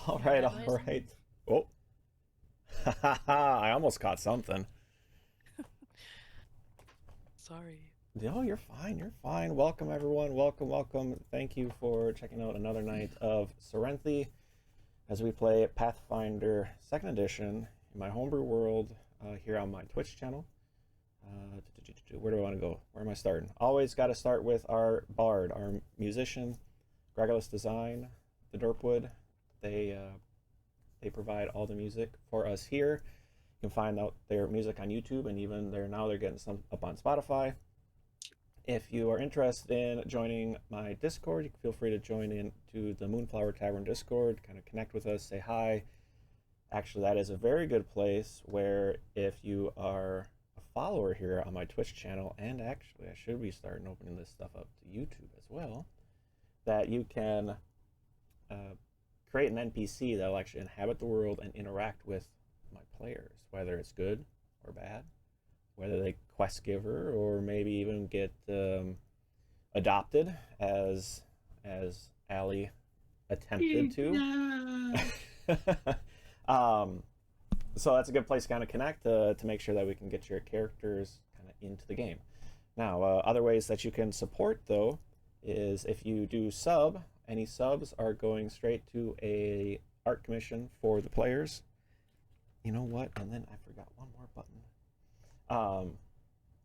All Hear right, that all noise? right. Oh, I almost caught something. Sorry. No, you're fine. You're fine. Welcome, everyone. Welcome, welcome. Thank you for checking out another night of Cyrenthe as we play Pathfinder 2nd Edition in my homebrew world here on my Twitch channel. Where do I want to go? Where am I starting? Always got to start with our bard, our musician, Gregulus Design, the Dorpwood. They they provide all the music for us here. You can find out their music on YouTube, and even they're getting some up on Spotify. If you are interested in joining my Discord, you can feel free to join in to the Moonflower Tavern Discord, kind of connect with us, say hi. Actually, that is a very good place where if you are a follower here on my Twitch channel, and actually I should be starting opening this stuff up to YouTube as well, that you can uh, create an NPC that will actually inhabit the world and interact with my players, whether it's good or bad, whether they quest giver or maybe even get adopted as Allie attempted to. No. um, so that's a good place to kind of connect to make sure that we can get your characters kind of into the game. Now, other ways that you can support though is if you do sub. Any subs are going straight to a art commission for the players. You know what? And then I forgot one more button.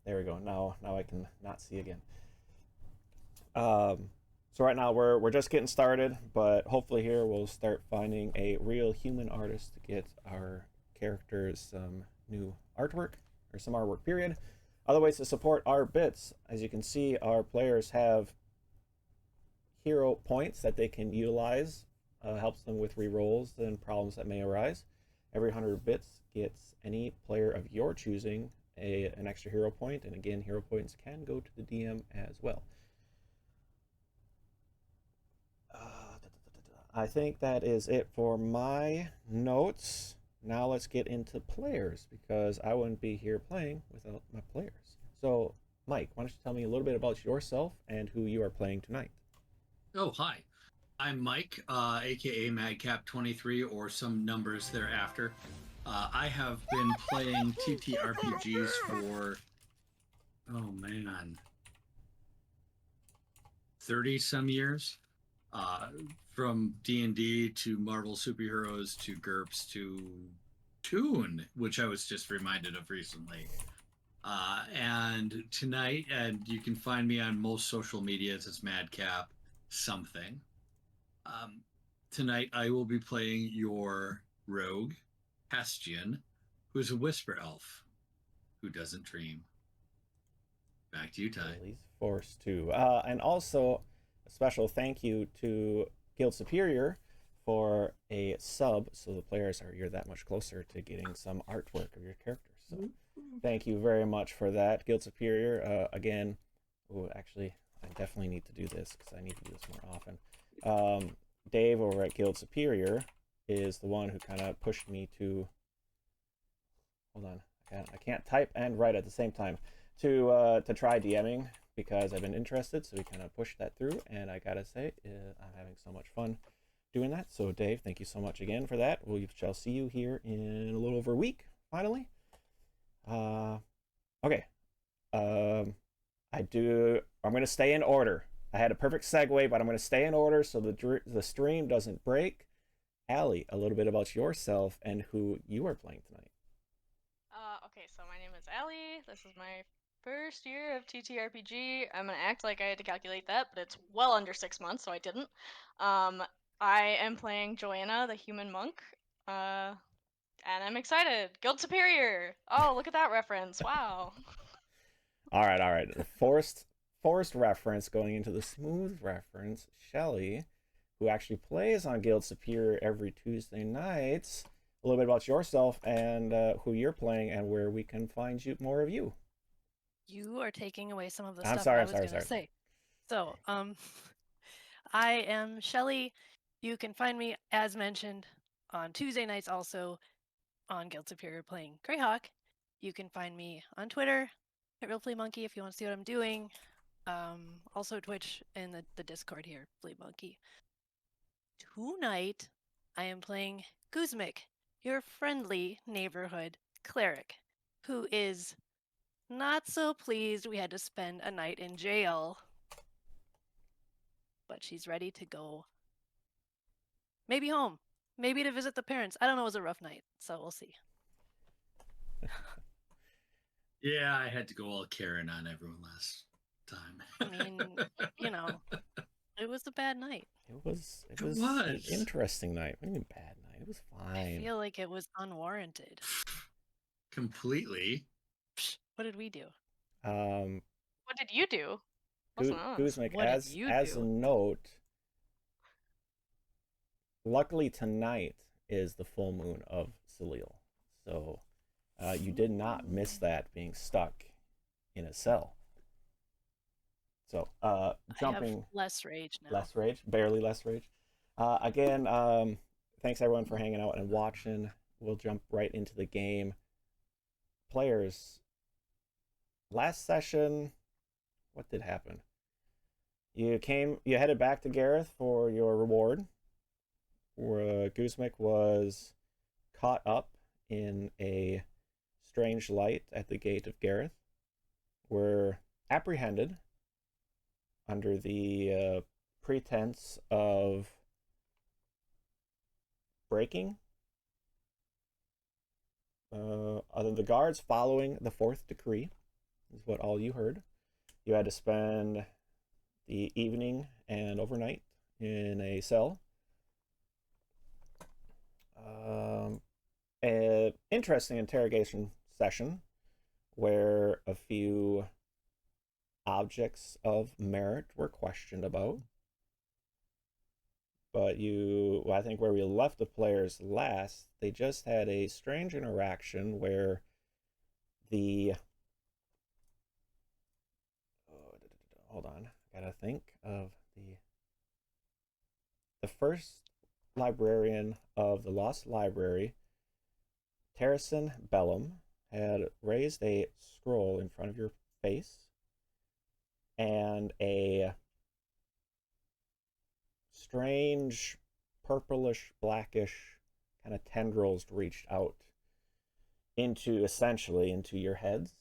There we go. Now I can not see again. Um, so right now we're just getting started, but hopefully here we'll start finding a real human artist to get our characters some new artwork or some artwork period. Other ways to support our bits, as you can see, our players have hero points that they can utilize. Helps them with rerolls and problems that may arise. Every 100 bits gets any player of your choosing an extra hero point, and again, hero points can go to the DM as well. I think that is it for my notes. Now let's get into players because I wouldn't be here playing without my players. So, Mike, why don't you tell me a little bit about yourself and who you are playing tonight? Oh, hi. I'm Mike, aka Madcap23, or some numbers thereafter. I have been playing TTRPGs for, oh man, 30 some years. Uh, from D&D to Marvel superheroes to GURPS to Toon, which I was just reminded of recently. And tonight, and you can find me on most social medias as Madcap something. Um, Tonight, I will be playing your rogue, Hestian, who's a whisper elf who doesn't dream. Back to you, Ty. Well, he's forced to. And also, a special thank you to Guild Superior for a sub, so the players are you're that much closer to getting some artwork of your characters. So, thank you very much for that, Guild Superior. Again, actually, I definitely need to do this because I need to do this more often. Dave over at Guild Superior is the one who kind of pushed me to. Hold on, I can't type and write at the same time to try DMing because I've been interested. So we kind of pushed that through, and I gotta say, I'm having so much fun doing that. So Dave, thank you so much again for that. We shall see you here in a little over a week, finally. Uh, okay. Um, I'm gonna stay in order. I had a perfect segue, but I'm gonna stay in order so the stream doesn't break. Allie, a little bit about yourself and who you are playing tonight. Okay, so my name is Allie. This is my first year of TTRPG. I'm gonna act like I had to calculate that, but it's well under 6 months, so I didn't. Um, I am playing Joanna, the human monk. And I'm excited. Guild Superior! Oh, look at that reference. Wow. All right. The forced reference going into the smooth reference. Shelly, who actually plays on Guild Superior every Tuesday nights. A little bit about yourself and who you're playing and where we can find you more of you. You are taking away some of the I'm stuff sorry. I I'm was sorry. going to say. So, I am Shelly. You can find me, as mentioned, on Tuesday nights also on Guild Superior playing Greyhawk. You can find me on Twitter at RealFleaMonkey if you want to see what I'm doing. Also Twitch and the Discord here, Flea Monkey. Tonight, I am playing Guzmik, your friendly neighborhood cleric, who is not so pleased we had to spend a night in jail. But she's ready to go. Maybe home. Maybe to visit the parents. I don't know, it was a rough night, so we'll see. Yeah, I had to go all Karen on everyone last time. I mean, you know, it was a bad night. It was It an was. interesting night. What do you mean bad night? It was fine. I feel like it was unwarranted. Completely. What did we do? What did you do? Wasn't us. Guzmik, What did as you a do? note, luckily tonight is the full moon of Salil, so you did not miss that being stuck in a cell. So jumping. I have less rage now. Less rage, barely less rage. Again, thanks everyone for hanging out and watching. We'll jump right into the game. Players, last session, what did happen? You headed back to Gareth for your reward. Where Guzmik was caught up in a strange light at the gate of Gareth. Were apprehended under the pretense of breaking. Other the guards following the fourth decree is what all you heard. You had to spend the evening and overnight in a cell. An interesting interrogation session where a few objects of merit were questioned about. But I think where we left the players last, they just had a strange interaction where hold on, I gotta think of the first librarian of the Lost Library, Terracin Bellum, had raised a scroll in front of your face, and a strange purplish blackish kind of tendrils reached out into your heads,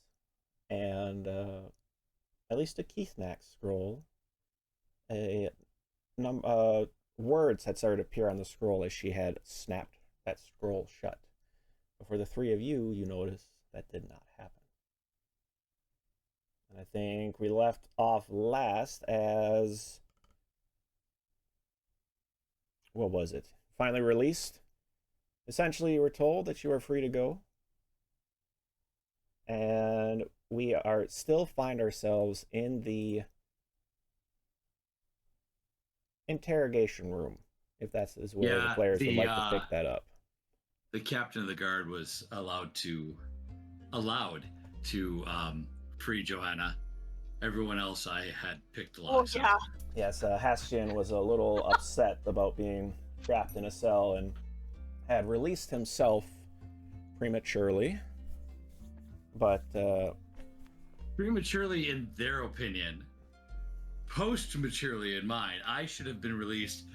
and at least a Keithnack scroll, words had started to appear on the scroll as she had snapped that scroll shut. But for the three of you, you notice that did not happen. And I think we left off last as, what was it? Finally released. Essentially, you were told that you were free to go. And we still find ourselves in the interrogation room, if that's where the players would like to pick that up. The captain of the guard was allowed to free Johanna. Everyone else I had picked locks. Oh yeah. Yes, Hastian was a little upset about being trapped in a cell and had released himself prematurely. But prematurely in their opinion, post-maturely in mine. I should have been released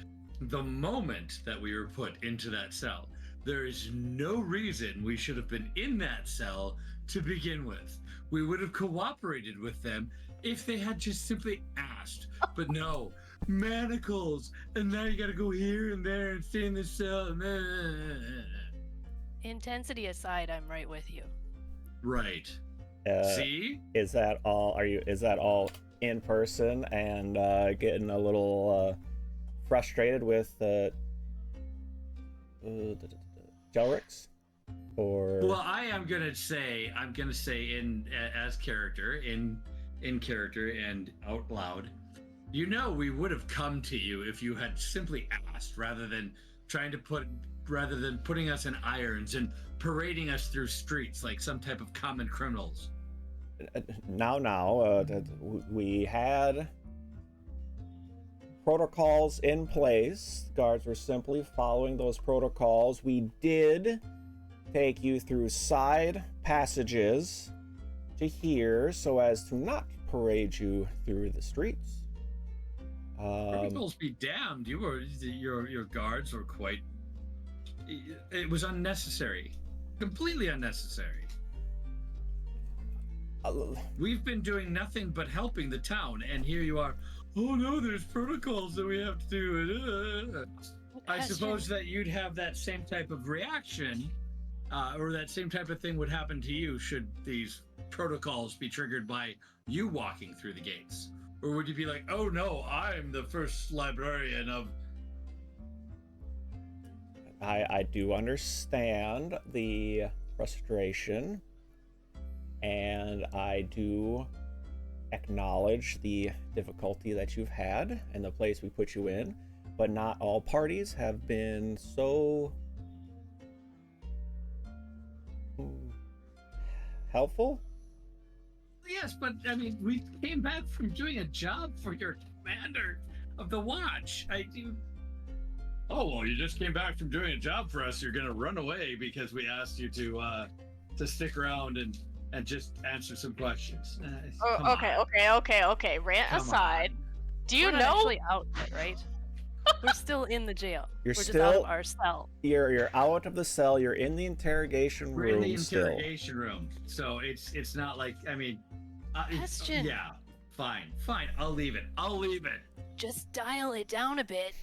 the moment that we were put into that cell. There is no reason we should have been in that cell to begin with. We would have cooperated with them if they had just simply asked. But no, manacles, and now you gotta go here and there and stay in this cell. Intensity aside, I'm right with you. Right. See? Is that all? Is that all in person and getting a little frustrated with Jelrix? Or well, I'm gonna say in as character, in character and out loud. You know, we would have come to you if you had simply asked, rather than putting us in irons and parading us through streets like some type of common criminals. Now, we had protocols in place. Guards were simply following those protocols. We did take you through side passages to here so as to not parade you through the streets. Protocols be damned. Your guards were quite It was unnecessary. Completely unnecessary. We've been doing nothing but helping the town, and here you are. Oh no, there's protocols that we have to do. I suppose that you'd have that same type of reaction, or that same type of thing would happen to you should these protocols be triggered by you walking through the gates. Or would you be like, oh no, I'm the first librarian of... I do understand the frustration, and I do acknowledge the difficulty that you've had and the place we put you in, but not all parties have been so helpful. Yes, but I mean, we came back from doing a job for your commander of the watch. I do. Oh well, you just came back from doing a job for us. You're gonna run away because we asked you to stick around and just answer some questions. Oh, okay. Rant Come aside, on. do you We're not know? actually out yet, right? We're still in the jail. You're We're just still out of our cell. you're out of the cell. You're in the interrogation We're room in the still. interrogation room, so it's not like I mean, Question. yeah, fine. I'll leave it. Just dial it down a bit.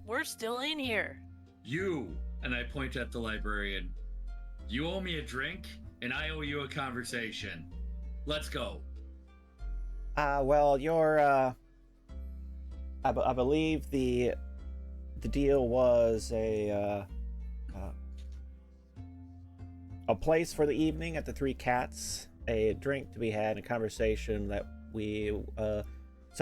We're still in here. You, and I point at the librarian, you owe me a drink, and I owe you a conversation. Let's go. Well, you're I believe the deal was a place for the evening at the Three Cats, a drink to be had, and a conversation that we so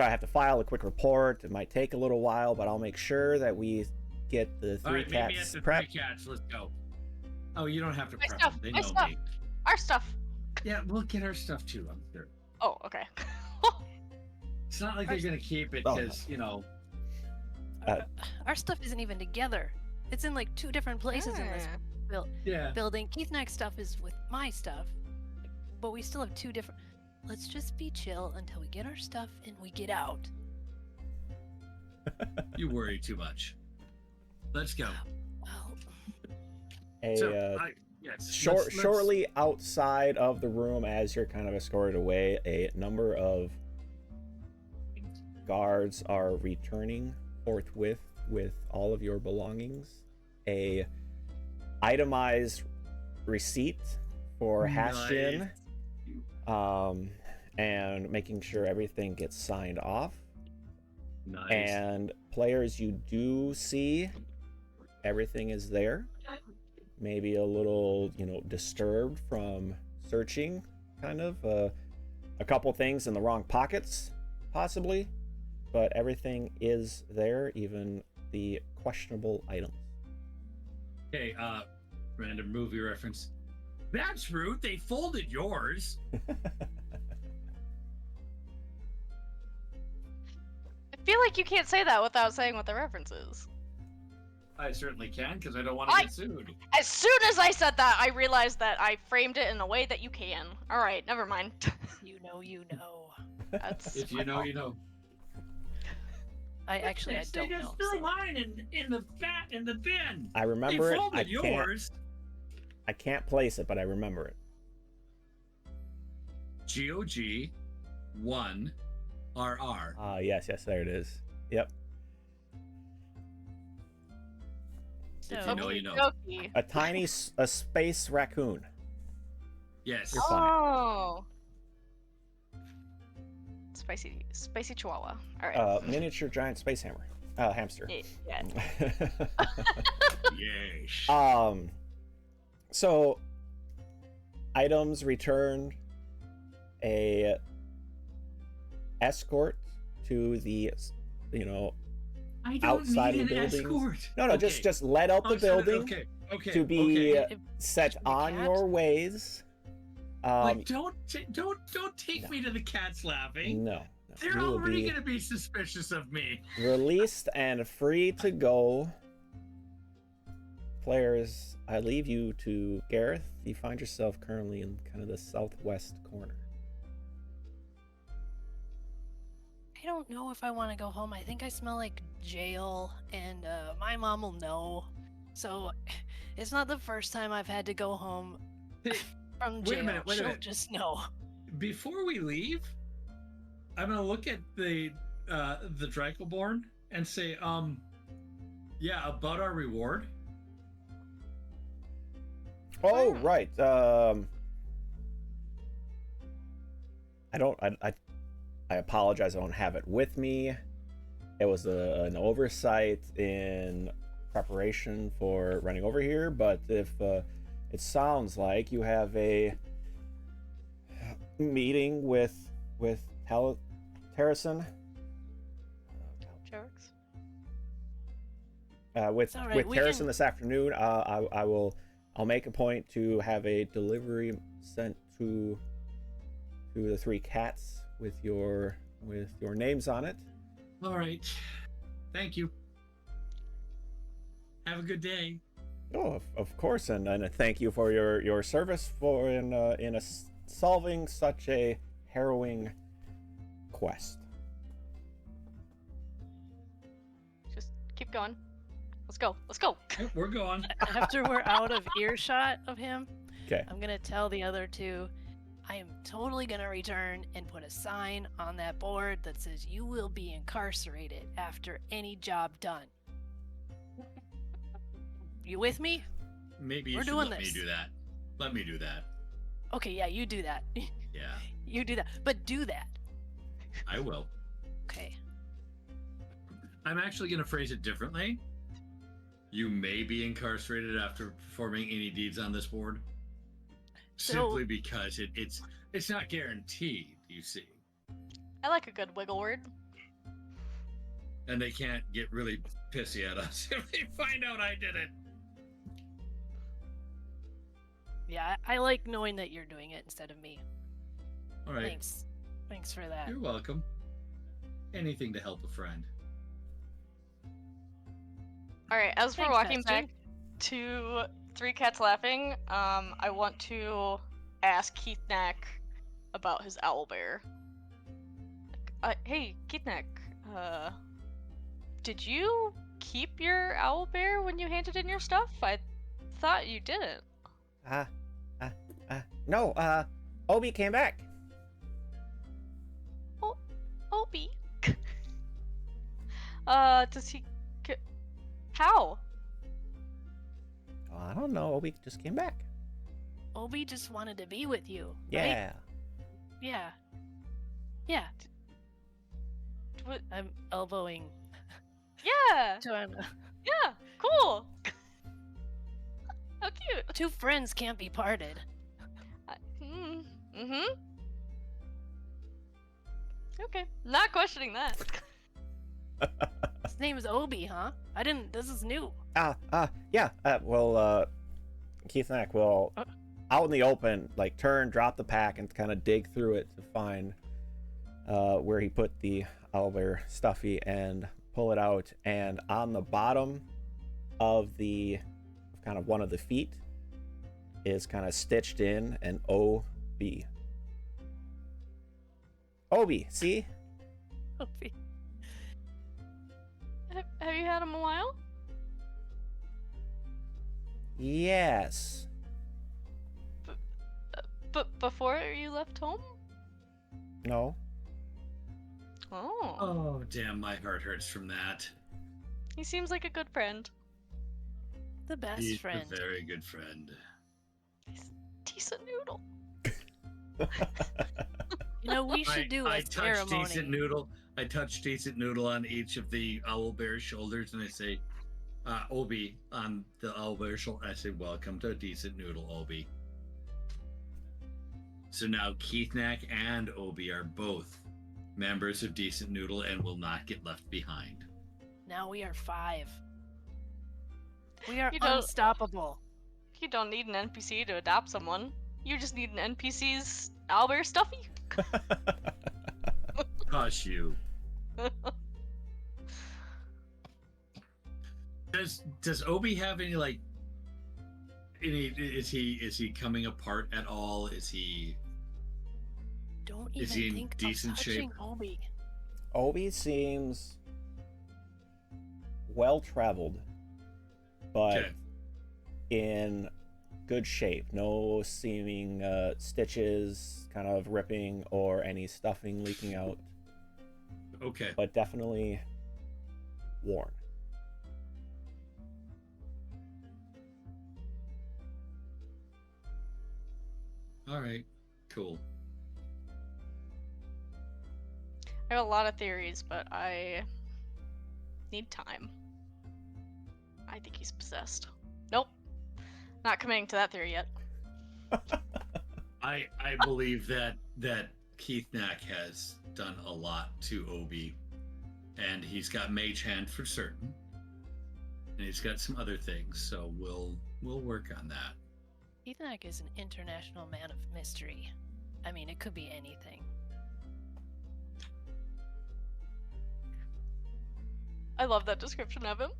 I have to file a quick report. It might take a little while, but I'll make sure that we get the All Three right, meet me at Cats the prep. Three Cats. Let's go. Oh, you don't have to My prep stuff, them. They my know stuff. me. Our stuff. Yeah, we'll get our stuff too. I'm sure. Oh, okay. It's not like they're gonna keep it Oh. because you know. Our stuff isn't even together. It's in like 2 different places in this Yeah. building. Keith Knack's stuff is with my stuff, but we still have 2 different. Let's just be chill until we get our stuff and we get out. You worry too much. Let's go. Well, Yes. Shortly outside of the room, as you're kind of escorted away, a number of guards are returning forthwith with all of your belongings. A itemized receipt for hash gin, and making sure everything gets signed off. Nice. And players you do see, everything is there. Maybe a little, disturbed from searching, kind of. A couple things in the wrong pockets, possibly. But everything is there, even the questionable items. Okay, random movie reference. That's rude. They folded yours. I feel like you can't say that without saying what the reference is. I certainly can, because I don't want to get sued. As soon as I said that, I realized that I framed it in a way that you can. All right, never mind. you know. That's If you know, you know. I don't know. They just threw mine in the bin. I remember They it. folded yours. I can't place it, but I remember it. GOG 1 RR. Yes, there it is. Yep. If you know, you know. Okey-dokey. A space raccoon. Yes. You're fine. Oh. Spicy chihuahua. All right. Miniature giant space hammer. Hamster. Yeah. Yes. So items returned, a escort to the, I don't outside need of the an buildings. escort. No, Okay. just let out the building Okay. to be okay. set Should we on cat? your ways. Like, don't take me to the cats laughing. No. They're You will already be gonna be suspicious of me. released and free to go. Players, I leave you to Gareth. You find yourself currently in kind of the southwest corner. I don't know if I want to go home. I think I smell like jail, and my mom will know. So It's not the first time I've had to go home Hey, from wait jail. a minute, wait a She'll minute. just know. Before we leave, I'm gonna look at the Dracoborn and say, yeah, about our reward. Oh, yeah. right. I apologize. I don't have it with me. It was an oversight in preparation for running over here. But if it sounds like you have a meeting with Terrison, Jerks. with It's all right, we Terrison can- this afternoon, I'll make a point to have a delivery sent to the 3 cats with your names on it. All right. Thank you. Have a good day. Oh, of course, and thank you for your service for in solving such a harrowing quest. Just keep going. Let's go. Let's go. We're going. After we're out of earshot of him, Okay. I'm gonna tell the other 2, I am totally gonna return and put a sign on that board that says you will be incarcerated after any job done. You with me? Maybe you We're should doing let this. me do that. Let me do that. Okay, yeah, you do that. Yeah, You do that. But do that. I will. Okay. I'm actually going to phrase it differently. You may be incarcerated after performing any deeds on this board. So- Simply because it's not guaranteed, you see. I like a good wiggle word. And they can't get really pissy at us if they find out I did it. Yeah, I like knowing that you're doing it instead of me. All right. Thanks. Thanks for that. You're welcome. Anything to help a friend. All right. As we're Thanks, walking Master. back to 3 Cats Laughing, I want to ask Keith Knack about his owlbear. Hey, Keith Knack, did you keep your owlbear when you handed in your stuff? I thought you didn't. No, Obi came back. Opie. Does he? How? Oh, I don't know. Obi just came back. Obi just wanted to be with you. right? Yeah. Yeah. Yeah. What? I'm elbowing Yeah. Joanna. Yeah. Cool. How cute. 2 friends can't be parted. Mm-hmm. Okay. Not questioning that. His name is Obi, huh? I didn't. This is new. Yeah. Well, Keith Knack will, out in the open, like turn, drop the pack, and kind of dig through it to find where he put the owlbear stuffy and pull it out. And on the bottom of the kind of one of the feet is kind of stitched in an O-B. Obi, see? Obi. Have you had him a while? Yes. But before you left home? No. Oh. Oh, damn, my heart hurts from that. He seems like a good friend. The best He's friend. a very good friend. He's a decent noodle. You know, we should do I a touch ceremony. Decent Noodle. I touch Decent Noodle on each of the owlbear's shoulders, and I say, Obi on the owlbear's shoulder. I say, welcome to Decent Noodle, Obi. So now Keith Knack and Obi are both members of Decent Noodle and will not get left behind. Now we are 5. We are You don't- unstoppable. You don't need an NPC to adopt someone. You just need an NPC's owlbear stuffy. Hush you. Does Obi have any is he coming apart at all? Is he Don't Is even he in think decent of touching shape? Obi. Obi seems well traveled, but Okay. in good shape. No seeming stitches kind of ripping or any stuffing leaking out, Okay. but definitely worn. All right. Cool. I have a lot of theories, but I need time. I think he's possessed. Nope. Not committing to that theory yet. I believe that Keith Knack has done a lot to Obi, and he's got Mage Hand for certain, and he's got some other things. So we'll work on that. Ethanak is an international man of mystery. I mean, it could be anything. I love that description of him.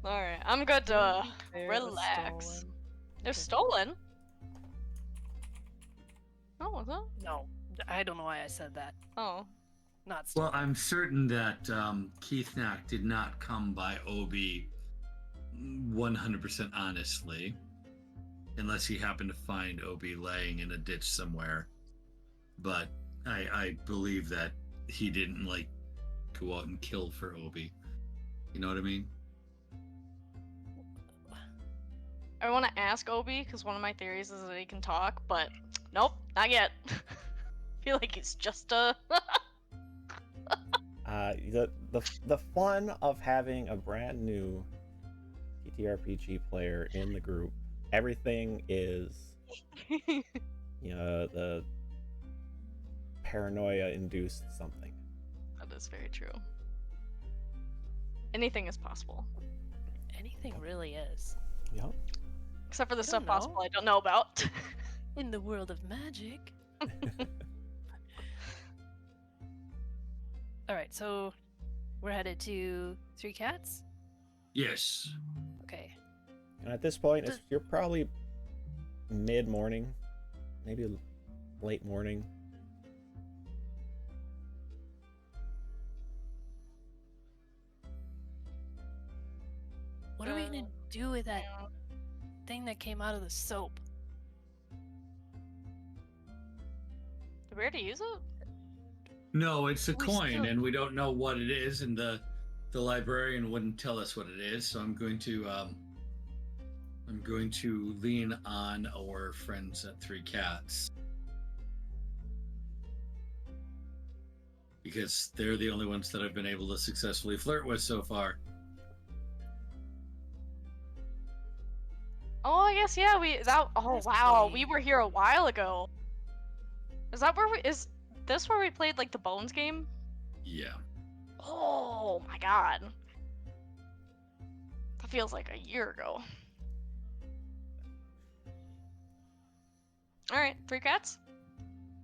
Alright, I'm good to It was relax. stolen. They're Okay. stolen? Oh, was it? No, I don't know why I said that. Oh. Not stolen. Well, I'm certain that Keith Knack did not come by Obi 100% honestly, unless he happened to find Obi laying in a ditch somewhere. But I believe that he didn't like go out and kill for Obi. You know what I mean? I want to ask Obi, because one of my theories is that he can talk, but nope, not yet. Feel like he's just a... The fun of having a brand new TTRPG player in the group, everything is, the paranoia-induced something. That is very true. Anything is possible. Anything really is. Yep. Except for the I stuff don't know. possible I don't know about. In the world of magic. Alright, so we're headed to Three Cats? Yes. Okay. And at this point, you're probably mid-morning, maybe late morning. What are we gonna do with that thing that came out of the soap? Did we already use it? No, it's a We coin, still- and we don't know what it is, and the librarian wouldn't tell us what it is. So I'm going to lean on our friends at Three Cats, because they're the only ones that I've been able to successfully flirt with so far. Oh, I guess, yeah, oh, This wow, way. we were here a while ago. Is that where is this where we played, like, the Bones game? Yeah. Oh, my god. That feels like a year ago. Alright, Three Cats?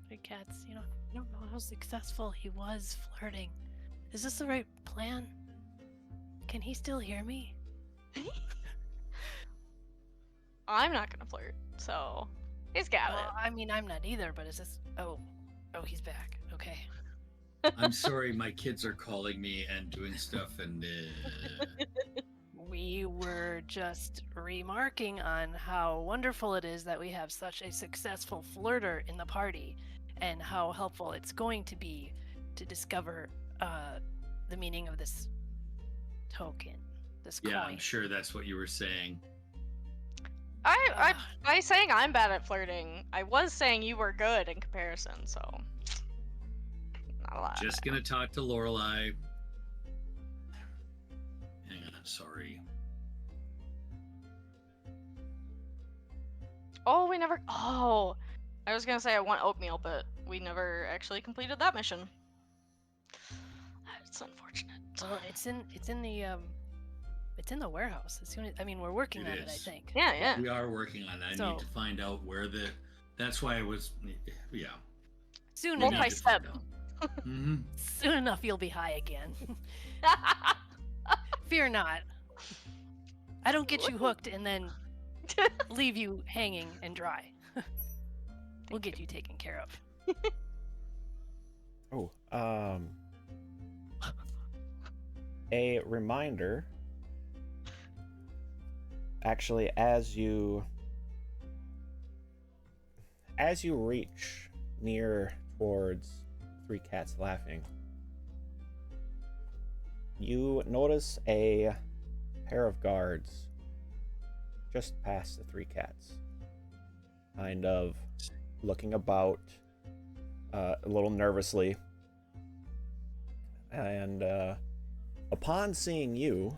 Three Cats, I don't know how successful he was flirting. Is this the right plan? Can he still hear me? I'm not gonna flirt, so he's got Well, it. I mean, I'm not either, but is this... Oh, he's back. Okay. I'm sorry, my kids are calling me and doing stuff, and We were just remarking on how wonderful it is that we have such a successful flirter in the party, and how helpful it's going to be to discover the meaning of this token, this yeah, coin. I'm sure that's what you were saying. I saying I'm bad at flirting. I was saying you were good in comparison, so not a lot. Just gonna talk to Lorelai. Hang on, sorry. Oh, we never. Oh, I was gonna say I want oatmeal, but we never actually completed that mission. It's unfortunate. Well, it's in the warehouse. As soon as, I mean, we're working It on it, I is. think. Yeah, yeah. We are working on it. I So- need to find out where that's why I was, yeah. Soon We need enough. to find Multi-step. out. Mhm. Soon enough, you'll be high again. Fear not. I don't get you hooked and then leave you hanging and dry. We'll get you taken care of. Oh, a reminder, actually, as you reach near towards Three Cats Laughing, you notice a pair of guards just past the Three Cats, kind of looking about a little nervously. And upon seeing you,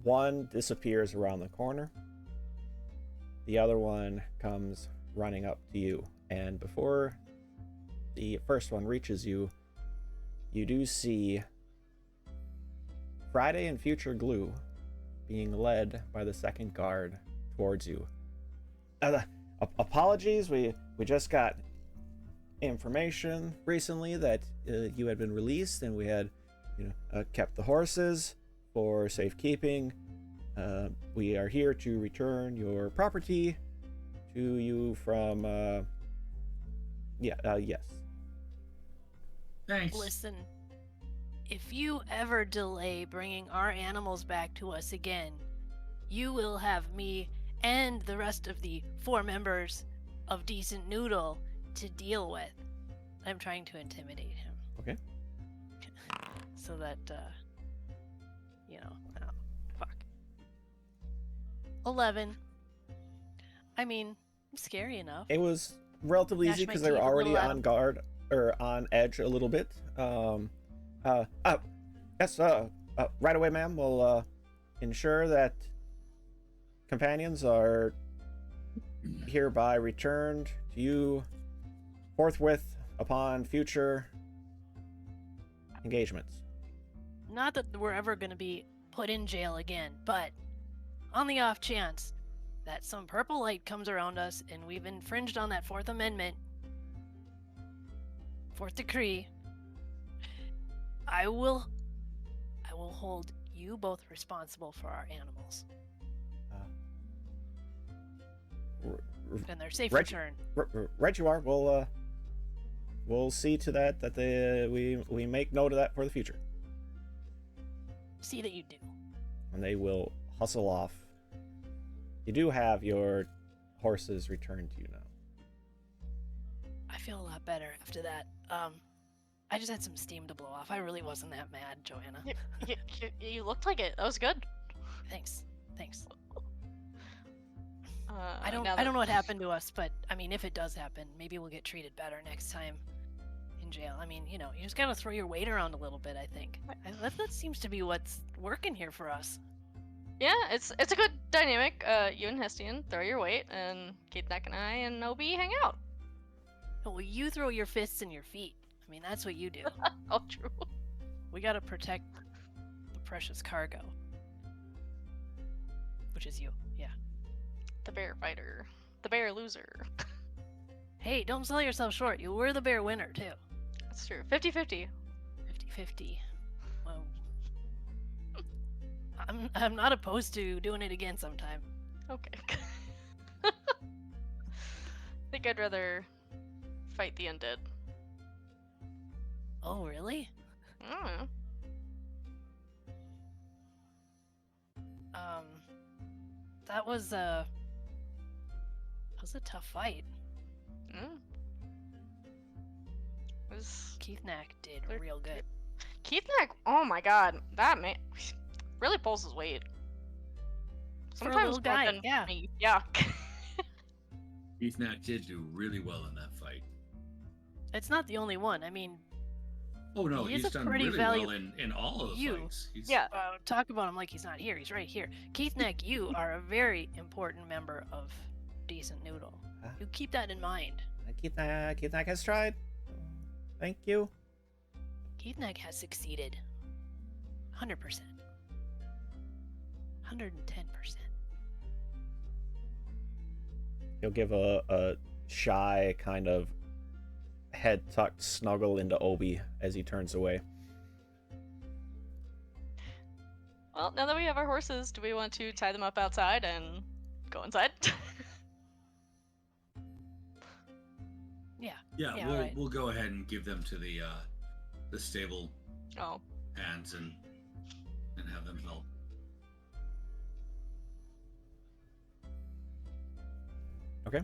one disappears around the corner. The other one comes running up to you. And before the first one reaches you, you do see Friday and Future Glue being led by the second guard towards you. Apologies, we just got information recently that you had been released, and we had kept the horses for safekeeping. We are here to return your property to you from yes. Thanks. Listen, if you ever delay bringing our animals back to us again, you will have me and the rest of the 4 members of Decent Noodle to deal with. I'm trying to intimidate him. Okay. So that, fuck. 11. I mean, scary enough. It was relatively Gnash easy my because they were teeth a already little at on him. guard or on edge a little bit. Yes, right away, ma'am. We'll ensure that companions are hereby returned to you forthwith upon future engagements. Not that we're ever going to be put in jail again, but on the off chance that some purple light comes around us and we've infringed on that 4th Amendment, 4th decree, I will hold you both responsible for our animals and their safe return. Right, you are. We'll see to that we make note of that for the future. See that you do. And they will hustle off. You do have your horses returned to you now. I feel a lot better after that. I just had some steam to blow off. I really wasn't that mad, Joanna. You looked like it. That was good. Thanks. Uh, I don't know what happened to us, but I mean, if it does happen, maybe we'll get treated better next time in jail. I mean, you just gotta throw your weight around a little bit, I think. That seems to be what's working here for us. Yeah, it's a good dynamic. You and Hestian throw your weight, and Keithneck and I and Obi hang out. Well, you throw your fists and your feet. I mean, that's what you do. Oh, true. We gotta protect the precious cargo. Which is you, yeah. The bear fighter. The bear loser. Hey, don't sell yourself short. You were the bear winner, too. That's true. 50-50. 50-50. Well, I'm not opposed to doing it again sometime. Okay. I think I'd rather fight the undead. Oh, really? I don't know. That was a tough fight. It was Keith Knack did They're- real good. Keithneck. Oh my god, that man really pulls his weight. For a Sometimes little more guy, than yeah. me. Yeah. Keithneck did do really well in that fight. It's not the only one. I mean, Oh no, He is he's a done pretty really valuable- well in all of the You. fights. He's, Yeah. talk about him like he's not here. He's right here. Keith Knack, you are a very important member of Decent Noodle. Ah. You keep that in mind. Keith Knack has tried. Thank you. Keith Knack has succeeded. 100%. 110%. He'll give a shy kind of head tucked snuggle into Obi as he turns away. Well, now that we have our horses, do we want to tie them up outside and go inside? Yeah. yeah, Yeah, we'll alright. we'll go ahead and give them to the stable. Oh, hands and have them help. Okay.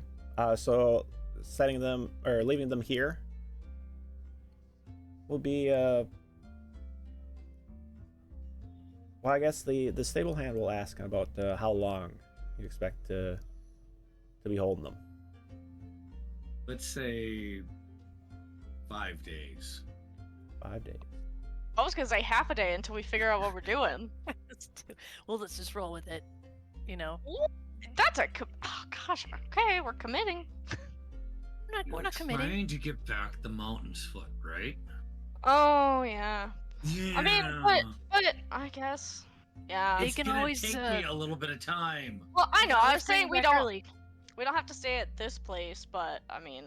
So setting them or leaving them here will be well, I guess the stable hand will ask about how long you expect to be holding them. Let's say 5 days. 5 days. I was gonna say half a day until we figure out what we're doing. Well, let's just roll with it. You know, That's a oh gosh. Okay, we're committing. we're not committing. Trying to get back the mountain's foot, right? Oh yeah. Yeah. I mean, but I guess. Yeah. They It's can gonna always, take me a little bit of time. Well, I know. I was saying we don't. Early. We don't have to stay at this place, but I mean,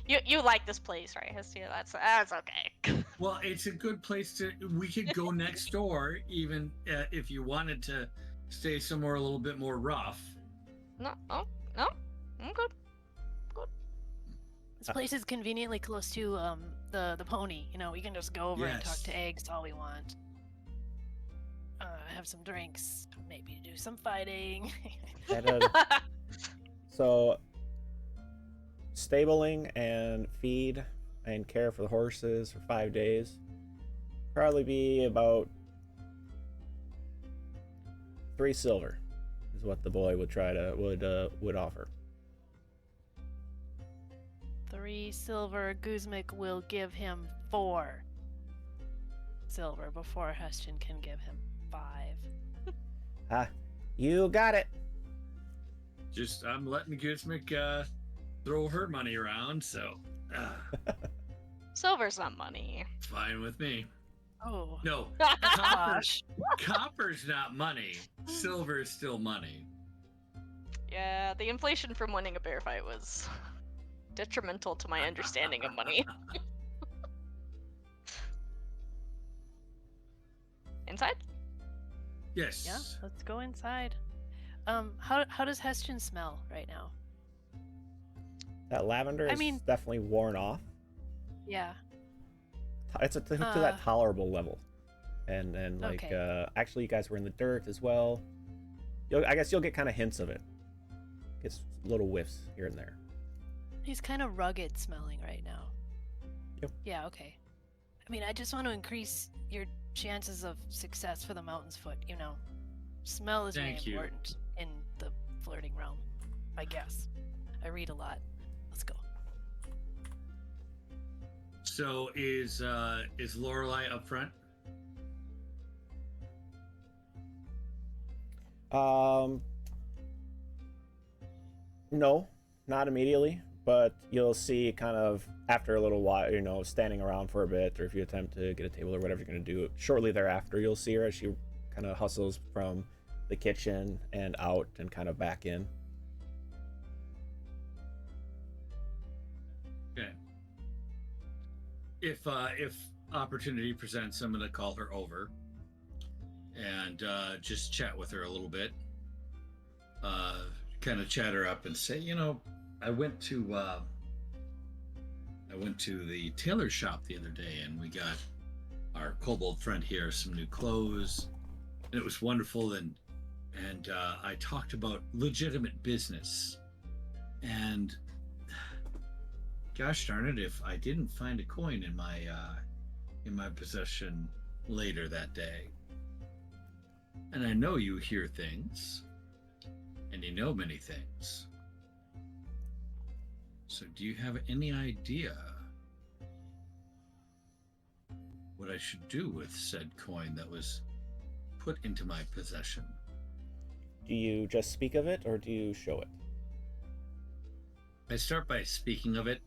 you like this place, right, Hestia? That's okay. Well, it's a good place to. We could go next door, even if you wanted to stay somewhere a little bit more rough. No, oh, no, I'm good. This place is conveniently close to the pony. You know, we can just go over and talk Yes. to Eggs all we want. Have some drinks, maybe do some fighting. And, so stabling and feed and care for the horses for 5 days probably be about 3 silver is what the boy would would offer. 3 silver. Guzmik will give him 4 silver before Hestian can give him 5. You got it. Just I'm letting Guzmik throw her money around, so Silver's not money. fine with me. Oh, No, gosh. copper's not money. Silver's still money. Yeah, the inflation from winning a bear fight was detrimental to my understanding of money. Inside? Yes. Yeah, let's go inside. How does Hestian smell right now? That lavender I is mean- definitely worn off. Yeah. It's to that tolerable level, and like Okay. actually you guys were in the dirt as well. I guess you'll get kind of hints of it. Gets little whiffs here and there. He's kind of rugged smelling right now. Yep. Yeah, okay. I mean, I just want to increase your chances of success for the Mountain's Foot, you know. Smell is Thank very you. important in the flirting realm, I guess. I read a lot. Let's go. So is Lorelei up front? No, not immediately, but you'll see kind of after a little while, you know, standing around for a bit, or if you attempt to get a table or whatever you're going to do, shortly thereafter, you'll see her as she kind of hustles from the kitchen and out and kind of back in. Okay. If opportunity presents, I'm gonna call her over and just chat with her a little bit. Kind of chat her up and say, you know, I went to the tailor shop the other day and we got our kobold friend here some new clothes and it was wonderful and I talked about legitimate business and gosh darn it if I didn't find a coin in my possession later that day. And I know you hear things and you know many things. So do you have any idea what I should do with said coin that was put into my possession? Do you just speak of it or do you show it? I start by speaking of it.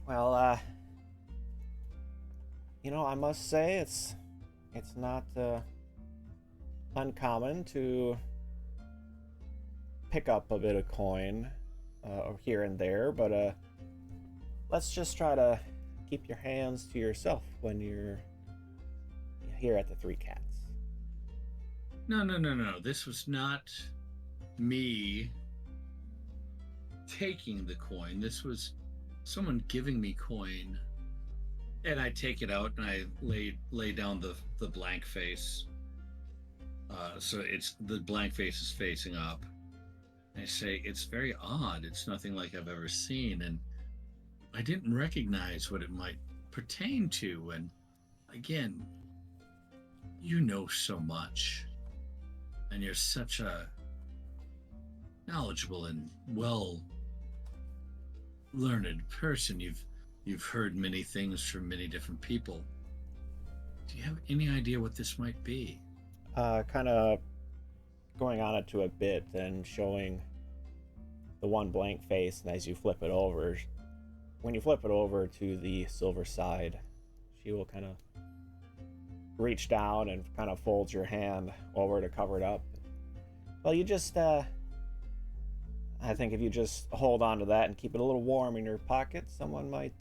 Well, you know, I must say it's not uncommon to pick up a bit of coin here and there, but let's just try to keep your hands to yourself when you're here at the Three Cats. No. This was not me taking the coin. This was someone giving me coin, and I take it out and I lay down the blank face. So it's the blank face is facing up. I say, it's very odd. It's nothing like I've ever seen, and I didn't recognize what it might pertain to. And again, you know so much, and you're such a knowledgeable and well learned person. You've heard many things from many different people. Do you have any idea what this might be? Kind of going on it to a bit and showing the one blank face, and as you flip it over, when you flip it over to the silver side, she will kind of reach down and kind of folds your hand over to cover it up. Well, you just I think if you just hold on to that and keep it a little warm in your pocket, someone might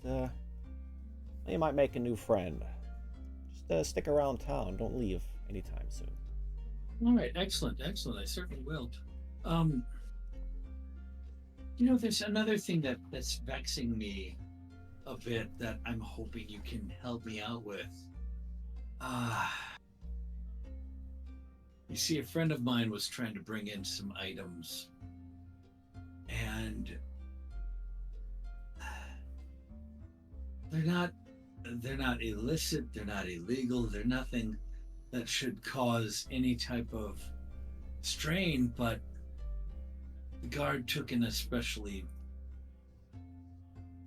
you might make a new friend. Just stick around town, don't leave anytime soon. All right, excellent. I certainly will. There's another thing that's vexing me a bit that I'm hoping you can help me out with. You see, a friend of mine was trying to bring in some items, and they're not illicit, they're not illegal, they're nothing that should cause any type of strain, but the guard took an especially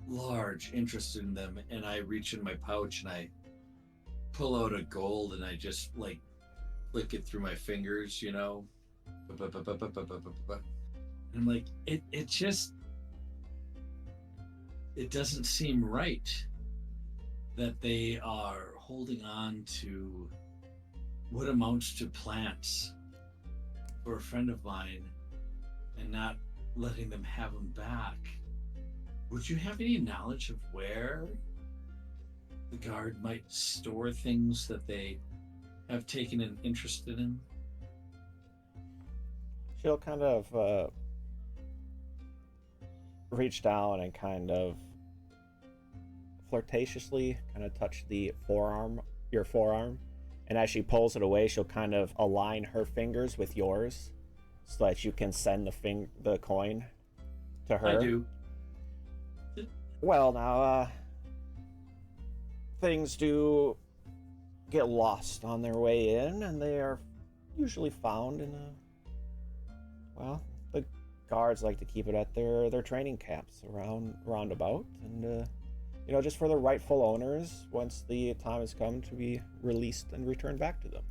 large interest in them, and I reach in my pouch and I pull out a gold and I just like flick it through my fingers, and I'm like, it doesn't seem right that they are holding on to what amounts to plants for a friend of mine and not letting them have them back. Would you have any knowledge of where the guard might store things that they have taken an interest in? She'll kind of reach down and kind of flirtatiously kind of touch your forearm, and as she pulls it away, she'll kind of align her fingers with yours so that you can send the coin to her. I do. Well, now, things do get lost on their way in, and they are usually found in the guards like to keep it at their training camps roundabout, and just for the rightful owners once the time has come to be released and returned back to them.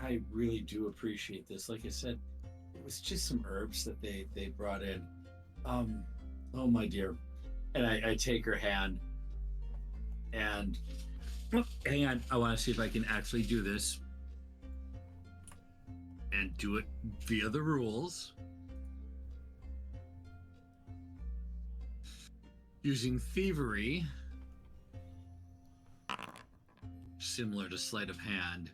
I really do appreciate this. Like I said, it was just some herbs that they brought in. Oh my dear. And I take her hand and hang on, I want to see if I can actually do this and do it via the rules. Using thievery, similar to sleight of hand.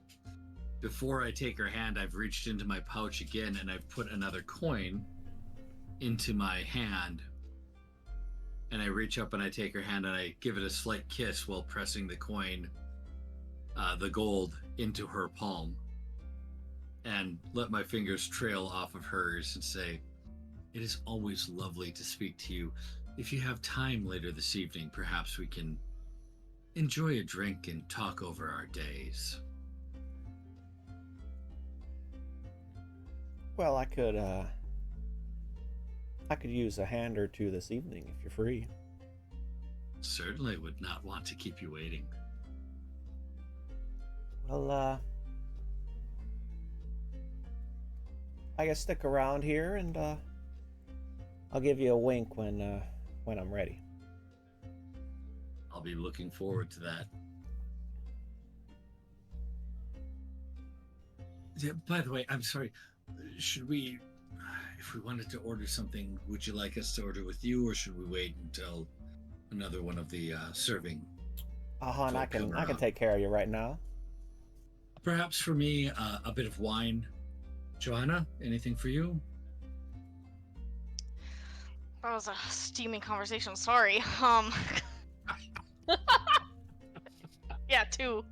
Before I take her hand, I've reached into my pouch again and I've put another coin into my hand. And I reach up and I take her hand and I give it a slight kiss while pressing the coin, the gold, into her palm. And let my fingers trail off of hers and say, "It is always lovely to speak to you. If you have time later this evening, perhaps we can enjoy a drink and talk over our days." Well, I could use a hand or two this evening if you're free. Certainly would not want to keep you waiting. Well, I guess stick around here, and I'll give you a wink when I'm ready. I'll be looking forward to that. Yeah, by the way, I'm sorry. Should we, if we wanted to order something, would you like us to order with you, or should we wait until another one of the serving? And I can take care of you right now. Perhaps for me, a bit of wine. Joanna, anything for you? That was a steamy conversation. Sorry. Yeah, 2.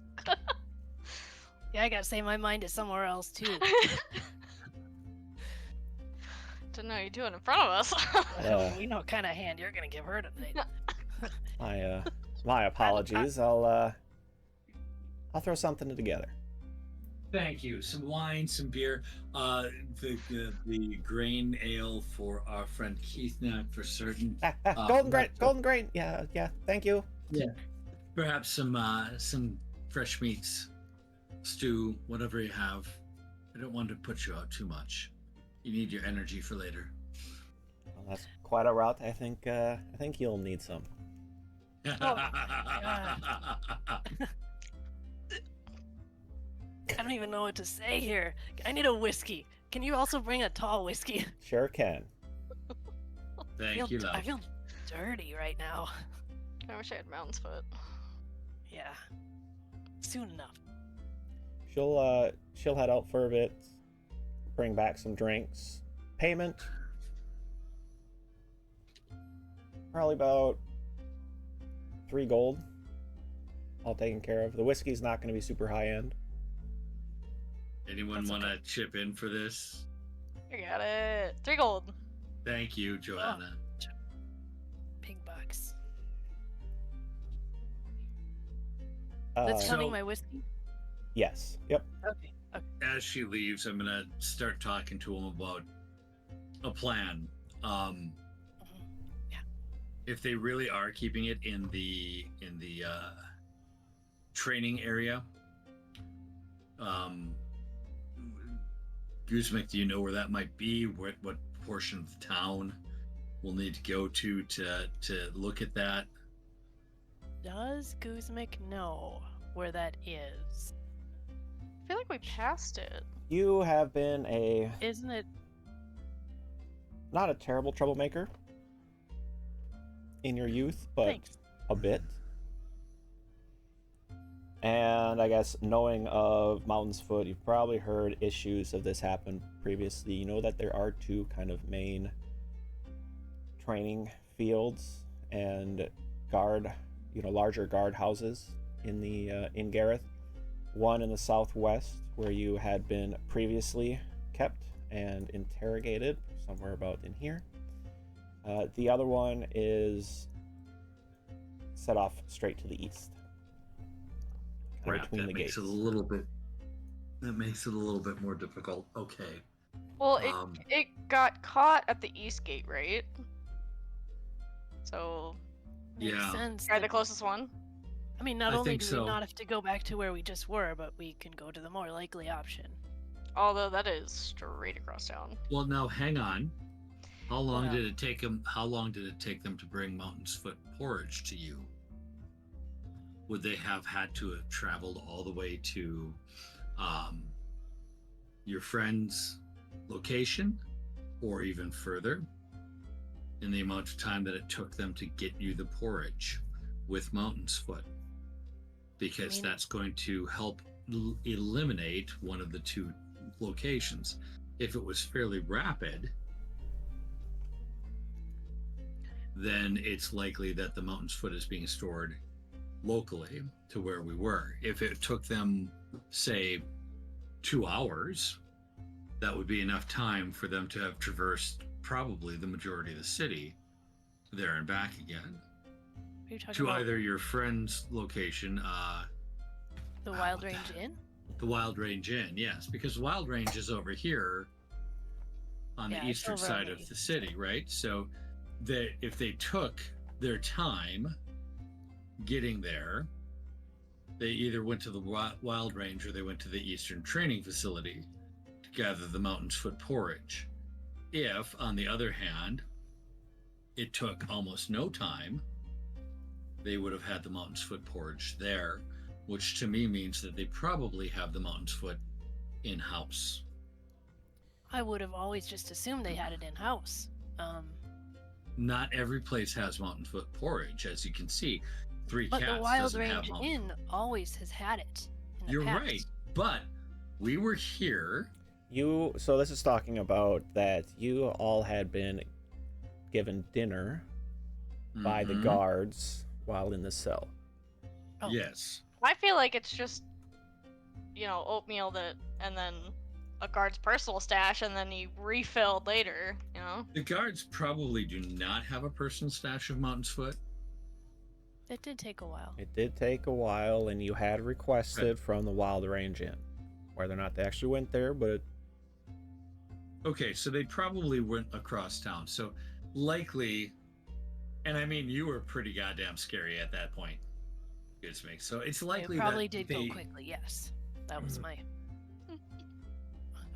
Yeah, I gotta say my mind is somewhere else too. Didn't know you'd do it in front of us. We know what kind of hand you're gonna give her tonight. My apologies. I'll throw something together. Thank you. Some wine, some beer. The grain ale for our friend Keith Knack for certain. Golden grain. Yeah. Thank you. Yeah. Perhaps some fresh meats, stew, whatever you have. I don't want to put you out too much. You need your energy for later. Well, that's quite a route. I think you'll need some. I don't even know what to say here. I need a whiskey. Can you also bring a tall whiskey? Sure can. Thank you, love. I feel dirty right now. I wish I had Mountain's Foot. Yeah. Soon enough. She'll head out for a bit, bring back some drinks. Payment. Probably about 3 gold. All taken care of. The whiskey's not going to be super high end. Anyone want to chip in for this? You got it. 3 gold. Thank you, Joanna. Big bucks. Uh, That's counting So- my whiskey? yes. Yep. Okay. As she leaves, I'm gonna start talking to him about a plan. Yeah. If they really are keeping it in the training area, Guzmek, do you know where that might be? What portion of the town we'll need to go to look at that? Does Guzmik know where that is? I feel like we passed it. You have been Isn't it? not a terrible troublemaker in your youth, but Thanks. a bit. And I guess knowing of Mountain's Foot, you've probably heard issues of this happen previously. You know that there are 2 kind of main training fields and larger guard houses in Gareth. One in the southwest where you had been previously kept and interrogated, somewhere about in here. The other one is set off straight to the east. Crap, Between that the makes gates. it a little bit. That makes it a little bit more difficult. Okay. Well, Um, it got caught at the east gate, right? So, Makes Yeah. sense. try the that- closest one. I mean, not I only think do so. we not have to go back to where we just were, but we can go to the more likely option. Although that is straight across town. Well, now hang on. How long Yeah. did it take them? How long did it take them to bring Mountain's Foot porridge to you? Would they have had to have traveled all the way to your friend's location, or even further, in the amount of time that it took them to get you the porridge with Mountain's Foot? Because mean- that's going to help eliminate one of the 2 locations. If it was fairly rapid, then it's likely that the Mountain's Foot is being stored locally to where we were. If it took them, say, 2 hours, that would be enough time for them to have traversed probably the majority of the city there and back again Are you talking to about either your friend's location, the Wild what the Range heck? Inn? the Wild Range Inn. Yes, because Wild Range is over here on Yeah, the it's eastern over on side the of the east. city, right? So if they took their time getting there, they either went to the Wild Range or they went to the Eastern Training Facility to gather the Mountain's Foot porridge. If, on the other hand, it took almost no time, they would have had the Mountain's Foot porridge there, which to me means that they probably have the Mountain's Foot in-house. I would have always just assumed they had it in house. Not every place has Mountain's Foot porridge, as you can see. Three But Cats the Wild doesn't have Range Mountain Inn always has had it. In the You're past. right, but we were here. So this is talking about that you all had been given dinner by the Mhm. guards while in the cell. Oh. Yes. I feel like it's just, oatmeal and then a guard's personal stash, and then he refilled later. The guards probably do not have a personal stash of Mountain's Foot. It did take a while. It did take a while, and you had requested from the Wild Range Inn. Whether or not they actually went there, but Okay, so they probably went across town. So likely, and I mean, you were pretty goddamn scary at that point. It's me. So it's likely It probably that did they, go quickly. Yes, that was my.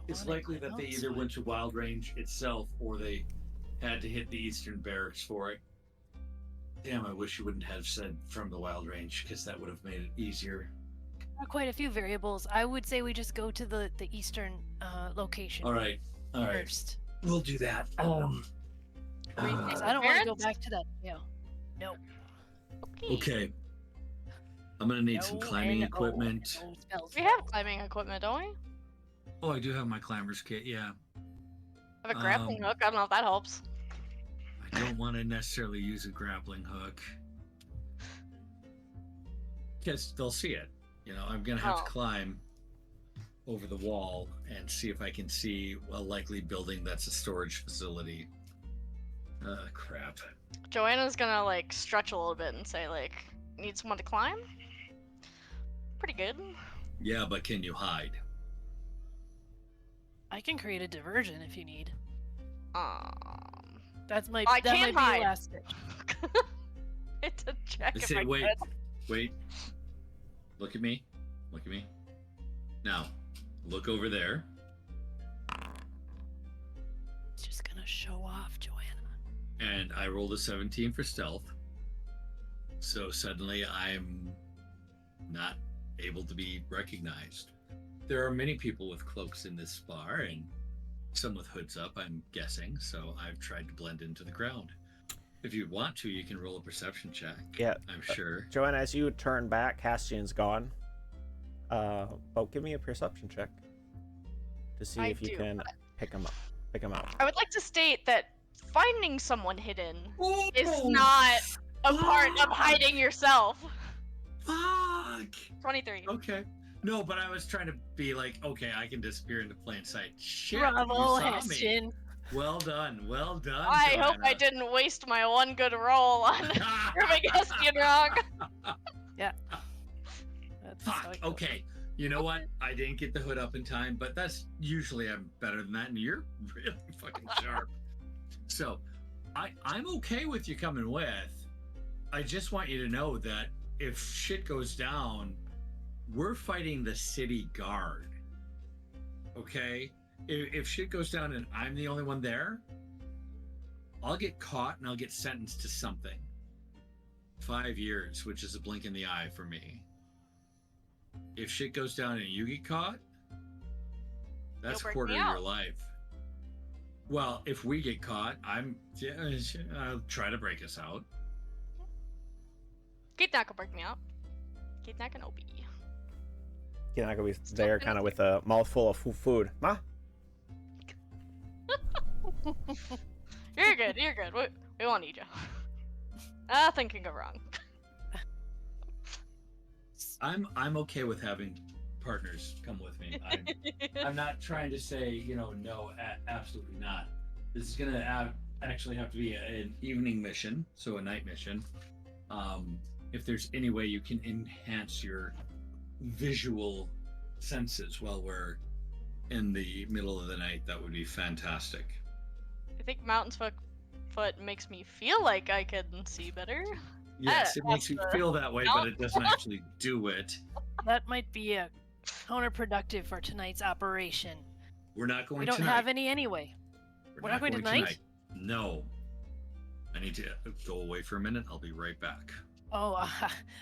it's Wanted likely my that they notes. either went to Wild Range itself or they had to hit the Eastern Barracks for it. Damn, I wish you wouldn't have said from the Wild Range, because that would have made it easier. There are quite a few variables. I would say we just go to the eastern location All right. first. We'll do that. Because I don't want to go Parents? back to that jail. No. Okay. I'm gonna need some No climbing and equipment. no spells We no. have climbing equipment, don't we? Oh, I do have my climber's kit. Yeah. I have a grappling Um, hook. I don't know if that helps. I don't want to necessarily use a grappling hook, because they'll see it. I'm gonna have to Oh. climb over the wall and see if I can see a likely building that's a storage facility. Crap. Joanna's gonna stretch a little bit and say need someone to climb. Pretty good. Yeah, but can you hide? I can create a diversion if you need. I That can might be hide. your last ditch. It's a check. They If say, I wait, could. wait. Look at me. Look at me. Now, look over there. It's just gonna show off, Joanna. And I rolled a 17 for stealth. So suddenly I'm not able to be recognized. There are many people with cloaks in this bar, and some with hoods up, I'm guessing. So I've tried to blend into the crowd. If you want to, you can roll a perception check. Yeah. I'm sure. Joanna, as you turn back, Castian's gone. But give me a perception check to see I if you do. can pick him up. Pick him out. I would like to state that finding someone hidden is Oh, not a part of fuck. hiding yourself. Fuck! 23. Okay. No, but I was trying to be like, okay, I can disappear into plain sight. Shit, Bravo, you saw me. Heston. Well done, well done. I hope I Joanna. didn't waste my one good roll on proving Heston wrong. That's how Fuck. it goes. Okay. You know what? I didn't get the hood up in time, but that's usually I'm better than that, and you're really fucking sharp. So, I'm okay with you coming with. I just want you to know that if shit goes down, we're fighting the city guard. Okay? If shit goes down and I'm the only one there, I'll get caught and I'll get sentenced to something. 5 years, which is a blink in the eye for me. If shit goes down and you get caught, that's a break quarter me of your out. life. Well, if we get caught, I'll try to break us out. Keith not gonna break me out. Keith not gonna be. You're not gonna be there, kind of with a mouthful of food. Ma? You're good. You're good. We won't need you. Nothing can go wrong. I'm okay with having partners come with me. I'm not trying to say, no, absolutely not. This is gonna actually have to be an evening mission, so a night mission. If there's any way you can enhance your visual senses while we're in the middle of the night, that would be fantastic. I think Mountain's foot makes me feel like I can see better. Yes, it makes you that's the- feel that way, but it doesn't actually do it. That might be counterproductive for tonight's operation. We're not going We don't tonight. have any anyway. We're not going tonight? No. I need to go away for a minute. I'll be right back. Oh,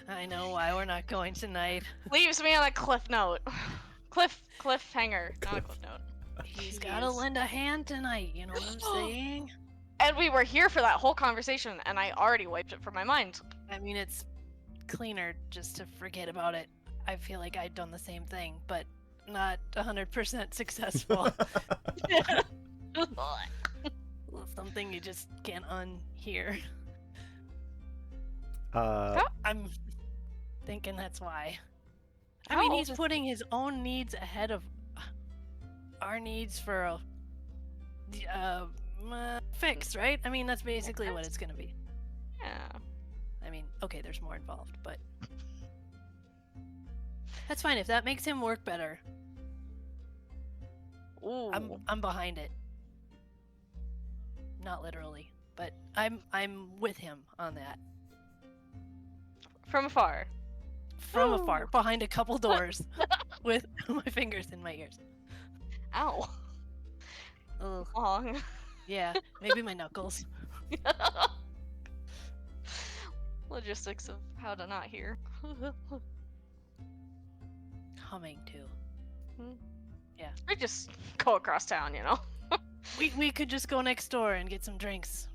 I know why we're not going tonight. Leaves me on a cliff note. Cliffhanger, not a cliff note. He's gotta Jeez. lend a hand tonight, you know what I'm saying? And we were here for that whole conversation, and I already wiped it from my mind. I mean, it's cleaner just to forget about it. I feel like I'd done the same thing, but not 100% successful. something you just can't unhear. I'm thinking that's why. I mean, he's putting his own needs ahead of our needs for a fix, right? I mean, that's basically what it's gonna be. Yeah. I mean, okay, there's more involved, but that's fine if that makes him work better. Ooh. I'm behind it. Not literally, but I'm with him on that. From afar. From afar, behind a couple doors, with my fingers in my ears. Ow. Ugh. Long. Yeah, maybe my knuckles. Logistics of how to not hear. Humming too. Yeah. We just go across town, you know. We could just go next door and get some drinks.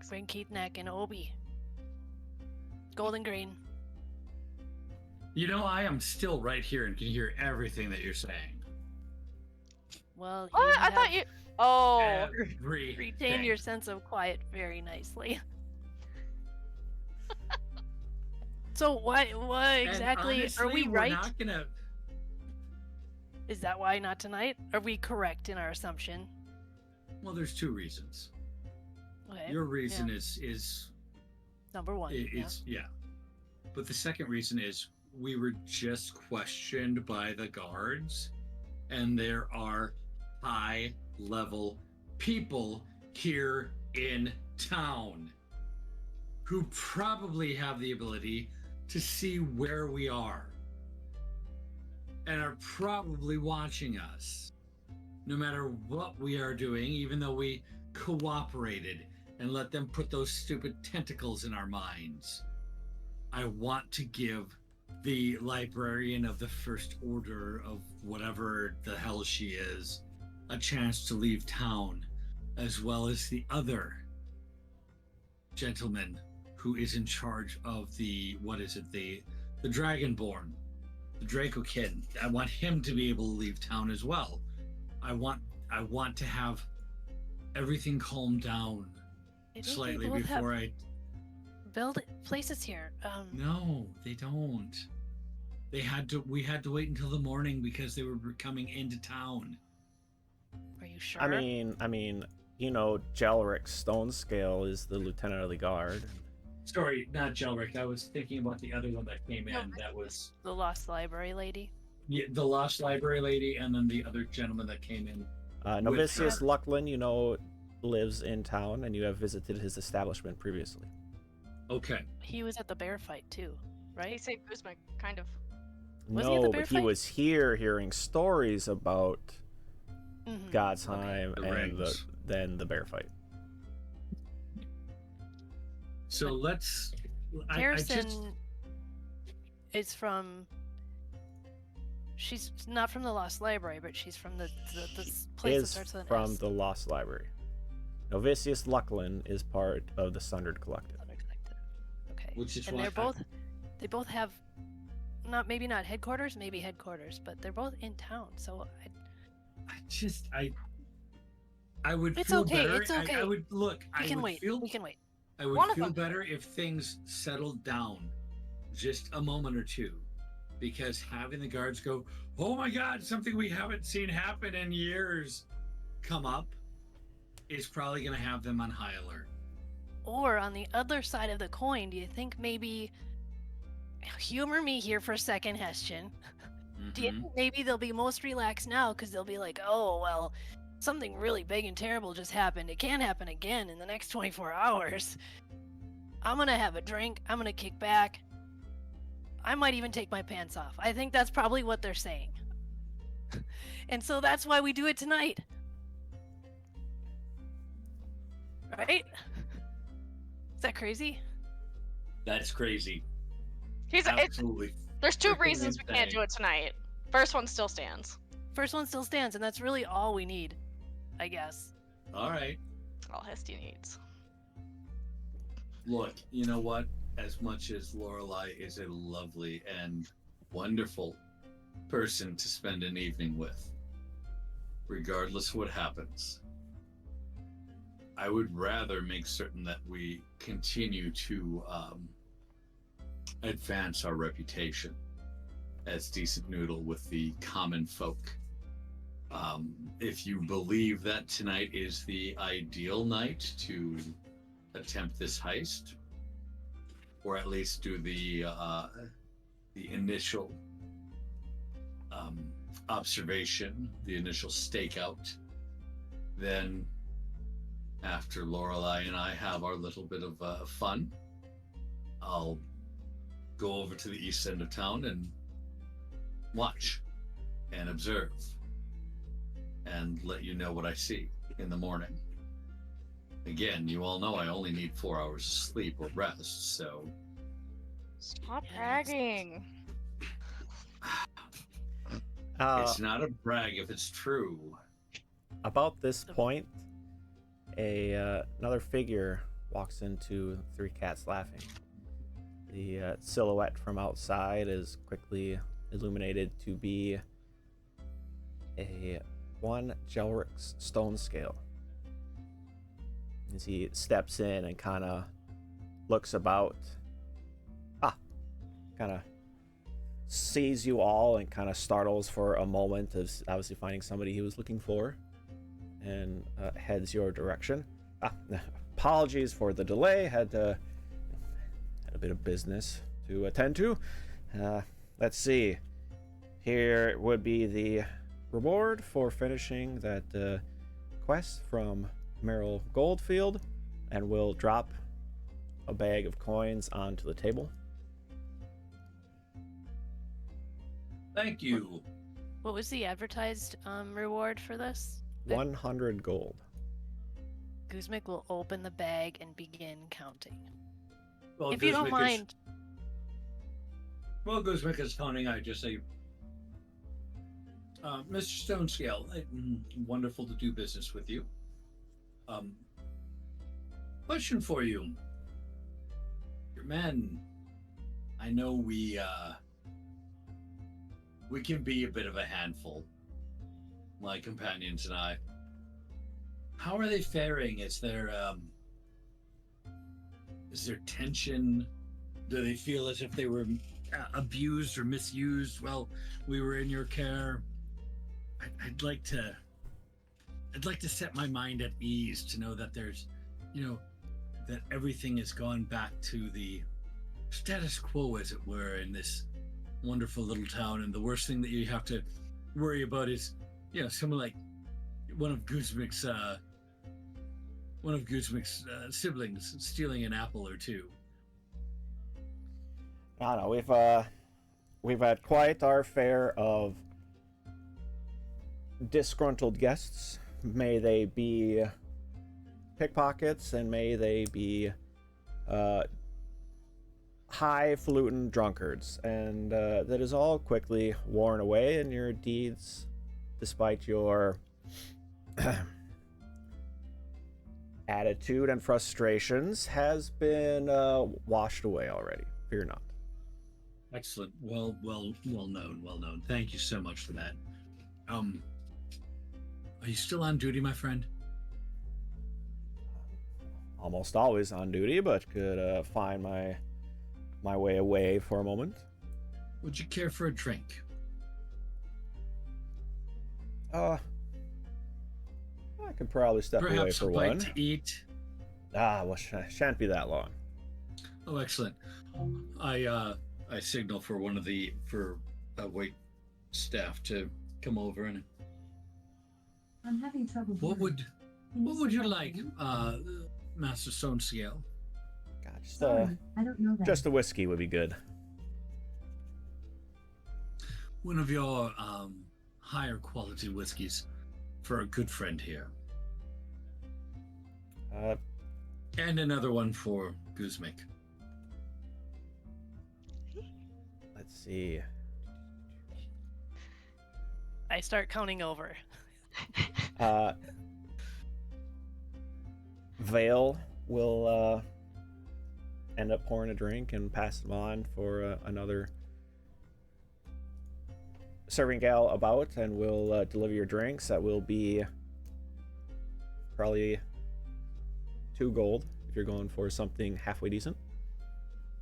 Bring Keith Neck and Obi. Golden Green. You know, I am still right here and can hear everything that you're saying. Well, What? I thought you. Oh. Everything. retain your sense of quiet very nicely. So why And exactly honestly, are we we're right? not gonna. Is that why not tonight? Are we correct in our assumption? Well, there's two reasons. Okay. Your reason is Number one. yeah. But the second reason is we were just questioned by the guards, and there are high-level people here in town who probably have the ability to see where we are and are probably watching us no matter what we are doing, even though we cooperated and let them put those stupid tentacles in our minds. I want to give the librarian of the First Order of whatever the hell she is a chance to leave town, as well as the other gentleman who is in charge of the, the Dragonborn, the Draco Kid. I want him to be able to leave town as well. I want to have everything calm down slightly before I build places here. No, they don't. We had to wait until the morning because they were coming into town. Are you sure? I mean, you know, Jelric Stonescale is the lieutenant of the guard. Sorry, not Jelric. I was thinking about the other one that came in. That was the Lost Library Lady. Yeah, the Lost Library Lady, and then the other gentleman that came in. Novicius Lucklin, you know, lives in town, and you have visited his establishment previously. Okay. He was at the bear fight too, right? He saved Kuzma, kind of. Was he at the No, bear but he fight? was here hearing stories about Mhm. God's-Heim The and rings. then the bear fight. So let's. Harrison is from. She's not from the Lost Library, but she's from the place that Is starts with an from S. the Lost Library. Novicius Lucklin is part of the Sundered Collective. Okay. Which is and why they both have, maybe not headquarters, maybe headquarters, but they're both in town. So I would It's feel okay, better. it's okay. I would look. we can wait. We can wait. I would One of feel them- better if things settled down just a moment or two, because having the guards go, "Oh my God, something we haven't seen happen in years," come up, is probably going to have them on high alert. Or on the other side of the coin, do you think maybe, humor me here for a second, Hestian, do you think maybe they'll be most relaxed now because they'll be like, oh, well, something really big and terrible just happened. It can't happen again in the next 24 hours. I'm going to have a drink. I'm going to kick back. I might even take my pants off. I think that's probably what they're saying. And so that's why we do it tonight. Right? Is that crazy? That's crazy. It's, Absolutely. there's two freaking reasons we can't do insane. it tonight. First one still stands. First one still stands, and that's really all we need, I guess. All right. All Hestia needs. Look, you know what? As much as Lorelai is a lovely and wonderful person to spend an evening with, regardless what happens, I would rather make certain that we continue to advance our reputation as decent noodle with the common folk. If you believe that tonight is the ideal night to attempt this heist, or at least do the initial observation, the initial stakeout, then after Lorelei and I have our little bit of fun, I'll go over to the east end of town and watch and observe and let you know what I see in the morning. Again, you all know I only need 4 hours of sleep or rest, so... Stop bragging. It's not a brag if it's true. About this point, another figure walks into Three Cats Laughing. The silhouette from outside is quickly illuminated to be a 1 Jelric's stone scale. As he steps in and kind of looks about, kind of sees you all and kind of startles for a moment, as obviously finding somebody he was looking for, and heads your direction. Apologies for the delay. Had a bit of business to attend to. Let's see. Here would be the reward for finishing that quest from Merrill Goldfield, and we'll drop a bag of coins onto the table. Thank you. What was the advertised reward for this? 100 gold. Guzmik will open the bag and begin counting. Well, If you don't Guzmik mind. Well, Guzmik is counting. I just say, Mr. Stonescale, wonderful to do business with you. Question for you. Your men, I know we can be a bit of a handful, my companions and I. How are they faring? Is there tension? Do they feel as if they were abused or misused while we were in your care? I'd like to set my mind at ease to know that there's, that everything has gone back to the status quo, as it were, in this wonderful little town. And the worst thing that you have to worry about is, someone like one of Guzmik's siblings stealing an apple or two. I don't know. We've had quite our fare of disgruntled guests. May they be pickpockets, and may they be highfalutin drunkards, and that is all quickly worn away, and your deeds, despite your attitude and frustrations, has been washed away already. Fear not. Excellent. Well known. Thank you so much for that. Are you still on duty, my friend? Almost always on duty, but could find my way away for a moment. Would you care for a drink? I could probably step away Perhaps for a bite one. to eat? Well, shan't be that long. Oh, excellent. I signal for wait staff to come over, and I'm having trouble. what would you like, Master Stonescale? God, just Sorry, I don't know that. just a whiskey would be good. One of your higher quality whiskeys for a good friend here. And another one for Guzmik. Let's see. I start counting over. Vale will end up pouring a drink and pass them on for another serving gal about, and will deliver your drinks. That will be probably 2 gold if you're going for something halfway decent.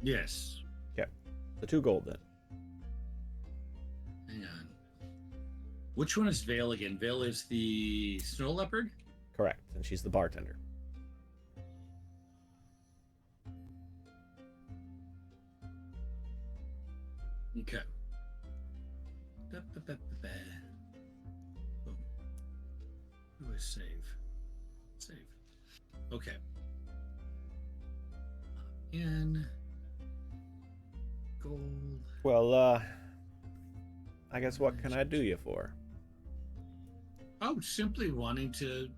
Yes. Okay, so 2 gold then. Hang on. Which one is Vale again? Vale is the snow leopard? Correct, and she's the bartender. Okay. Boom. Who is save? Save. Okay. In gold. Well, I guess what can I do you for? Oh, simply wanting to,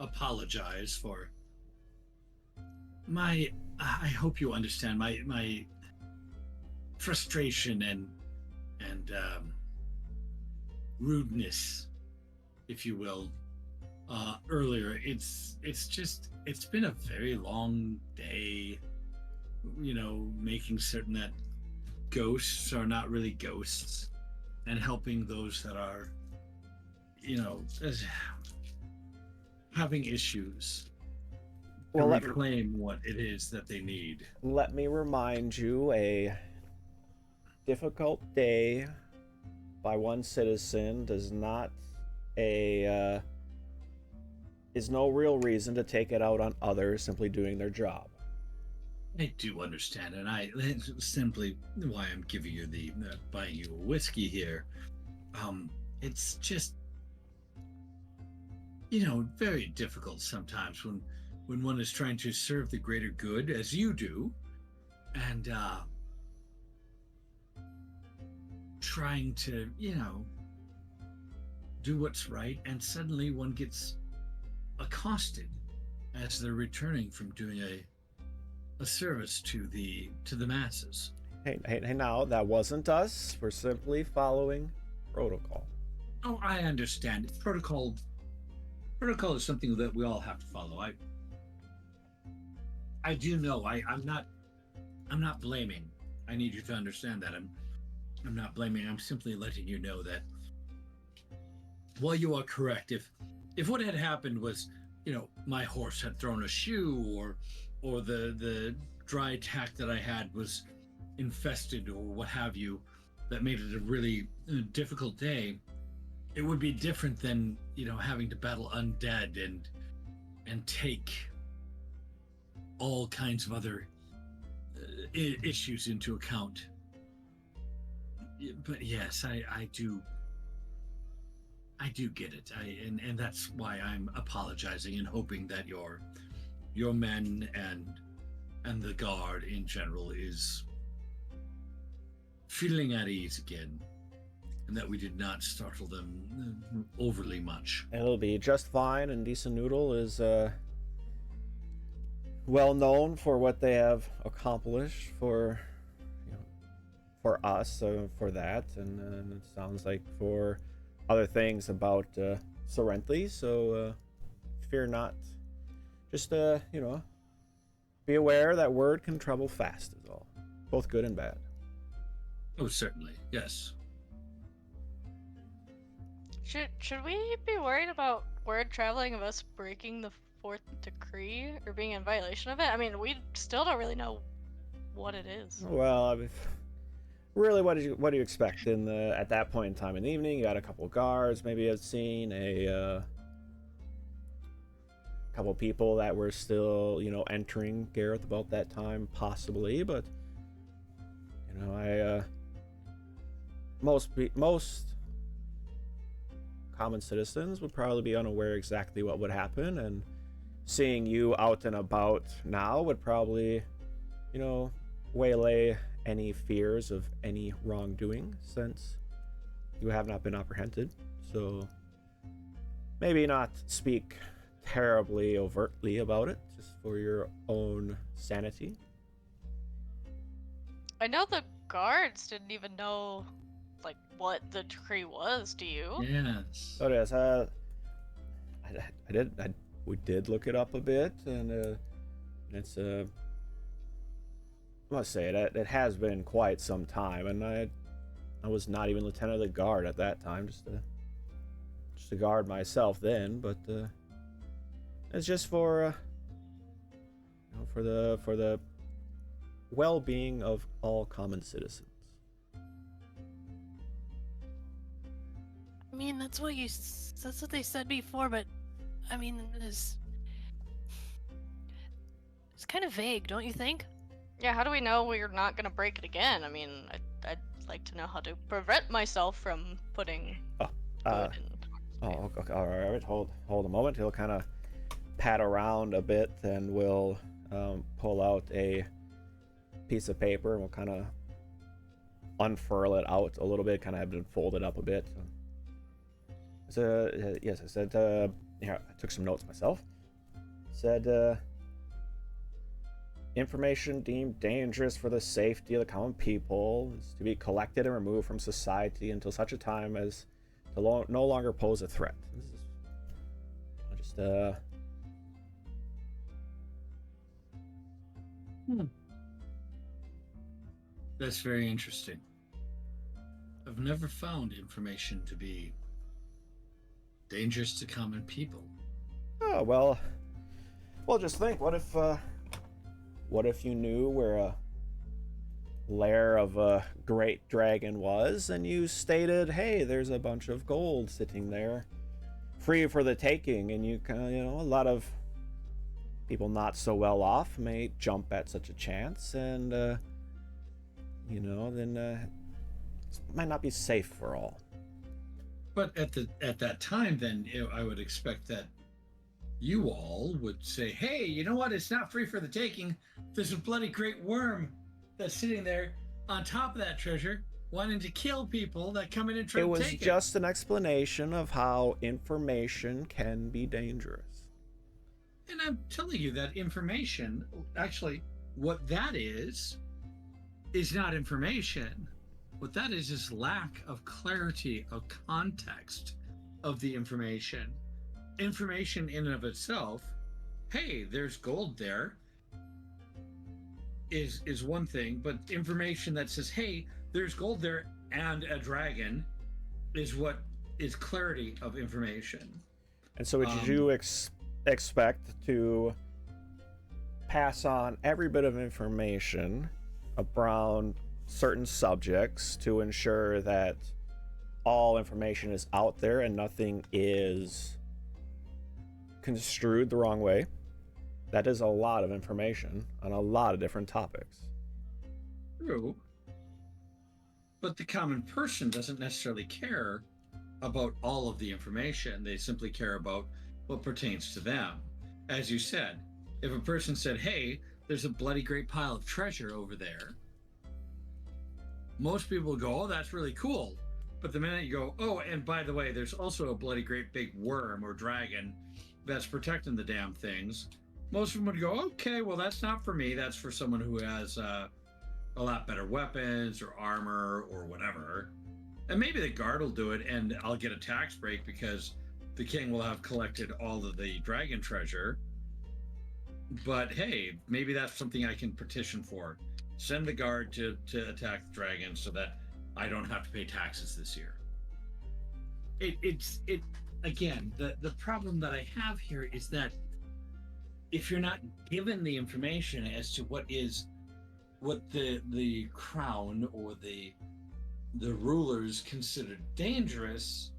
apologize for my. I hope you understand my frustration and rudeness, if you will. Earlier, it's been a very long day. Making certain that ghosts are not really ghosts, and helping those that are, having issues. Well, to reclaim what it is that they need. Let me remind you, a difficult day by one citizen is no real reason to take it out on others simply doing their job. I do understand, and that's simply why I'm giving you buying you a whiskey here. It's just, very difficult sometimes when one is trying to serve the greater good, as you do, and trying to, do what's right, and suddenly one gets accosted as they're returning from doing a service to the masses. Hey, now, that wasn't us. We're simply following protocol. Oh, I understand. Protocol is something that we all have to follow. I do know. I'm not blaming. I need you to understand that. I'm not blaming. I'm simply letting you know that while you are correct, if what had happened was, my horse had thrown a shoe or the dry tack that I had was infested or what have you, that made it a really difficult day, it would be different than, having to battle undead and take all kinds of other issues into account. But yes, I do get it. And that's why I'm apologizing and hoping that your men and the guard in general is feeling at ease again, and that we did not startle them overly much. It'll be just fine, and Decent Noodle is well known for what they have accomplished for us, for that, and it sounds like for other things about Cyrenthe, so fear not. Just be aware that word can travel fast is all, both good and bad. Oh, certainly, yes. Should we be worried about word traveling of us breaking the fourth decree or being in violation of it? I mean, we still don't really know what it is. Well, I mean, really, what do you expect at that point in time in the evening? You got a couple of guards, maybe have seen a couple people that were still, entering Gareth about that time, possibly, but most common citizens would probably be unaware exactly what would happen, and seeing you out and about now would probably, waylay any fears of any wrongdoing, since you have not been apprehended. So maybe not speak terribly overtly about it, just for your own sanity. I know the guards didn't even know, what the decree was. Do you? Yes. So yes, we did look it up a bit, and it's I must say that it has been quite some time, and I was not even lieutenant of the guard at that time, just a guard myself then, but it's just for for the well-being of all common citizens. I mean, that's what they said before, but I mean, it's kind of vague, don't you think? Yeah, how do we know we're not gonna break it again? I mean, I'd like to know how to prevent myself from putting good in. Oh, okay, all right. Hold a moment. He'll kind of pat around a bit, and we'll pull out a piece of paper, and we'll kind of unfurl it out a little bit, kind of have it folded up a bit. So, yes, I said, here, I took some notes myself. Said, information deemed dangerous for the safety of the common people is to be collected and removed from society until such a time as to no longer pose a threat. This is, I'll just, That's very interesting. I've never found information to be dangerous to common people. Oh, well, just think, what if you knew where a lair of a great dragon was, and you stated, hey, there's a bunch of gold sitting there, free for the taking, and you kind of, a lot of people not so well off may jump at such a chance, and, then it might not be safe for all. But at that time, then I would expect that you all would say, hey, you know what? It's not free for the taking. There's a bloody great worm that's sitting there on top of that treasure, wanting to kill people that come in and try to take it. It was just an explanation of how information can be dangerous. And I'm telling you that information, actually, what that is not information. What that is lack of clarity of context of the information. Information in and of itself, hey, there's gold there, is one thing, but information that says, hey, there's gold there and a dragon is what is clarity of information. And so would you expect to pass on every bit of information around certain subjects to ensure that all information is out there and nothing is construed the wrong way? That is a lot of information on a lot of different topics. True. But the common person doesn't necessarily care about all of the information. They simply care about what pertains to them. As you said, if a person said, hey, there's a bloody great pile of treasure over there, most people go, oh, that's really cool. But the minute you go, oh, and by the way, there's also a bloody great big worm or dragon that's protecting the damn things, most of them would go, okay, well, that's not for me. That's for someone who has a lot better weapons or armor or whatever. And maybe the guard will do it and I'll get a tax break because the king will have collected all of the dragon treasure. But hey, maybe that's something I can petition for. Send the guard to attack the dragon so that I don't have to pay taxes this year. Again, the problem that I have here is that if you're not given the information as to what the crown or the rulers consider dangerous,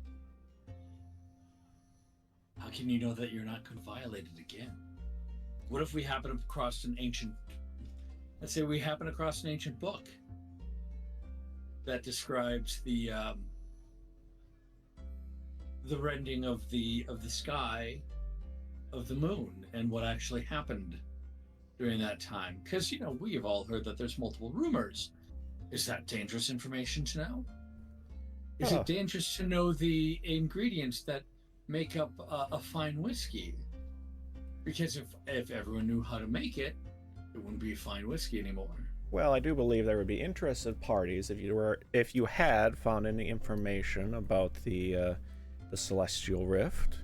how can you know that you're not going to violate it again? What if we happen across let's say we happen across an ancient book that describes the rending of the sky of the moon and what actually happened during that time, because we have all heard that there's multiple rumors. Is that dangerous information to know? Is it dangerous to know the ingredients that make up a fine whiskey? Because if everyone knew how to make it, it wouldn't be a fine whiskey anymore. Well, I do believe there would be interested parties if you had found any information about the Celestial Rift.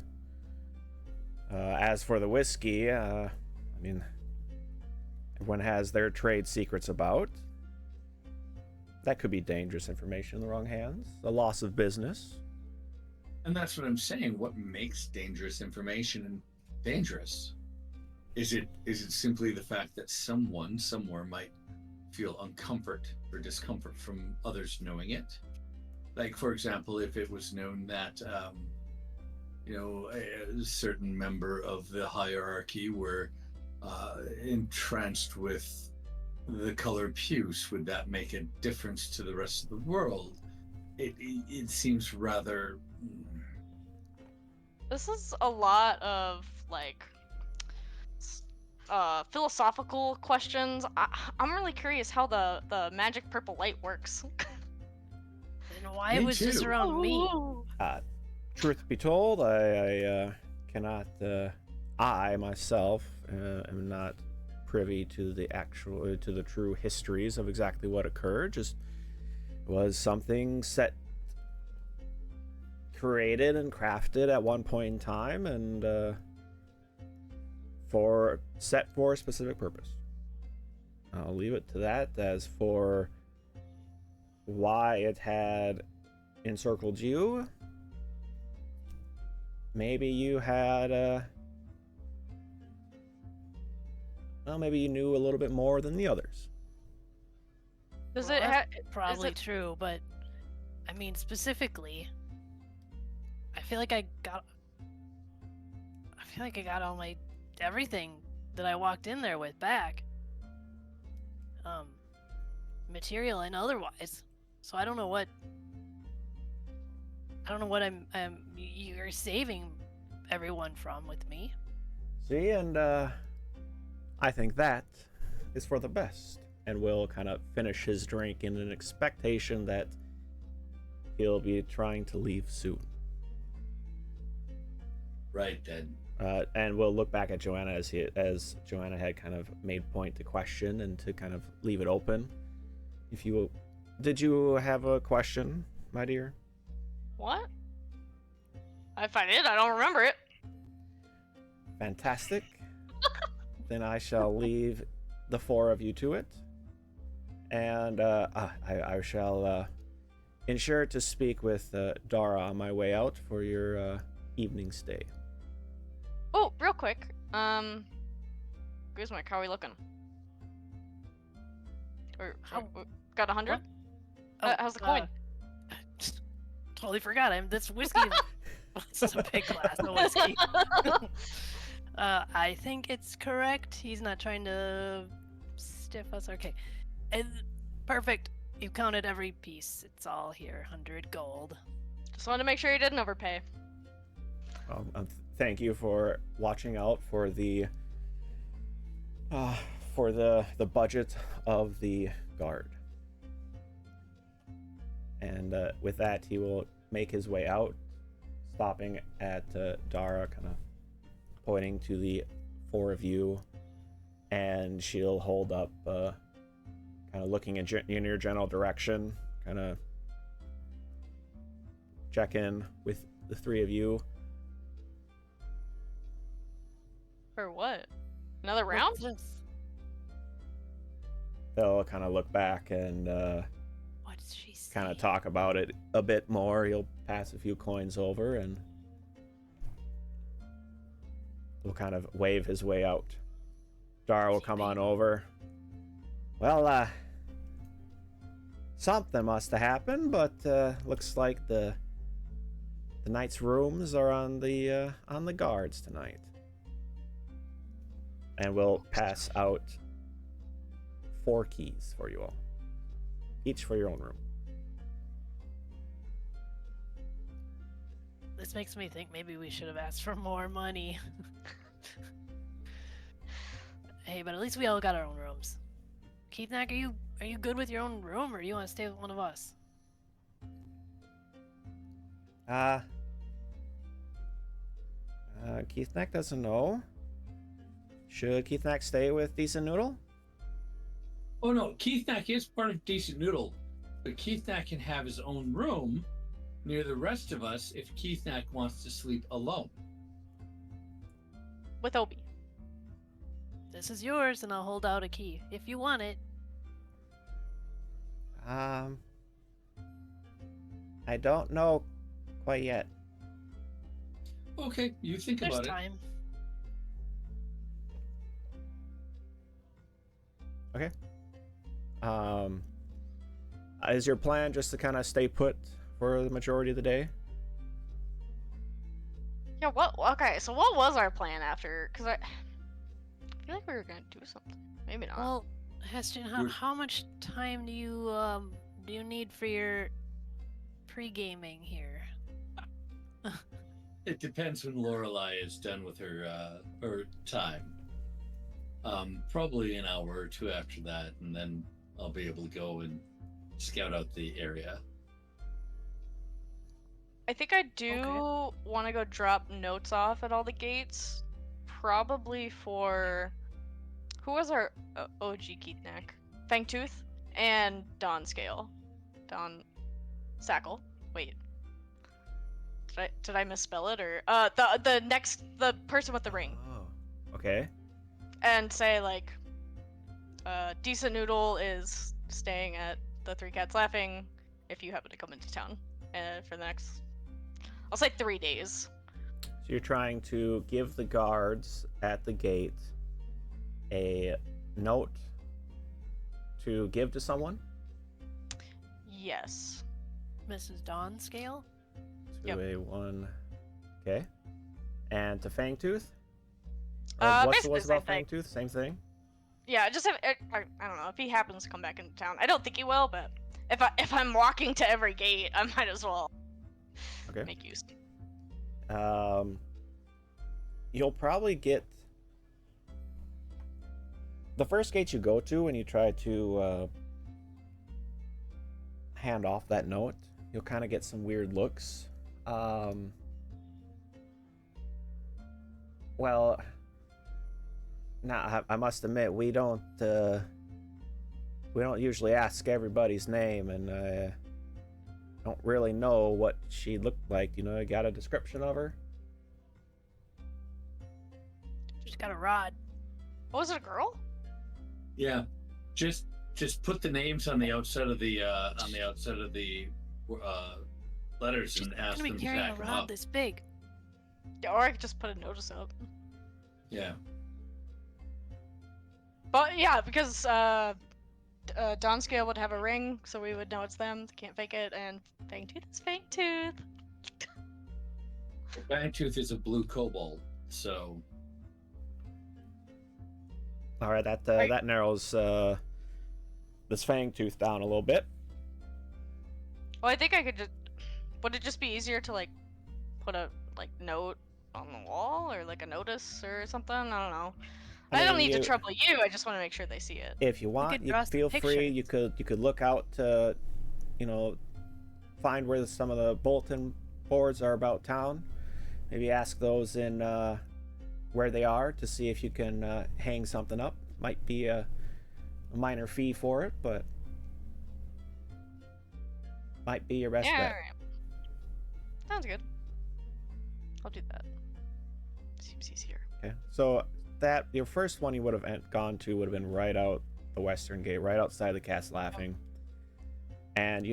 As for the whiskey, I mean, everyone has their trade secrets about. That could be dangerous information in the wrong hands. A loss of business. And that's what I'm saying. What makes dangerous information dangerous? Is it simply the fact that someone somewhere might feel uncomfort or discomfort from others knowing it? Like, for example, if it was known that a certain member of the hierarchy were entranced with the color puce, would that make a difference to the rest of the world? It seems rather. This is a lot of like philosophical questions. I'm really curious how the magic purple light works. And why it Me was just too. around me. Truth be told, I cannot. I myself am not privy to the true histories of exactly what occurred. Just was something created and crafted at one point in time, and set for a specific purpose. I'll leave it to that. As for why it had encircled you, maybe you had maybe you knew a little bit more than the others. Does Well, it that's have? probably true, but I mean specifically, I feel like I got all my everything that I walked in there with back. Material and otherwise. So I don't know what you're saving everyone from with me. See, and I think that is for the best. And will kind of finish his drink in an expectation that he'll be trying to leave soon. Right then. And we'll look back at Joanna as Joanna had kind of made point to question and to kind of leave it open. Did you have a question, my dear? What? If I did, I don't remember it. Fantastic. Then I shall leave the four of you to it. And I shall ensure to speak with Dara on my way out for your evening stay. Oh, real quick. Guzman, how are we looking? Got 100? How's the coin? Totally forgot. This whiskey. It's a big glass of whiskey. I think it's correct. He's not trying to stiff us. Okay. Perfect. You counted every piece. It's all here. 100 gold. Just wanted to make sure you didn't overpay. Thank you for watching out for the budget of the guard. And with that, he will make his way out, stopping at Dara, kind of pointing to the four of you, and she'll hold up, kind of looking in your general direction, kind of check in with the three of you. For what? Another round? What's this? They'll kind of look back and What did she say? kind of talk about it a bit more. He'll pass a few coins over and will kind of wave his way out. Dara will come on over. Well, something must have happened, but looks like the knight's rooms are on the guards tonight. And we'll pass out 4 keys for you all, each for your own room. This makes me think maybe we should have asked for more money. Hey, but at least we all got our own rooms. Keith Knack, are you good with your own room, or do you want to stay with one of us? Keith Knack doesn't know. Should Keith Knack stay with Decent Noodle? Oh no, Keith Knack is part of Decent Noodle, but Keith Knack can have his own room near the rest of us if Keith Knack wants to sleep alone. With Obi. This is yours, and I'll hold out a key if you want it. I don't know quite yet. Okay, you think There's about time. Okay. Is your plan just to kind of stay put for the majority of the day? Yeah, okay, so what was our plan after? Because I feel like we were gonna do something. Maybe not. Well, Heston, how much time do you need for your pre-gaming here? It depends when Lorelai is done with her time. Probably an hour or two after that, and then I'll be able to go and scout out the area. I think I do want to go drop notes off at all the gates. Probably for... Who was our OG Keithneck? Fangtooth and Dawn Scale. Dawn Sackle. Wait. Did I misspell it, or the person with the ring? Oh. Okay. And say like, Decent Noodle is staying at the Three Cats Laughing if you happen to come into town for the next, I'll say 3 days. So you're trying to give the guards at the gate a note to give to someone? Yes. Mrs. Dawn Scale? Yep. 2A1. Okay. And to Fangtooth? Basically What's the same about thing. Fangtooth? Same thing? Yeah, just have, I don't know if he happens to come back into town. I don't think he will, but if I'm walking to every gate, I might as well make use. You'll probably get the first gate you go to when you try to hand off that note. You'll kind of get some weird looks. Well, now I must admit we don't usually ask everybody's name, and I don't really know what she looked like. You know, you got a description of her? She's got a rod. Oh, was it a girl? Yeah, just put the names on the outside of the letters and ask Gonna them be to carrying a pack them rod up. this big. Yeah, or I could just put a notice up. Yeah. But yeah, because Dawn Scale would have a ring, so we would know it's them. They can't fake it, and Fangtooth is Fangtooth. Fangtooth is a blue kobold, so. All right, that narrows this Fangtooth down a little bit. Well, I think I could just. Would it just be easier to like put a note on the wall, or like a notice or something? I don't know. I don't need to trouble you. I just want to make sure they see it. If you want, you feel free. You could look out to, find where some of the bulletin boards are about town. Maybe ask those in where they are to see if you can hang something up. Might be a minor fee for it, but might be your best bet. Right. Sounds good. I'll do that. Seems easier. Okay, so that your first one you would have gone to would have been right out the western gate, right outside the Cats Laughing. And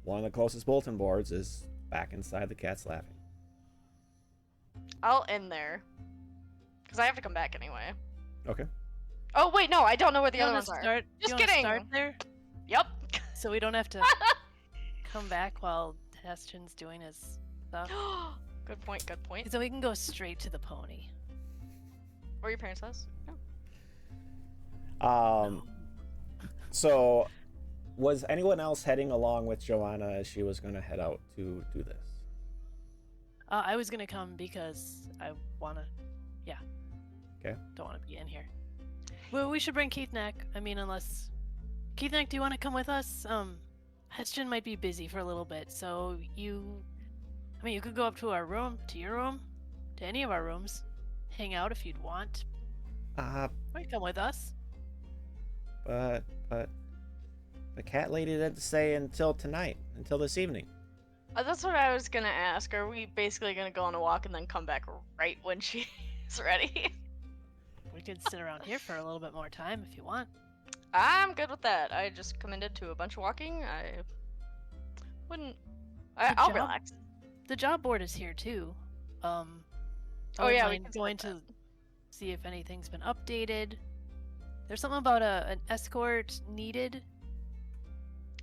one of the closest bulletin boards is back inside the Cats Laughing. I'll end there, because I have to come back anyway. Okay. Oh wait, no, I don't know where the other ones are. Just kidding. Start there, Yep. so we don't have to come back while Heston's doing his stuff. Good point. Good point. So we can go straight to the pony. Or your parents' house. No. So, was anyone else heading along with Joanna as she was going to head out to do this? I was gonna come because I wanna. Yeah. Okay. Don't want to be in here. Well, we should bring Keithneck. I mean, unless Keithneck, do you want to come with us? Heston might be busy for a little bit, so you could go up to our room, to your room, to any of our rooms, hang out if you'd want. Might come with us. But the cat lady didn't say until tonight, until this evening. That's what I was gonna ask. Are we basically gonna go on a walk and then come back right when she's ready? We could sit around here for a little bit more time if you want. I'm good with that. I just committed to a bunch of walking. I wouldn't. I'll relax. The job board is here too. Oh yeah, we can going to see if anything's been updated. There's something about an escort needed.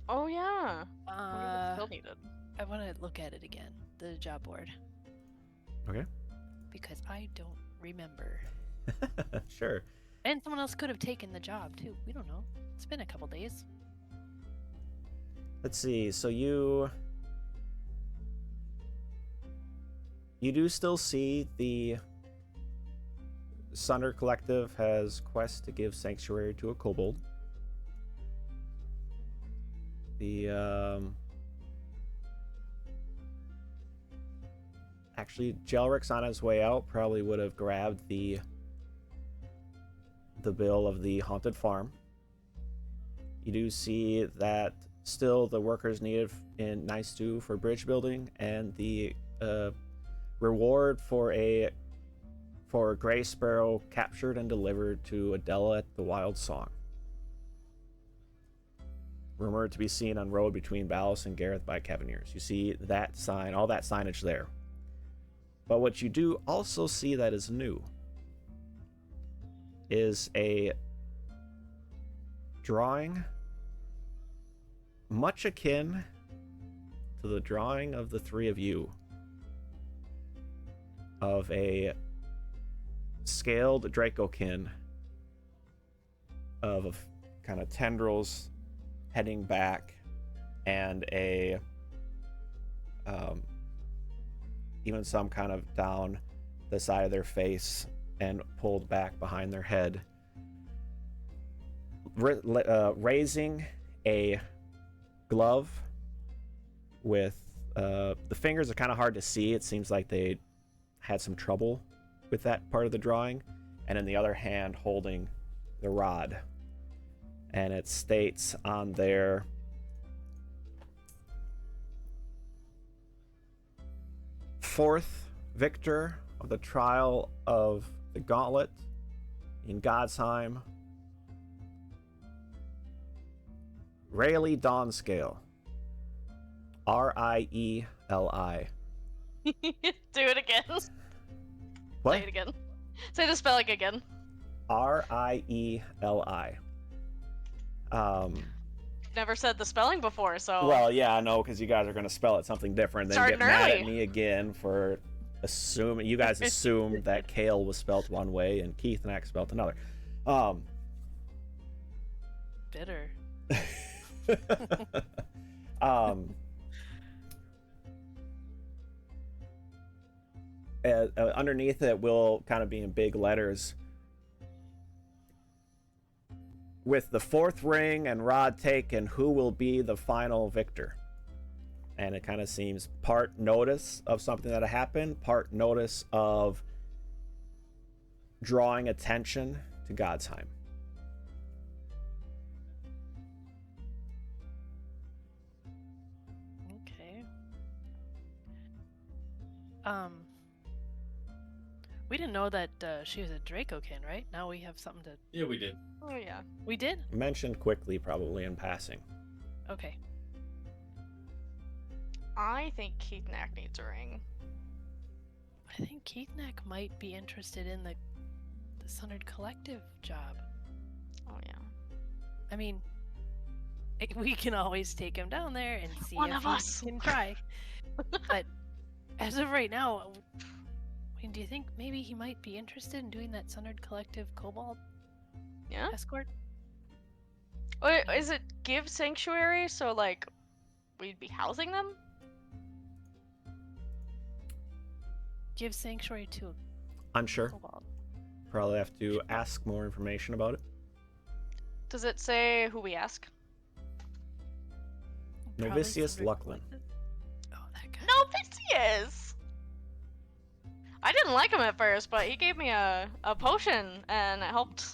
Oh yeah. I wonder what's still needed. I want to look at it again, the job board, Okay. because I don't remember. Sure. And someone else could have taken the job too. We don't know. It's been a couple days. Let's see. So you do still see the Sunder Collective has quest to give sanctuary to a kobold. The actually, Jelric's on his way out probably would have grabbed the bill of the haunted farm. You do see that still the workers needed in Nice 2 for bridge building, and the reward for Gray Sparrow captured and delivered to Adela at the Wild Song. Rumored to be seen on road between Ballas and Gareth by Kevineers. You see that sign, all that signage there. But what you do also see that is new is a drawing much akin to the drawing of the three of you of a scaled Dracokin of kind of tendrils heading back and a even some kind of down the side of their face and pulled back behind their head, raising a glove with the fingers are kind of hard to see. It seems like they had some trouble with that part of the drawing, and in the other hand holding the rod, and it states on there, fourth victor of the trial of the gauntlet in Godsheim, Rayleigh Dawnscale, Rieli. Do it again. What? Say it again. Say the spelling again. Rieli. Never said the spelling before, so. Well, yeah, I know, because you guys are going to spell it something different, then Starting get mad early. at me again for assuming you guys assumed that Kale was spelt one way and Keith Knack spelt another. Bitter. Underneath it will kind of be in big letters, with the fourth ring and rod taken, who will be the final victor? And it kind of seems part notice of something that happened, part notice of drawing attention to Godsheim. Okay. We didn't know that she was a Dracokin, right? Now we have something to. Yeah, we did. Oh yeah. We did? Mentioned quickly, probably in passing. Okay. I think Keith Knack needs a ring. I think Keith Knack might be interested in the Sundered Collective job. Oh yeah. I mean, we can always take him down there and see One if of he us. can try. But as of right now, I mean, do you think maybe he might be interested in doing that Sundered Collective Kobold Yeah? escort? Or is it give sanctuary, so like we'd be housing them? Give sanctuary to a Unsure. kobold. Probably have to ask more information about it. Does it say who we ask? Probably Novicius Sundered Lucklin. Collective. Oh, that guy. Novicius! I didn't like him at first, but he gave me a potion and it helped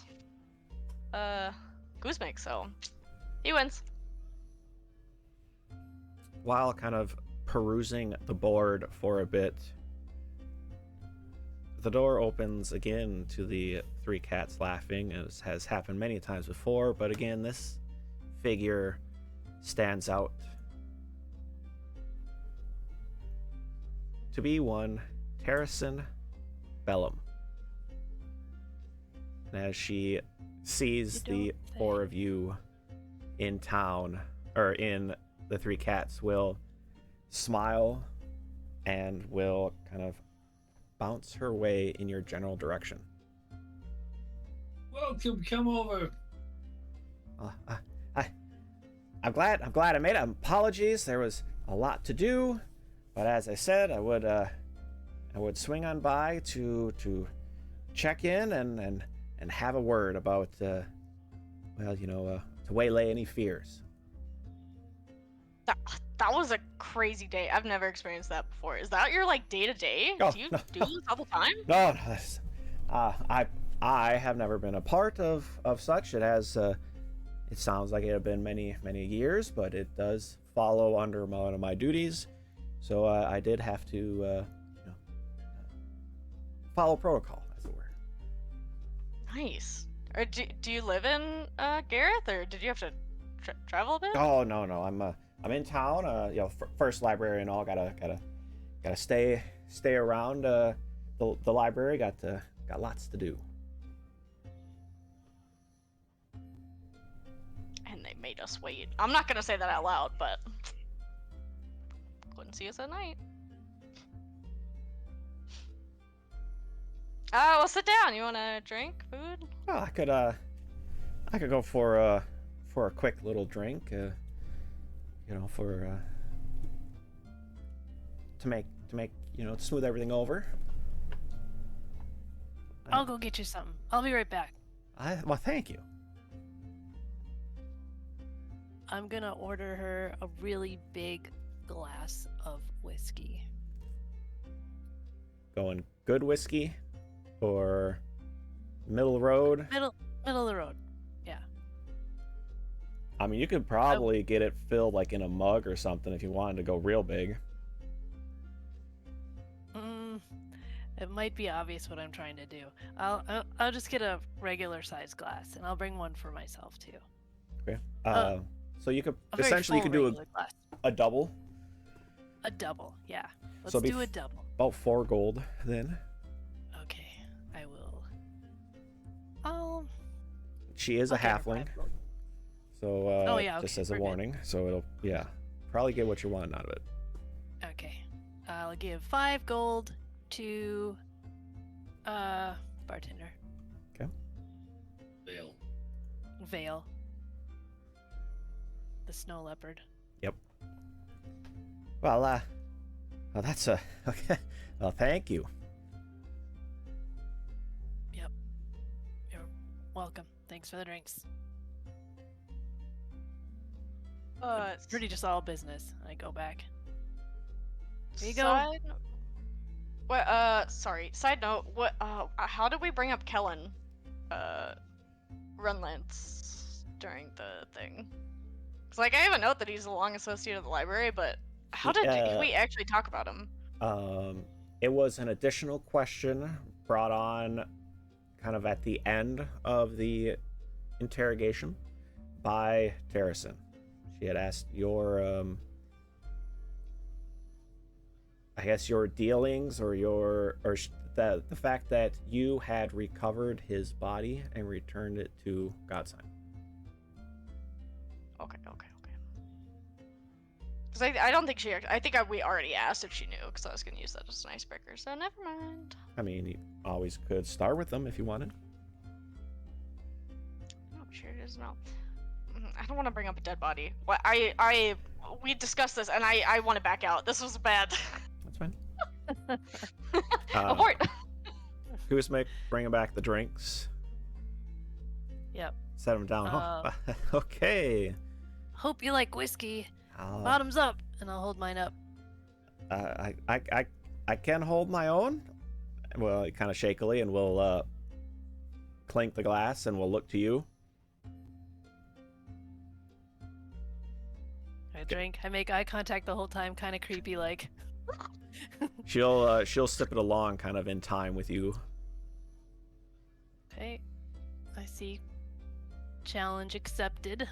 Goose make, so he wins. While kind of perusing the board for a bit, the door opens again to the three cats laughing, as has happened many times before, but again, this figure stands out to be one Terracin Bellum. And as she sees the four of you in town, or in the Three Cats, will smile and will kind of bounce her way in your general direction. Welcome, come over. I'm glad I made it. Apologies, there was a lot to do, but as I said, I would swing on by to check in and have a word about to waylay any fears. That was a crazy day. I've never experienced that before. Is that your like day to day? Oh, Do you no, do this all the time? No, that's, I have never been a part of such. It has it sounds like it had been many years, but it does follow under one of my duties. So I did have to follow protocol, as it were. Nice. Or do you live in Gareth, or did you have to travel a bit? Oh no, I'm in town. First library and all. Gotta stay around the library. Got lots to do. And they made us wait. I'm not gonna say that out loud, but couldn't see us at night. Well, sit down. You want a drink, food? Oh, I could go for a quick little drink. To make to smooth everything over. I'll go get you something. I'll be right back. Well, thank you. I'm gonna order her a really big glass of whiskey. Going good whiskey, or middle road? Middle of the road. Yeah. I mean, you could probably get it filled like in a mug or something if you wanted to go real big. It might be obvious what I'm trying to do. I'll just get a regular size glass, and I'll bring one for myself too. Okay. So you could A very essentially you full could do regular glass. a double. A double, yeah. Let's So do a double. About 4 gold then. Okay, I will. She is a I'll get her halfling, 5 gold. so Oh, yeah, just okay, as a we're good. warning. So it'll probably get what you want out of it. Okay, I'll give 5 gold to bartender Veil. Vale, the snow leopard. Yep. Well, that's okay. Well, thank you. Yep, you're welcome. Thanks for the drinks. It's pretty just all business. I go back. Here you go. Side note- What? Sorry. Side note. What? How did we bring up Kellen? Runlance during the thing. Cause like I have a note that he's a long associate of the library, but how did we actually talk about him? It was an additional question brought on kind of at the end of the interrogation by Terracin. She had asked your I guess your dealings, or the fact that you had recovered his body and returned it to Godsheim. Okay. Because I don't think I think we already asked if she knew, because I was gonna use that as an icebreaker. So never mind. I mean, you always could start with them if you wanted. Oh, sure it is. No. I don't want to bring up a dead body. What we discussed this, and I want to back out. This was bad. That's fine. Abort. Who's bringing back the drinks? Yep. Set them down. Okay. Hope you like whiskey. I'll, Bottoms up, and I'll hold mine up. I can hold my own. Well, kind of shakily, and we'll clink the glass, and we'll look to you. I drink. I make eye contact the whole time, kind of creepy, like. She'll sip it along, kind of in time with you. Okay, I see. Challenge accepted.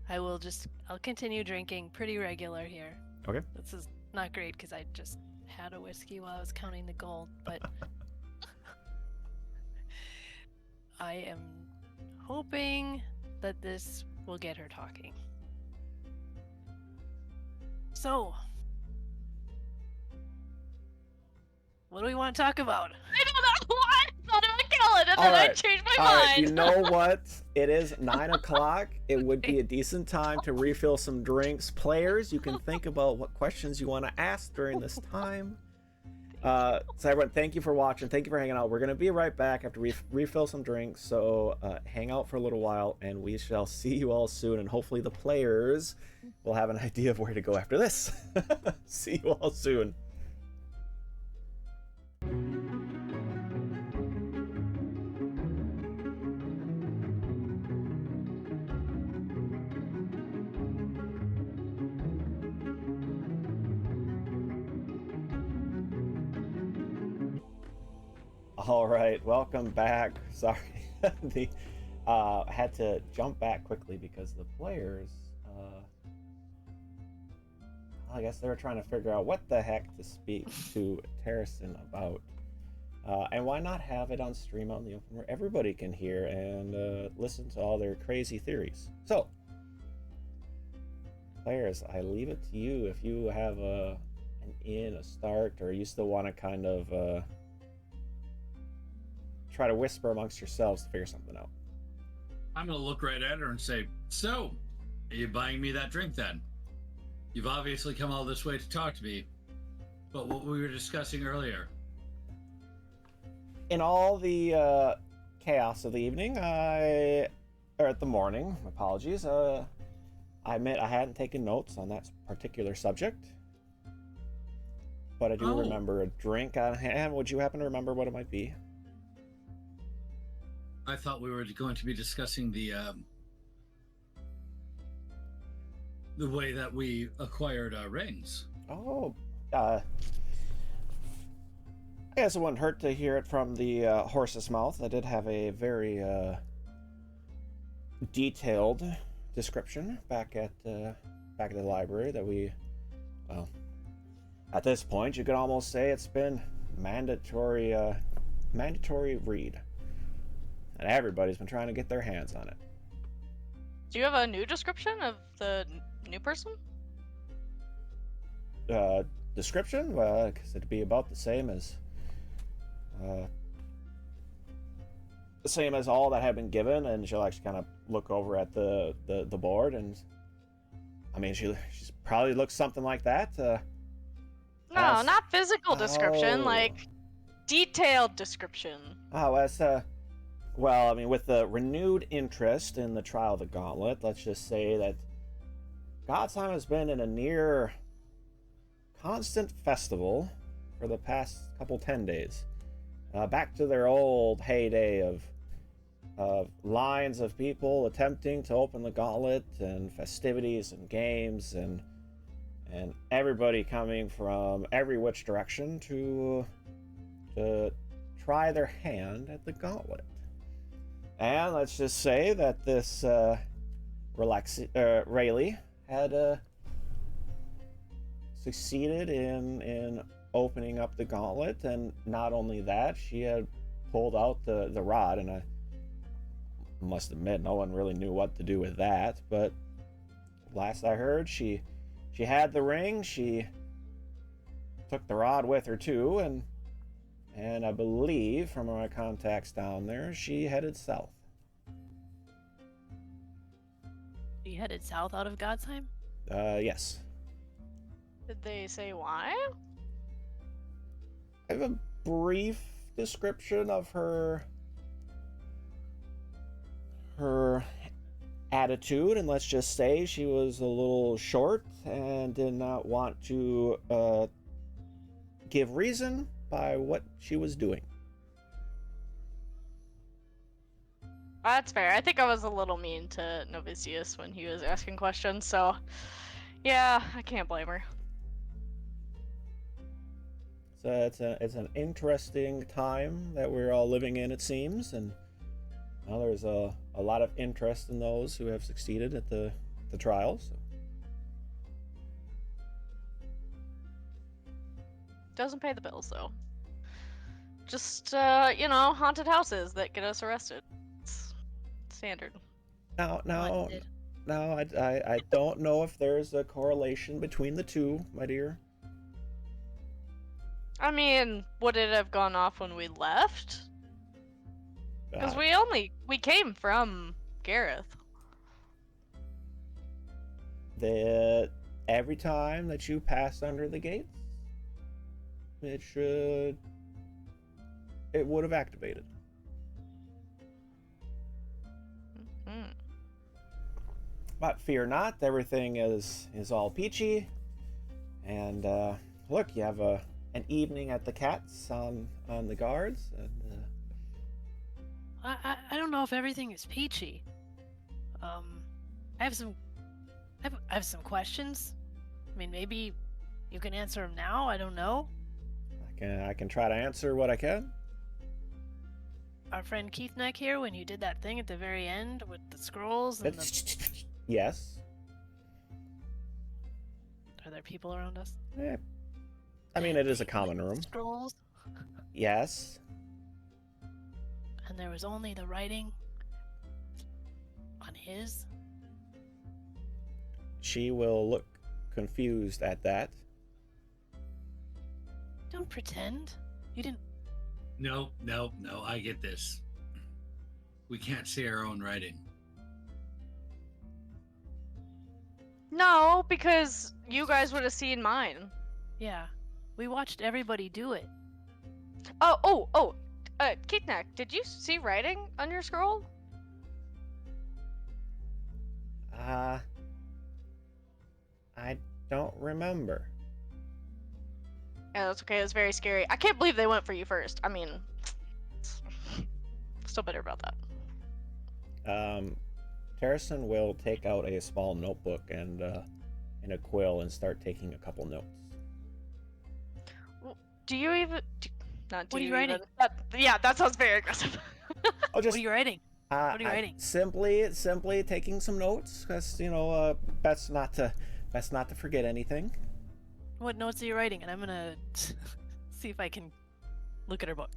I'll continue drinking pretty regular here. Okay. This is not great because I just had a whiskey while I was counting the gold, but I am hoping that this will get her talking. So, what do we want to talk about? I don't know why I thought about killing and All then I right. changed my All mind. right, you know what? It is 9 o'clock. It would be a decent time to refill some drinks. Players, you can think about what questions you want to ask during this time. So everyone, thank you for watching. Thank you for hanging out. We're going to be right back after we refill some drinks. So hang out for a little while, and we shall see you all soon. And hopefully the players will have an idea of where to go after this. See you all soon. All right, welcome back. Sorry, the had to jump back quickly because the players, I guess they were trying to figure out what the heck to speak to Terracin about, and why not have it on stream out in the open where everybody can hear and listen to all their crazy theories. So, players, I leave it to you if you have an in, a start, or you still want to kind of try to whisper amongst yourselves to figure something out. I'm going to look right at her and say, so, are you buying me that drink then? You've obviously come all this way to talk to me, but what we were discussing earlier. In all the chaos of the evening, or at the morning, apologies, I admit I hadn't taken notes on that particular subject, but I do remember a drink on hand. Would you happen to remember what it might be? I thought we were going to be discussing the way that we acquired our rings. Oh, I guess it wouldn't hurt to hear it from the horse's mouth. I did have a very detailed description back at the library that we, well, at this point you could almost say it's been mandatory read. And everybody's been trying to get their hands on it. Do you have a new description of the new person? Description? Well, because it'd be about the same as all that had been given, and she'll actually kind of look over at the board, and I mean she's probably looks something like that. No, not physical description, like detailed description. Oh, as well, I mean, with the renewed interest in the trial of the gauntlet, let's just say that Godsheim has been in a near constant festival for the past couple 10 days. Back to their old heyday of lines of people attempting to open the gauntlet, and festivities and games, and everybody coming from every which direction to try their hand at the gauntlet. And let's just say that this Rayleigh had succeeded in opening up the gauntlet, and not only that, she had pulled out the rod, and I must admit no one really knew what to do with that, but last I heard she had the ring, she took the rod with her too, and I believe from my contacts down there, she headed south. She headed south out of Godsheim? Yes. Did they say why? I have a brief description of her attitude, and let's just say she was a little short and did not want to give reason by what she was doing. That's fair. I think I was a little mean to Novicius when he was asking questions, so yeah, I can't blame her. So it's an interesting time that we're all living in, it seems, and well, there's a lot of interest in those who have succeeded at the trials. So. Doesn't pay the bills though. Just haunted houses that get us arrested. standard. Now, Haunted. I don't know if there's a correlation between the two, my dear. I mean, would it have gone off when we left? Because Uh, we came from Gareth. that every time that you pass under the gates, it would have activated. Hmm. But fear not, everything is all peachy. And look, you have an evening at the cats on the guards. And, I don't know if everything is peachy. I have some questions. I mean, maybe you can answer them now. I don't know. I can try to answer what I can. Our friend Keith Neck here, when you did that thing at the very end with the scrolls and the... Yes. Are there people around us? I mean, it is a common room. Scrolls. Yes. And there was only the writing on his. She will look confused at that. Don't pretend. You didn't. No, I get this. We can't see our own writing. No, because you guys would have seen mine. Yeah. We watched everybody do it. Oh, Keithneck, did you see writing on your scroll? I don't remember. Yeah, that's okay. It was very scary. I can't believe they went for you first. I mean, still bitter about that. Terrison will take out a small notebook and a quill and start taking a couple notes. Do you even? Not do What are you even- writing? Yeah, that sounds very aggressive. Oh, just What are you writing? What are you writing? Simply taking some notes, because best not to forget anything. What notes are you writing? And I'm gonna see if I can look at her book.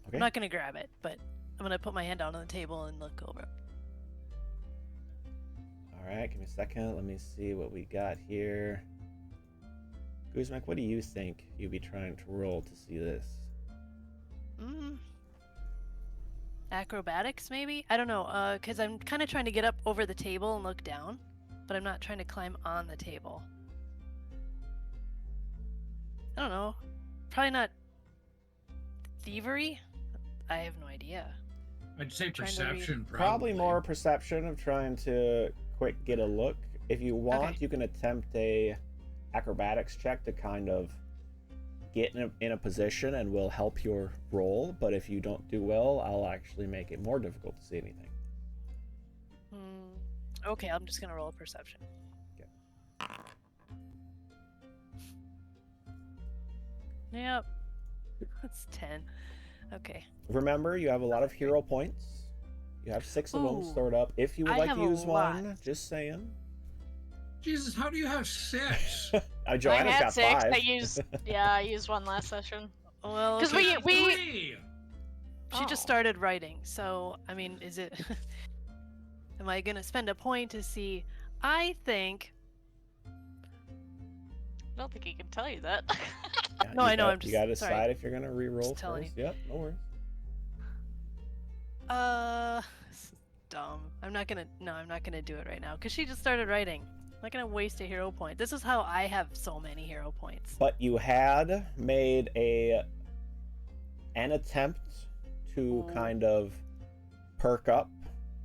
Okay. I'm not gonna grab it, but I'm gonna put my hand down on the table and look over it. All right, give me a second. Let me see what we got here. Guzmak, what do you think you'd be trying to roll to see this? Acrobatics, maybe? I don't know, because I'm kind of trying to get up over the table and look down, but I'm not trying to climb on the table. I don't know. Probably not thievery? I have no idea. I'd say Trying to read. perception, Probably more perception of trying to quick get a look. If you want, Okay. you can attempt a acrobatics check to kind of get in a position and will help your roll. But if you don't do well, I'll actually make it more difficult to see anything. Okay, I'm just gonna roll a perception. Okay. Yep. That's 10. Okay. Remember, you have a lot of hero points. You have 6 of them Ooh, stored up. If you would I like have to a use lot. one, just saying. Jesus, how do you have 6? I Joanna's had got 6. 5. I used one last session. Well, 'Cause okay. we- She just started writing, so I mean, is it? Am I gonna spend a point to see? I think. I don't think he can tell you that. Yeah, No, I know, I'm You gotta just- sorry. decide if you're gonna re-roll Just telling first. Yep, no worries. This is dumb. I'm not gonna. No, I'm not gonna do it right now because she just started writing. I'm not gonna waste a hero point. This is how I have so many hero points. But you had made an attempt to Ooh. kind of perk up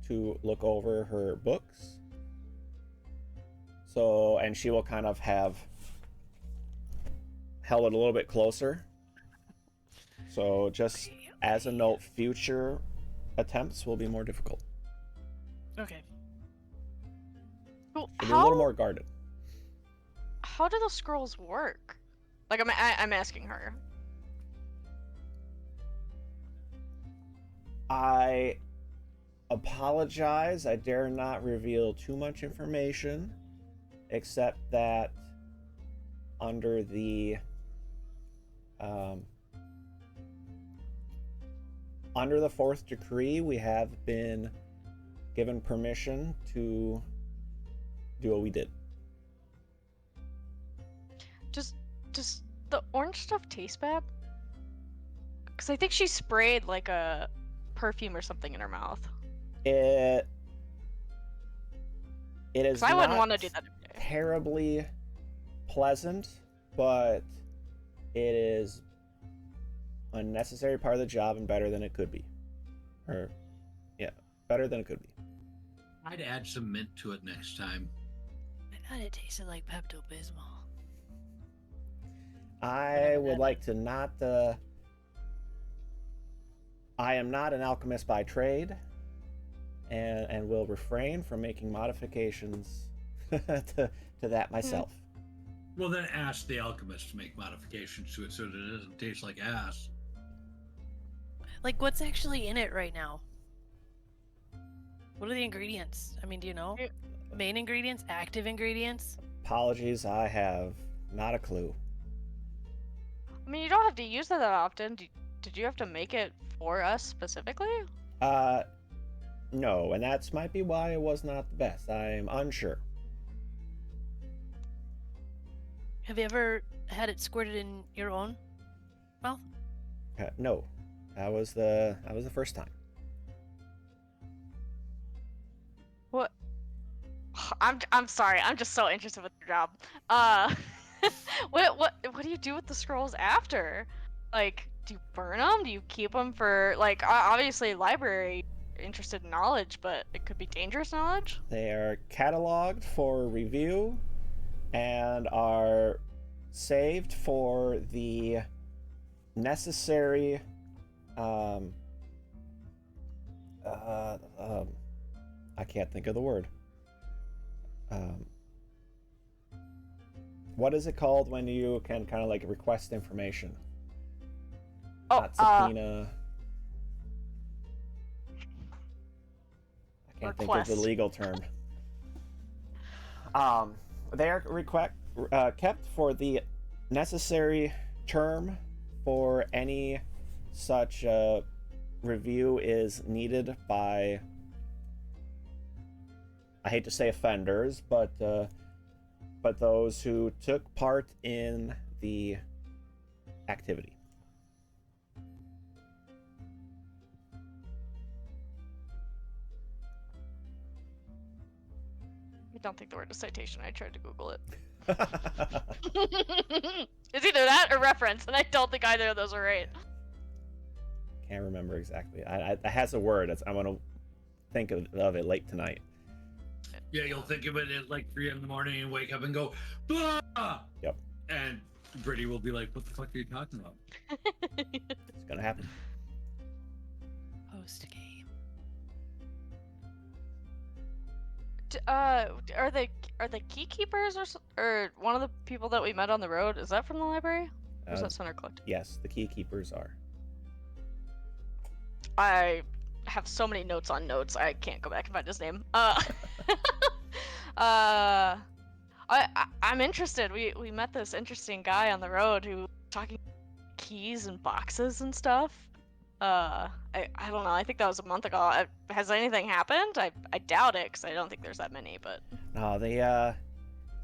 to look over her books. So, and she will kind of have held it a little bit closer. So just as a note, future attempts will be more difficult. Okay. Well, She'll be a little more guarded. How do those scrolls work? Like, I'm asking her. I apologize. I dare not reveal too much information, except that under the fourth decree, we have been given permission to do what we did. Does the orange stuff taste bad? Because I think she sprayed like a perfume or something in her mouth. It is I wouldn't not want to do that every day. terribly pleasant, but it is a necessary part of the job and better than it could be. Or, yeah, better than it could be. I'd add some mint to it next time. I thought it tasted like Pepto-Bismol. I would like to not. I am not an alchemist by trade, and will refrain from making modifications to that myself. Well, then ask the alchemist to make modifications to it so that it doesn't taste like ass. Like, what's actually in it right now? What are the ingredients? I mean, do you know? Main ingredients? Active ingredients? Apologies, I have not a clue. I mean, you don't have to use that often. Did you have to make it for us specifically? No, and that's might be why it was not the best. I'm unsure. Have you ever had it squirted in your own mouth? No, that was the first time. What? I'm sorry. I'm just so interested with your job. What do you do with the scrolls after? Like, do you burn them? Do you keep them for like obviously library interested in knowledge, but it could be dangerous knowledge? They are cataloged for review and are saved for the necessary I can't think of the word. What is it called when you can kind of like request information? Oh, Not subpoena. I can't think of the request. legal term. They are kept for the necessary term for any such review is needed by, I hate to say offenders, but those who took part in the activity. I don't think the word is citation. I tried to Google it. It's either that or reference, and I don't think either of those are right. Can't remember exactly. It has a word. I'm gonna think of it late tonight. Yeah, you'll think of it at like 3 in the morning and wake up and go, "Bah!" Yep. And Brittany will be like, "What the fuck are you talking about?" It's gonna happen. Post game. Are the key keepers or one of the people that we met on the road? Is that from the library? Or is that Center Collect? Yes, the key keepers are. I have so many notes on notes. I can't go back and find his name. I'm interested. We met this interesting guy on the road who was talking keys and boxes and stuff. I don't know. I think that was a month ago. Has anything happened? I doubt it because I don't think there's that many. But No, the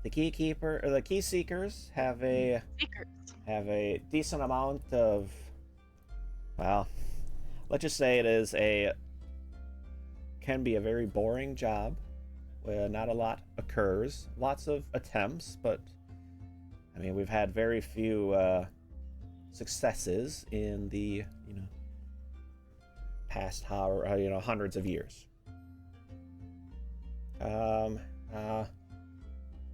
key keeper or the key seekers have a decent amount of, well, let's just say can be a very boring job where not a lot occurs. Lots of attempts, but I mean we've had very few successes in the past hundreds of years.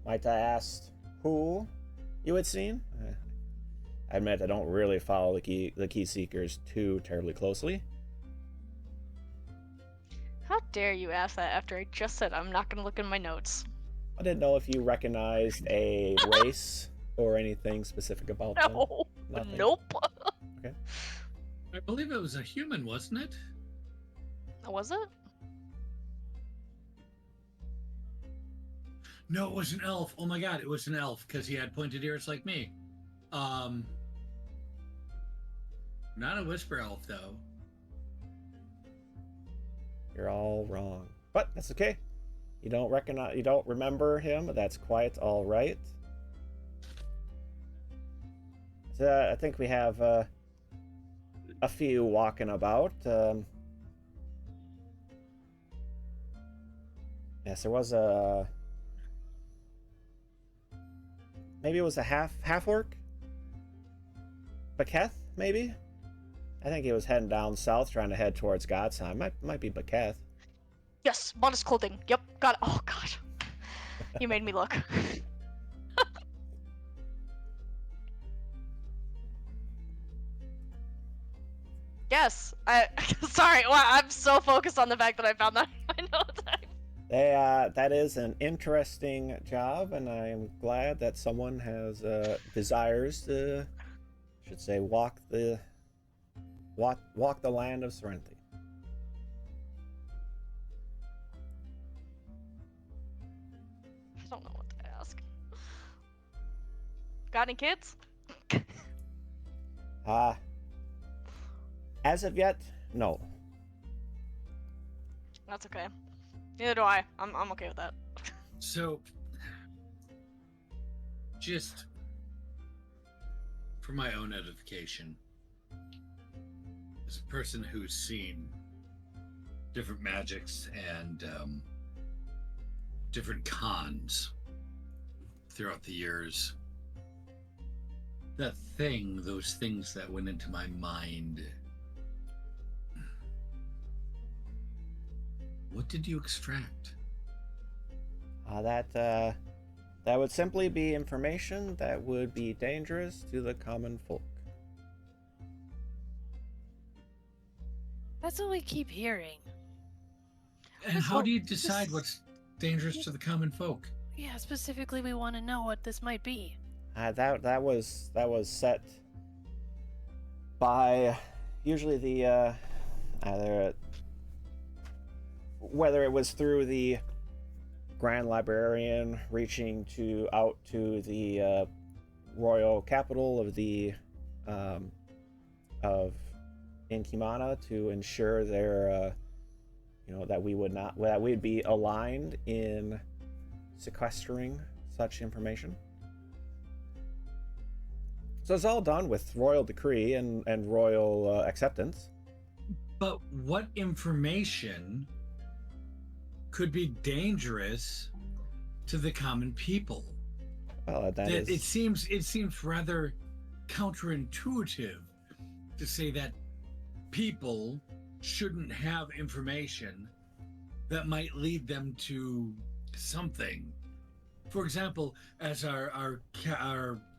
Might I ask who you had seen? I admit I don't really follow the key seekers too terribly closely. how dare you ask that after I just said I'm not gonna look in my notes? I didn't know if you recognized a race or anything specific about them. No. Nothing? Nope. Okay. I believe it was a human, wasn't it? Was it? No, it was an elf. Oh my god, it was an elf because he had pointed ears like me. Not a whisper elf though. You're all wrong. but that's okay. You don't remember him. That's quite all right. So I think we have a few walking about. Yes, there was maybe it was a half orc. Baketh, maybe. I think he was heading down south, trying to head towards Godsheim. Might be Baketh. Yes, modest clothing. Yep, got it. Oh god. You made me look. Yes, sorry, wow, I'm so focused on the fact that I found that in my notes. That is an interesting job, and I am glad that someone has desires to, should say, walk the land of Cyrenthe. I don't know what to ask. Got any kids? As of yet, no. That's okay. Neither do I. I'm okay with that. So, just for my own edification, as a person who's seen different magics and different cons throughout the years, those things that went into my mind, what did you extract? That would simply be information that would be dangerous to the common folk. That's what we keep hearing. And how do you decide what's dangerous to the common folk? Yeah, specifically, we want to know what this might be. That was set by usually the either whether it was through the Grand Librarian reaching out to the royal capital of the of Inkimana to ensure their that we'd be aligned in sequestering such information. So it's all done with royal decree and royal acceptance. But what information could be dangerous to the common people? Well, it seems rather counterintuitive to say that people shouldn't have information that might lead them to something. For example, as our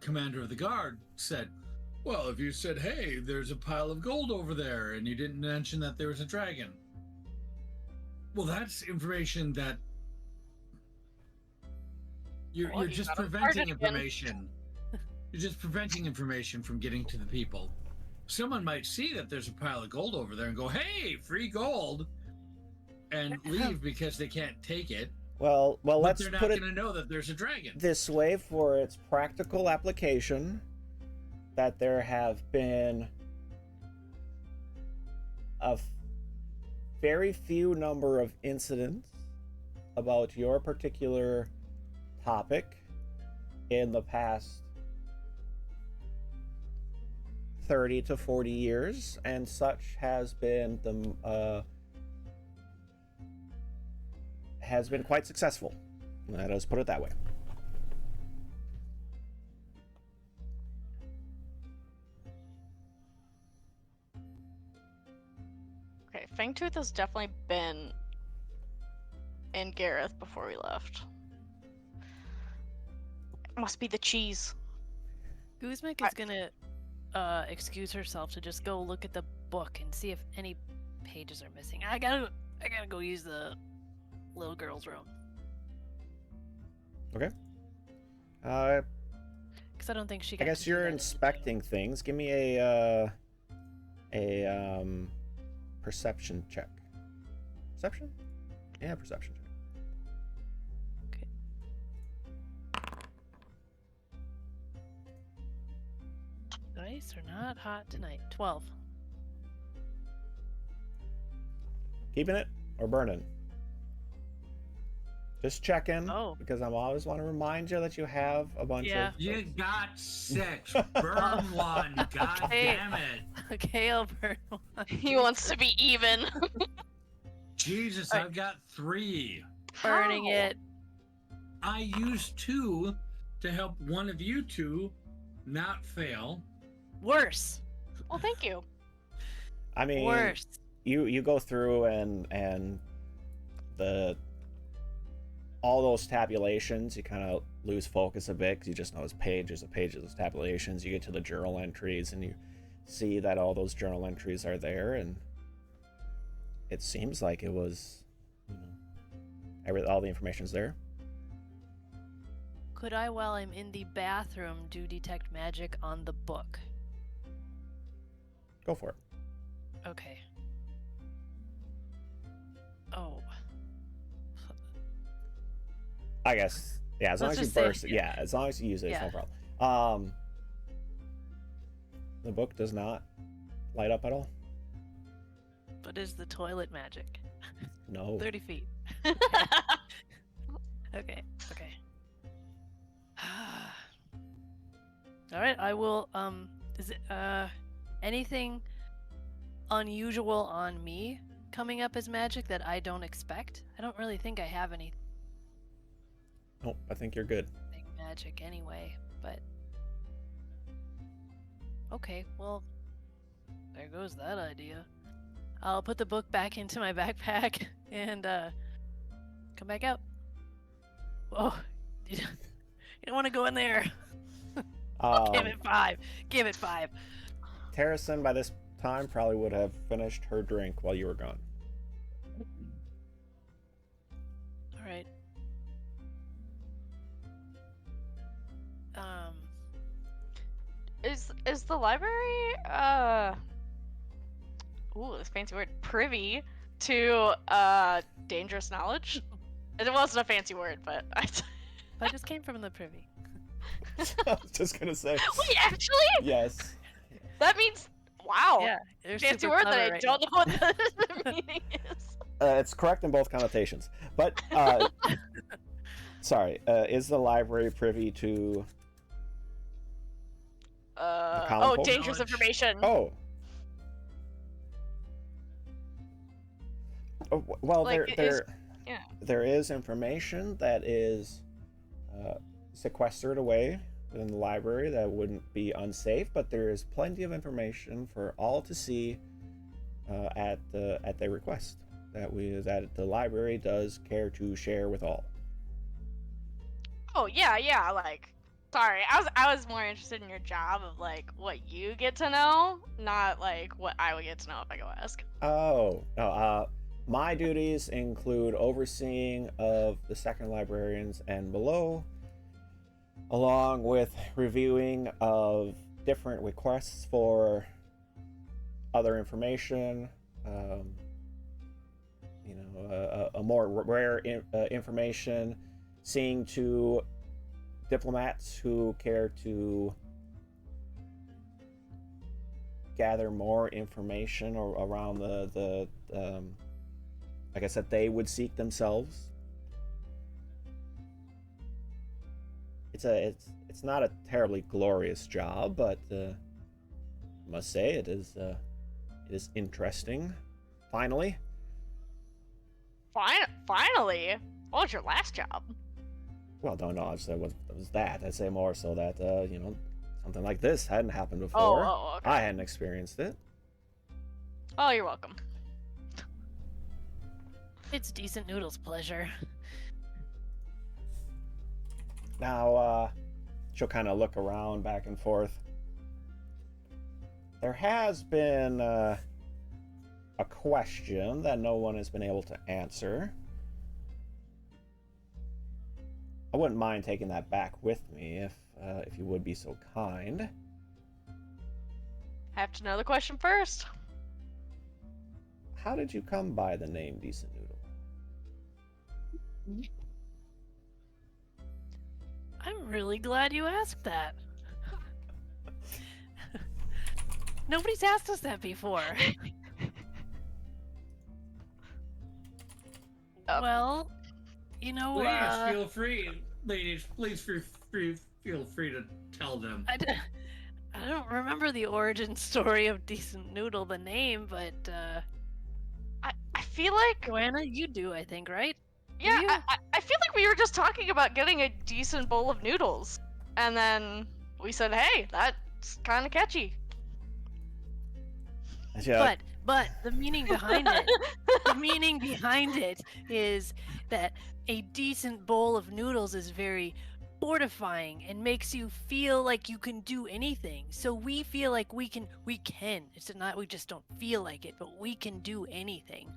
commander of the guard said, well, if you said, hey, there's a pile of gold over there, and you didn't mention that there was a dragon, well, that's information that you're just preventing information. You're just preventing information from getting to the people. Someone might see that there's a pile of gold over there and go, hey, free gold, and leave because they can't take it. Well, let's they're not put it going to know that there's a dragon this way for its practical application, that there have been a very few number of incidents about your particular topic in the past 30 to 40 years, and such has been quite successful. Let us put it that way. Okay, Fangtooth has definitely been in Gareth before we left. It must be the cheese. Guzmik is gonna excuse herself to just go look at the book and see if any pages are missing. I gotta go use the little girl's room. Okay. Because I don't think she. I guess you're inspecting things. Give me a perception check. Perception? Yeah, perception check. Okay. Dice are not hot tonight. 12. Keeping it or burning? Just check in, Oh. because I always want to remind you that you have a bunch Yeah. of... You got 6. Burn one. God Okay. damn it. Okay, I'll burn one. He wants to be even. Jesus, Alright. I've got 3. Burning How? it. I used 2 to help one of you 2 not fail. Worse. Well, thank you. I mean, Worse. you go through and all those tabulations, you kind of lose focus a bit because you just know it's pages of tabulations. You get to the journal entries and you see that all those journal entries are there, and it seems like it was, all the information's there. Could I, while I'm in the bathroom, do detect magic on the book? Go for it. Okay. Oh. I guess, yeah, as long Let's as you just say- burst it, yeah, as long as you use it, it's no Yeah. problem. The book does not light up at all. But is the toilet magic? No. 30 feet. Okay. All right, I will, is it, anything unusual on me coming up as magic that I don't expect? I don't really think I have anything Nope, I think you're good. magic anyway, but... Okay, well, there goes that idea. I'll put the book back into my backpack and, come back out. Whoa, you don't want to go in there. Give it 5. Give it 5. Terracin, by this time, probably would have finished her drink while you were gone. All right. Is the library ooh, this fancy word, privy to dangerous knowledge? It wasn't a fancy word, but I just came from the privy. I was just gonna say. Wait, actually? Yes. That means wow. Yeah, they're Fancy super word that clever I right don't now. know what the meaning is. It's correct in both connotations. But, sorry, is the library privy to... common folk? Dangerous Knowledge. information. Oh. Well, Like, yeah. there is information that is sequestered away within the library that wouldn't be unsafe, but there is plenty of information for all to see at their request that the library does care to share with all. Oh yeah, like sorry, I was more interested in your job of like what you get to know, not like what I would get to know if I go ask. Oh, no, my duties include overseeing of the second librarians and below, along with reviewing of different requests for other information, a more rare information, seeing to diplomats who care to gather more information or around the I guess that they would seek themselves. It's not a terribly glorious job, but I must say it is interesting. Finally. Finally, what was your last job? Well, no, I said it was that. I'd say more so that something like this hadn't happened before. Oh, okay. I hadn't experienced it. Oh, you're welcome. It's decent noodles pleasure. Now, she'll kind of look around back and forth. There has been a question that no one has been able to answer. I wouldn't mind taking that back with me if you would be so kind. Have to know the question first. How did you come by the name Decent Noodle? I'm really glad you asked that. Nobody's asked us that before. Well, You know, Please feel free, ladies. Please feel free to tell them. I don't remember the origin story of Decent Noodle, the name, but I feel like Joanna, you do, I think, right? yeah, you? I feel like we were just talking about getting a decent bowl of noodles, and then we said, hey, that's kind of catchy. Yeah, But the meaning behind it, the meaning behind it is that a decent bowl of noodles is very fortifying and makes you feel like you can do anything. So we feel like we can. It's not we just don't feel like it, but we can do anything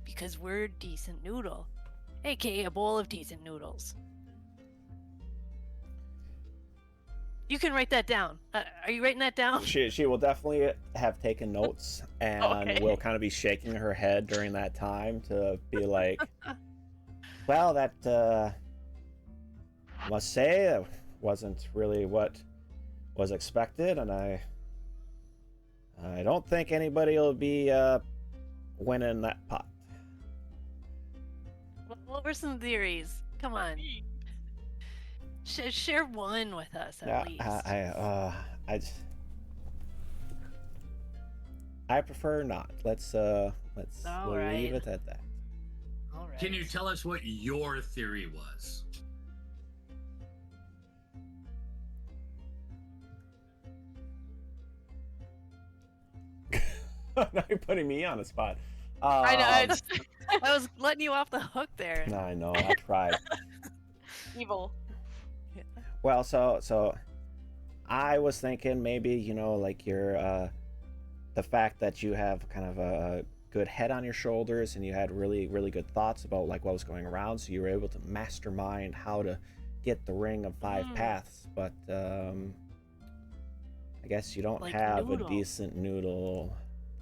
because we're Decent Noodle, aka a bowl of decent noodles. You can write that down. Are you writing that down? she will definitely have taken notes and Okay. will kind of be shaking her head during that time to be like, well, that I must say wasn't really what was expected, and I don't think anybody will be winning that pot. What were some theories? Come on. Share one with us at least. I prefer not. Let's All we'll leave right. it at that. All right. Can you tell us what your theory was? Now you're putting me on the spot. I know, it's I was letting you off the hook there. No, I know. I tried. evil. Well, so I was thinking maybe, you know, like you're the fact that you have kind of a good head on your shoulders and you had really, really good thoughts about like what was going around, so you were able to mastermind how to get the ring of 5 paths. But I guess you don't Like have noodle. a decent noodle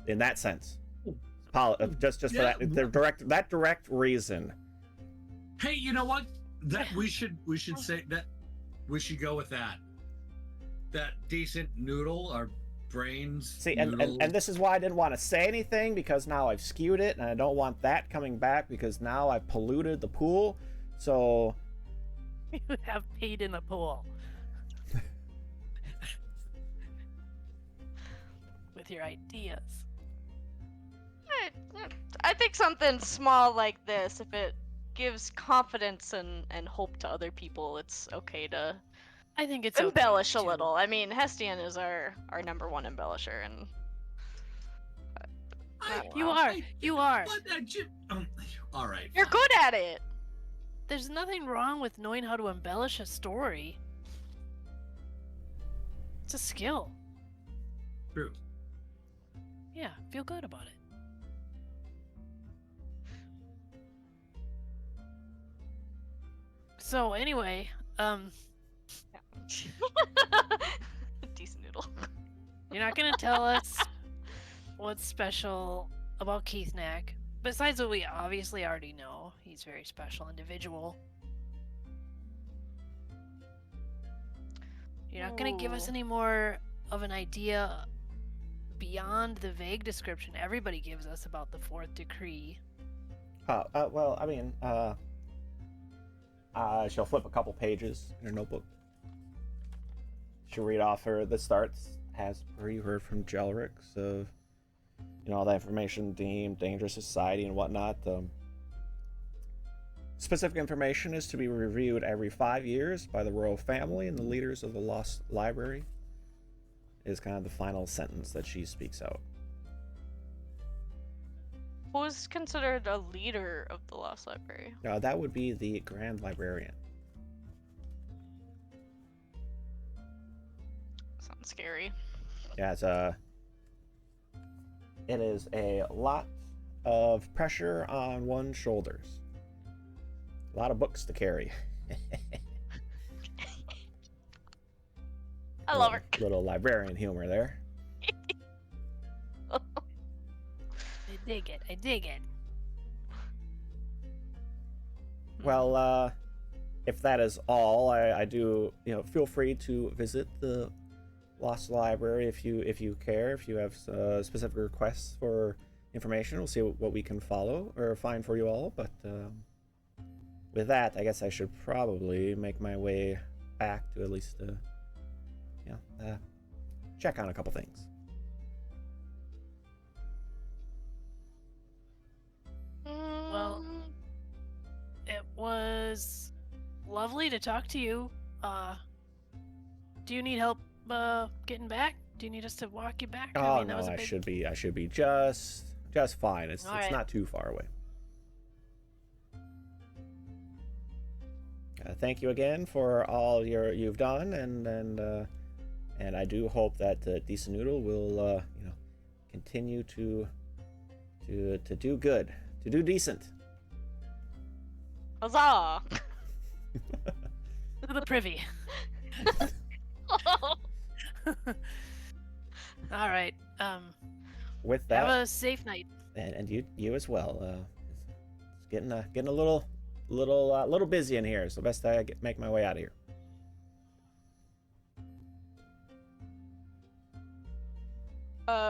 in that sense. Just for Yeah. that direct reason. Hey, you know what? That we should say that we should go with that. That decent noodle, our brains. See, and this is why I didn't want to say anything, because now I've skewed it, and I don't want that coming back, because now I've polluted the pool. So You have paid in the pool. With your ideas. I think something small like this, if it gives confidence and hope to other people, it's okay to I think it's embellish okay a to- little. I mean, Hestian is our number one embellisher, and You are. You are. All right. you're good at it. There's nothing wrong with knowing how to embellish a story. It's a skill. True. Yeah, feel good about it. So anyway, Decent noodle. you're not gonna tell us what's special about Keith Knack, besides what we obviously already know. He's a very special individual. You're not gonna give us Ooh. any more of an idea beyond the vague description everybody gives us about the fourth decree. well, I mean, she'll flip a couple pages in her notebook. She'll read off the starts, as per you heard from Jelrix, of, you know, all that information deemed dangerous to society and whatnot. Specific information is to be reviewed every 5 years by the royal family and the leaders of the Lost Library, is kind of the final sentence that she speaks out. Who's considered a leader of the Lost Library? That would be the Grand Librarian. Sounds scary. Yeah, it is a lot of pressure on one's shoulders. A lot of books to carry. I love her. Little librarian humor there. I dig it. I dig it. Well, if that is all, I do, you know, feel free to visit the Lost Library if you care. If you have specific requests for information, we'll see what we can follow or find for you all. But with that, I guess I should probably make my way back to at least, check on a couple things. Well, it was lovely to talk to you. Do you need help getting back? Do you need us to walk you back? Oh, that no, was a I big... should be just fine. It's All right. not too far away. Thank you again for all you've done, and I do hope that Decent Noodle will continue to do good, to do decent. Huzzah! To the privy. All right. With that, Have a safe night. and you as well. It's getting a little busy in here, so best I make my way out of here.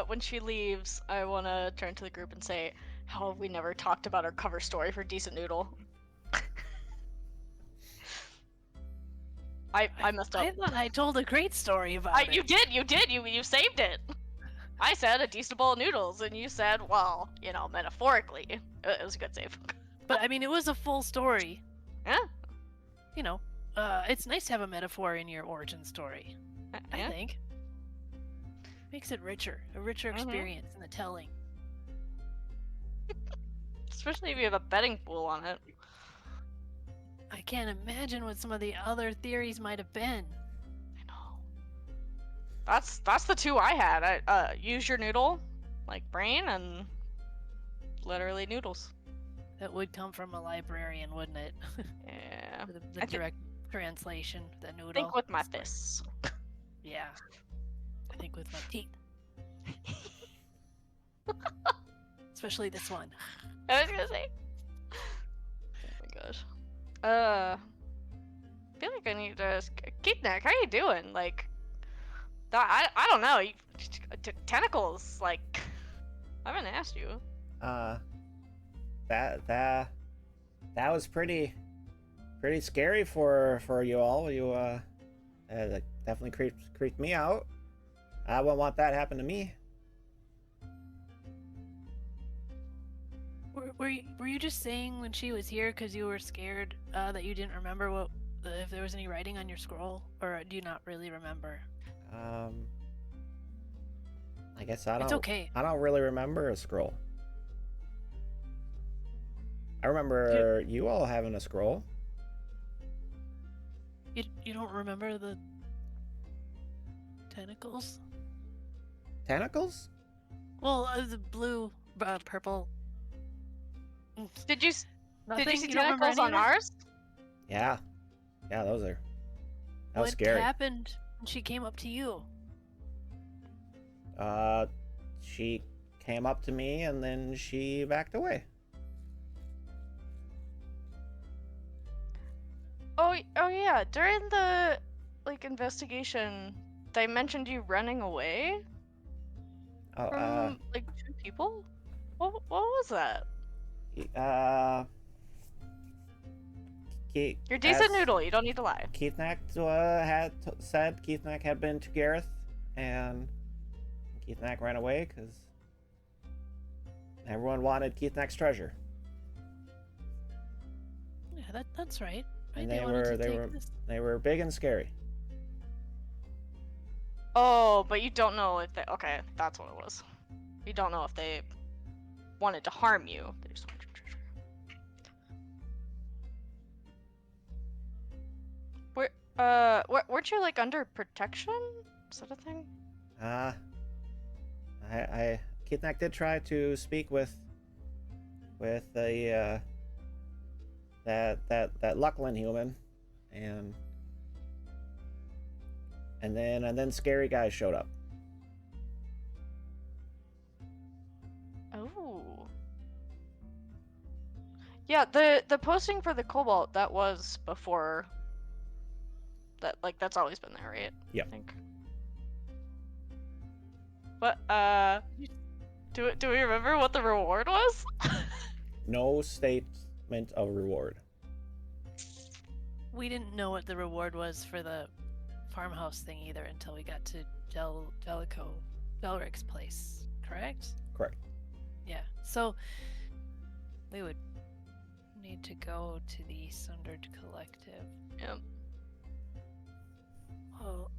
When she leaves, I want to turn to the group and say, how have we never talked about our cover story for Decent Noodle? I messed up. I thought I told a great story about it. You did, you saved it. I said a decent bowl of noodles, and you said, well, metaphorically. It was a good save. But I mean, it was a full story. Yeah. It's nice to have a metaphor in your origin story. I Yeah. think. Makes it richer, a richer experience in the telling. Especially if you have a betting pool on it. I can't imagine what some of the other theories might have been. I know. That's the two I had. Use your noodle, like brain, and literally noodles. That would come from a librarian, wouldn't it? Yeah. the direct translation, the noodle. Think with my That's fists. Yeah. I think with my teeth. Especially this one. I was gonna say. Oh my gosh. I feel like I need to ask Keithneck, how you doing? Like, I don't know. Tentacles, like, I haven't asked you. That was pretty scary for you all. You that definitely creeped me out. I wouldn't want that happen to me. Were you just saying when she was here because you were scared that you didn't remember if there was any writing on your scroll, or do you not really remember? I guess I don't. It's okay. I don't really remember a scroll. I remember you all having a scroll. You don't remember the tentacles? Tentacles? Well, the blue, purple. Did you Nothing? see You don't remember tentacles any on of it? ours? Yeah, those are. That was What scary. happened when she came up to you? She came up to me and then she backed away. Oh yeah. During the investigation, they mentioned you running away Oh, from two people. What was that? You're decent noodle. You don't need to lie. Keithneck said Keithneck had been to Gareth, and Keithneck ran away because everyone wanted Keithneck's treasure. Yeah, that's right. And They wanted to take this. they were big and scary. Oh, but you don't know if they. Okay, that's what it was. You don't know if they wanted to harm you. They just wanted your treasure. Weren't you under protection? Is that a thing? Keithneck did try to speak with the that Lucklin human, and then scary guys showed up. Oh. Yeah, the posting for the Cobalt, that was before that, that's always been there, right? Yep. I think. But do we remember what the reward was? No statement of reward. we didn't know what the reward was for the farmhouse thing either until we got to Delric's place, correct? Correct. Yeah. So we would need to go to the Sundered Collective. Yep. Well,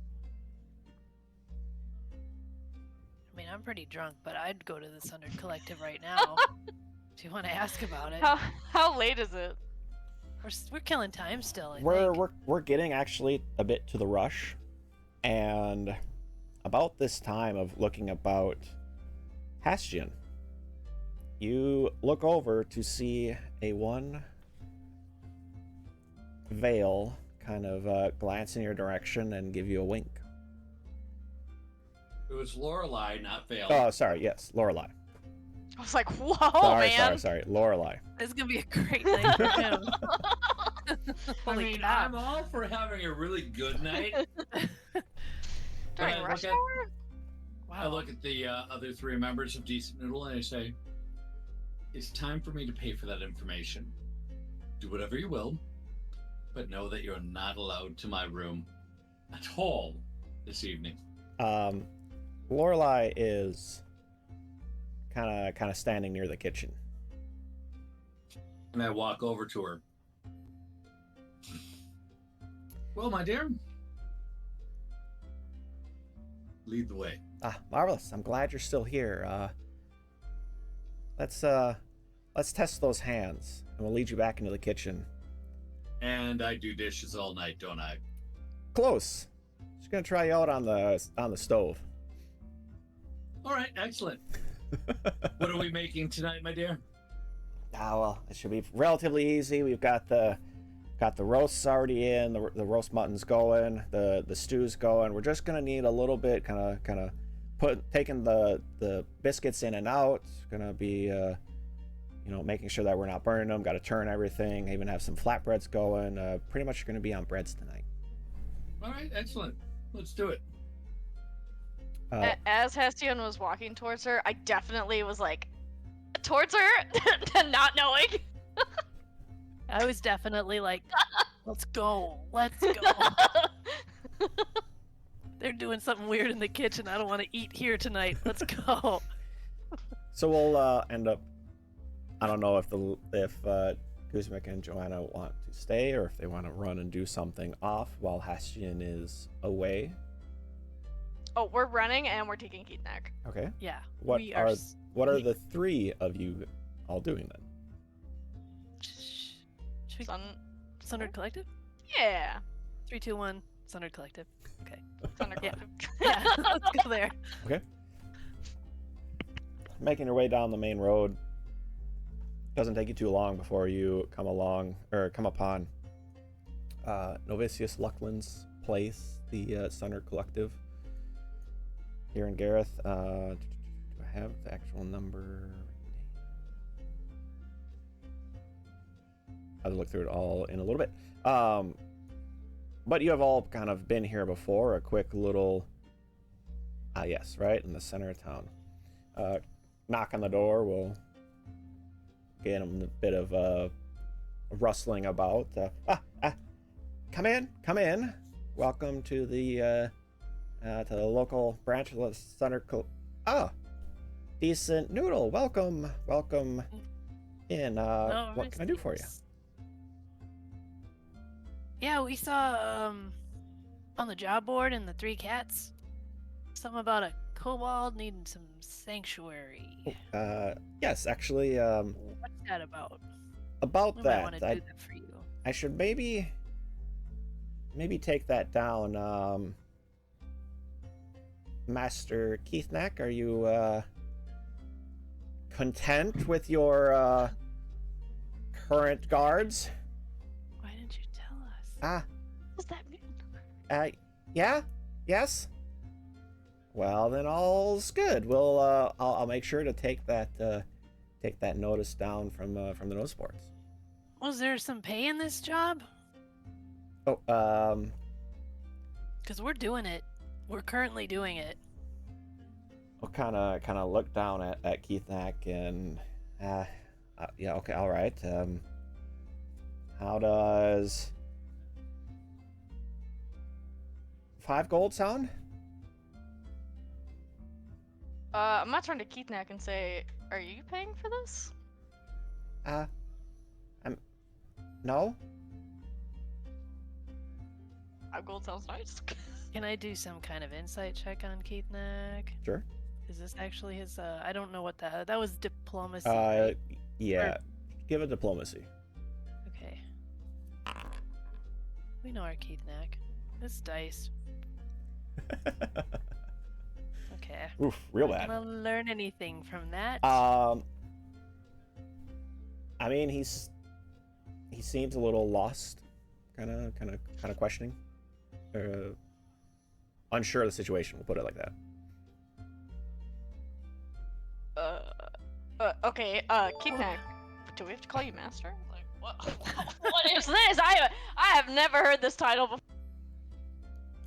I mean, I'm pretty drunk, but I'd go to the Sundered Collective right now. If you want to ask about it. How late is it? We're killing time still, I We're think. we're getting actually a bit to the rush, and about this time of looking about Hastian, you look over to see a one veil kind of glance in your direction and give you a wink. It was Lorelei, not Vale. Oh, sorry. Yes, Lorelei. I was like, whoa, sorry, man. sorry. Lorelei. It's gonna be a great night for him. I Holy mean, cow. I'm all for having a really good night. During I rush look at- hour? I look at the other three members of Decent Noodle and I say, it's time for me to pay for that information. Do whatever you will, but know that you're not allowed to my room at all this evening. Lorelei is kind of standing near the kitchen. And I walk over to her. Well, my dear, lead the way. Ah, marvelous. I'm glad you're still here. Let's test those hands, and we'll lead you back into the kitchen. And I do dishes all night, don't I? Close. Just gonna try you out on the stove. All right, excellent. What are we making tonight, my dear? Ah, well, it should be relatively easy. We've got the roasts already in. The roast mutton's going. The stew's going. We're just gonna need a little bit, kind of taking the biscuits in and out. Gonna be making sure that we're not burning them. Got to turn everything. Even have some flatbreads going. Pretty much gonna be on breads tonight. All right, excellent. Let's do it. As Hestion was walking towards her, I definitely was like, towards her, not knowing. I was definitely like, let's go. Let's go. They're doing something weird in the kitchen. I don't want to eat here tonight. Let's go. So we'll end up. I don't know if Kuzmik and Joanna want to stay or if they want to run and do something off while Hastian is away. Oh, we're running and we're taking Keatneck. Okay. Yeah. What we are the three of you all doing then? Should we... Sundered Collective? Yeah. 3, 2, 1. Sundered Collective. Okay. Thunder Yeah. Collective. Yeah. Let's go there. Okay. Making your way down the main road. Doesn't take you too long before you come upon Novicius Luckland's place, the Sundered Collective. Here in Gareth. Do I have the actual number? I'll look through it all in a little bit. But you have all kind of been here before. A quick little... yes, right in the center of town. Knock on the door. We'll get them a bit of rustling about. Come in. Welcome to the local branch of the Sundered Decent Noodle. Welcome in. What can I do for you? Yeah, we saw on the job board in the 3 cats something about a kobold needing some sanctuary. Yes, actually, What's that about? about We might that, want to do that for you. I should maybe take that down. Master Keithnack, are you content with your current guards? Why didn't you tell us? What does that mean? Yeah, yes. Well, then all's good. We'll I'll make sure to take that notice down from the notice boards. Was there some pay in this job? Oh, Because we're doing it. We're currently doing it. I'll kind of look down at Keithnack and yeah, okay, all right. How does 5 gold sound? I'm gonna turn to Keithneck and say, are you paying for this? No? 5 gold sounds nice. Can I do some kind of insight check on Keithneck? Sure. Is this actually his? I don't know what that was. Diplomacy. Right? Yeah. Give it diplomacy. Okay. We know our Keithneck. This dice. Okay. Oof, real Not bad. gonna learn anything from that. I mean, he seems a little lost, kind of questioning, unsure of the situation. We'll put it like that. Okay, Keithneck. Do we have to call you master? Like, what? What is this? I have never heard this title before.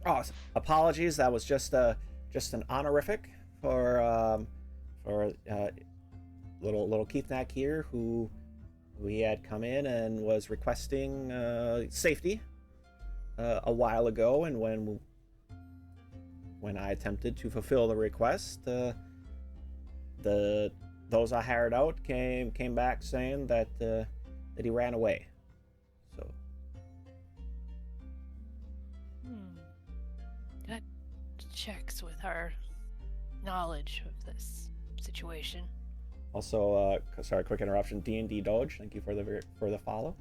Oh, apologies. That was just an honorific for little Keithneck here, who we had come in and was requesting safety a while ago, and when I attempted to fulfill the request, those I hired out came back saying that he ran away. So That checks with our knowledge of this situation. also, sorry, quick interruption. D&D Doge, thank you for the follow.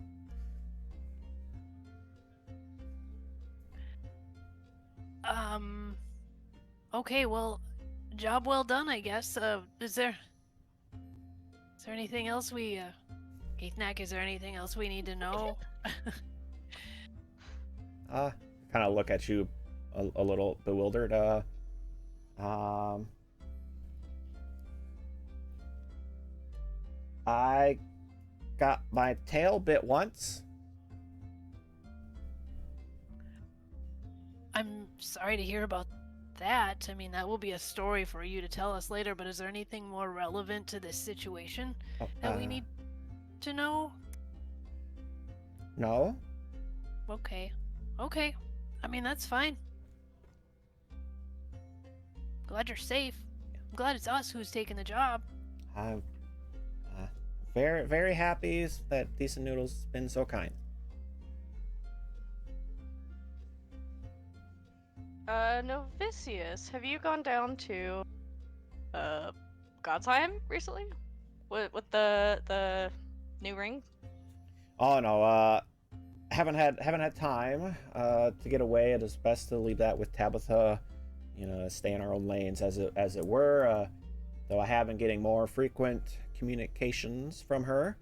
Okay, well, job well done, I guess. Is there anything else Keithneck, is there anything else we need to know? Kind of look at you a little bewildered. I got my tail bit once. I'm sorry to hear about that. I mean, that will be a story for you to tell us later, but is there anything more relevant to this situation that we need to know? No. Okay. I mean, that's fine. Glad you're safe. I'm glad it's us who's taking the job. I'm very, very happy that Decent Noodle's been so kind. Novicius, have you gone down to Godheim recently? With the new ring? Oh no, haven't had time to get away. It is best to leave that with Tabitha, stay in our own lanes as it were. Though I have been getting more frequent communications from her,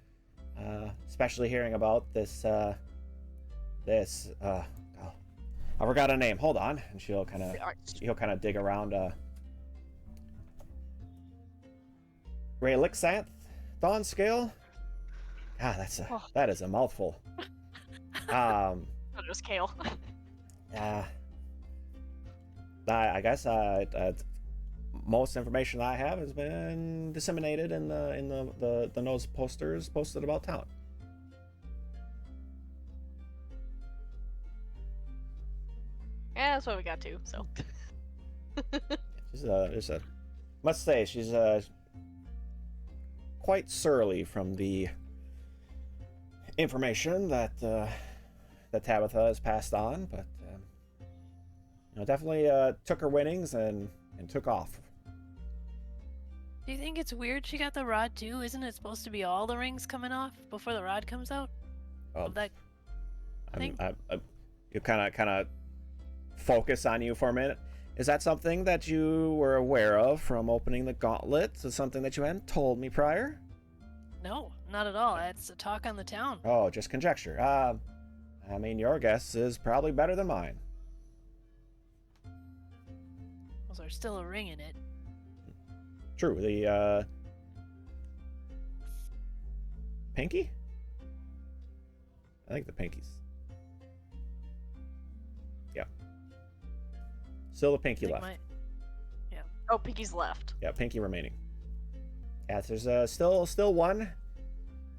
especially hearing about this I forgot her name. Hold on, and he'll kind of dig around. Relixanth Dawn Scale. God, that is a mouthful. It was Kale. I guess most information I have has been disseminated in the nose posters posted about town. Yeah, that's what we got to. So. Must say she's quite surly from the information that Tabitha has passed on, but definitely took her winnings and took off. Do you think it's weird she got the rod too? Isn't it supposed to be all the rings coming off before the rod comes out? Of that thing? You kind of focus on you for a minute. Is that something that you were aware of from opening the gauntlet? Is something that you hadn't told me prior? No, not at all. It's a talk on the town. Oh, just conjecture. I mean, your guess is probably better than mine. Well, there's still a ring in it. True. The pinky? I think the pinkies. Yeah. Still the pinky left. Yeah. Oh, Pinky's left. Yeah, pinky remaining. Yeah, there's still one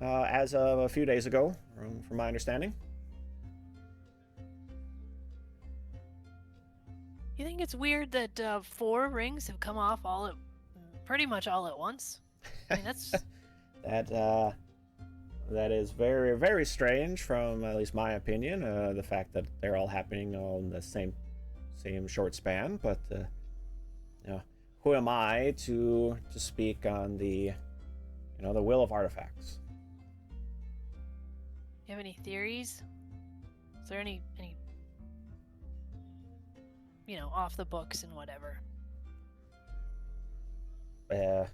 as of a few days ago, from my understanding. You think it's weird that 4 rings have come off pretty much all at once? I mean, that's that is very, very strange from at least my opinion. The fact that they're all happening all in the same short span, but you know, who am I to speak on the the will of artifacts? You have any theories? Is there any off the books and whatever? It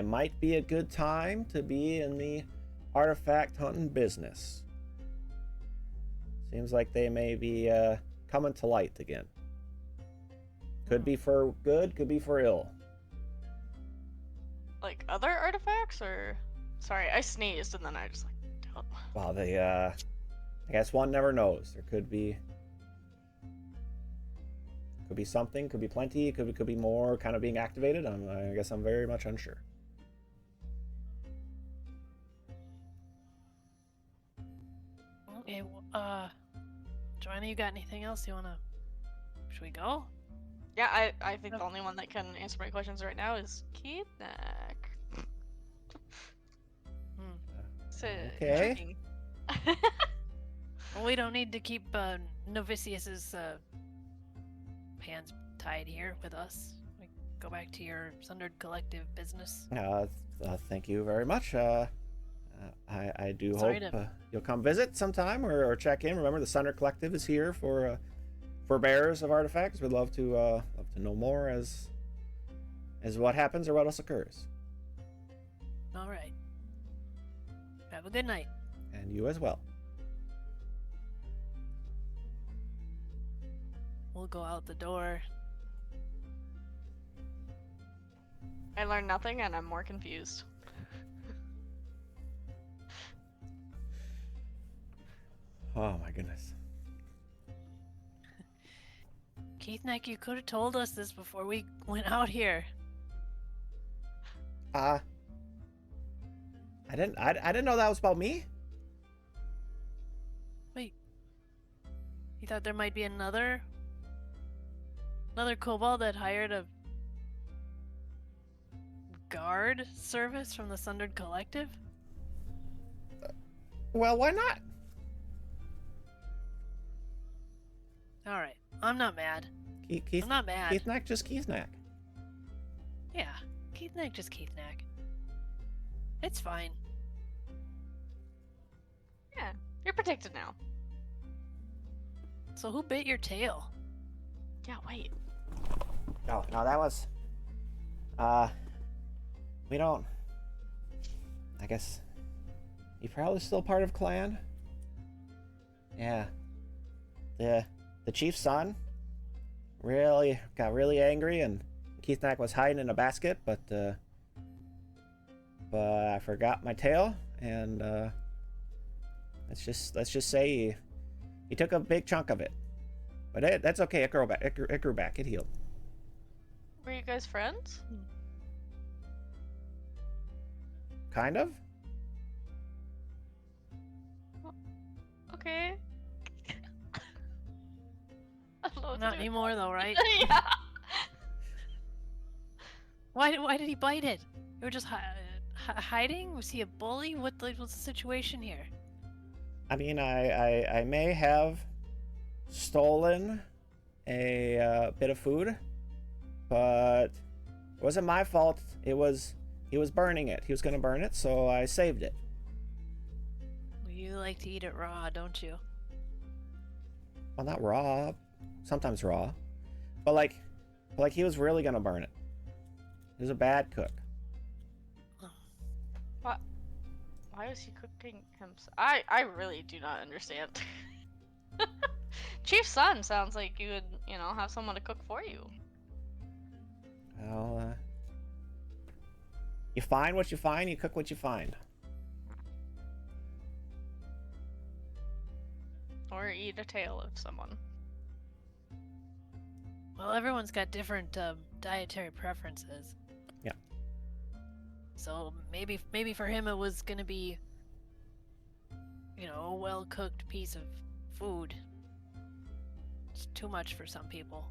might be a good time to be in the artifact hunting business. Seems like they may be coming to light again. Could be for good, could be for ill. Like other artifacts, or sorry, I sneezed and then I just like. Well, they I guess one never knows. There could be something, could be plenty, could be more kind of being activated. I guess I'm very much unsure. Okay, Joanna, you got anything else you wanna? Should we go? Yeah, I think the only one that can answer my questions right now is Keithneck. So Okay. intriguing. Well, we don't need to keep Novicius's hands tied here with us. Like, go back to your Sundered Collective business. Thank you very much. I do Sorry hope to- you'll come visit sometime or check in. Remember, the Sunder Collective is here for bearers of artifacts. We'd love to know more as what happens or what else occurs. All right. Have a good night. And you as well. We'll go out the door. I learned nothing and I'm more confused. Oh my goodness. Keithneck, you could have told us this before we went out here. I didn't know that was about me. Wait. You thought there might be another kobold that hired a guard service from the Sundered Collective? Well, why not? All right. I'm not mad. Keith, I'm not mad. Keithneck, just Keithneck. Yeah. Keithneck, just Keithneck. It's fine. Yeah, you're protected now. So who bit your tail? Yeah, wait. No, that was. We don't. I guess. You probably still part of clan. Yeah. The chief's son got really angry, and Keithneck was hiding in a basket, but I forgot my tail, and let's just say he took a big chunk of it. But that's okay. It grew back. It grew back. It healed. Were you guys friends? Kind of. Okay. I don't know what to Not do. anymore, though, right? Yeah. Why did he bite it? You were just hiding? Was he a bully? What's the situation here? I mean, I may have stolen a bit of food, but it wasn't my fault. He was burning it. He was gonna burn it, so I saved it. You like to eat it raw, don't you? Well, not raw. Sometimes raw, but like he was really gonna burn it. He was a bad cook. What? Why was he cooking himself? I really do not understand. Chief's son sounds like you would, have someone to cook for you. Well, you find what you find. You cook what you find. Or eat a tail of someone. Well, everyone's got different dietary preferences. Yeah. So maybe for him it was gonna be, a well-cooked piece of food. That's too much for some people.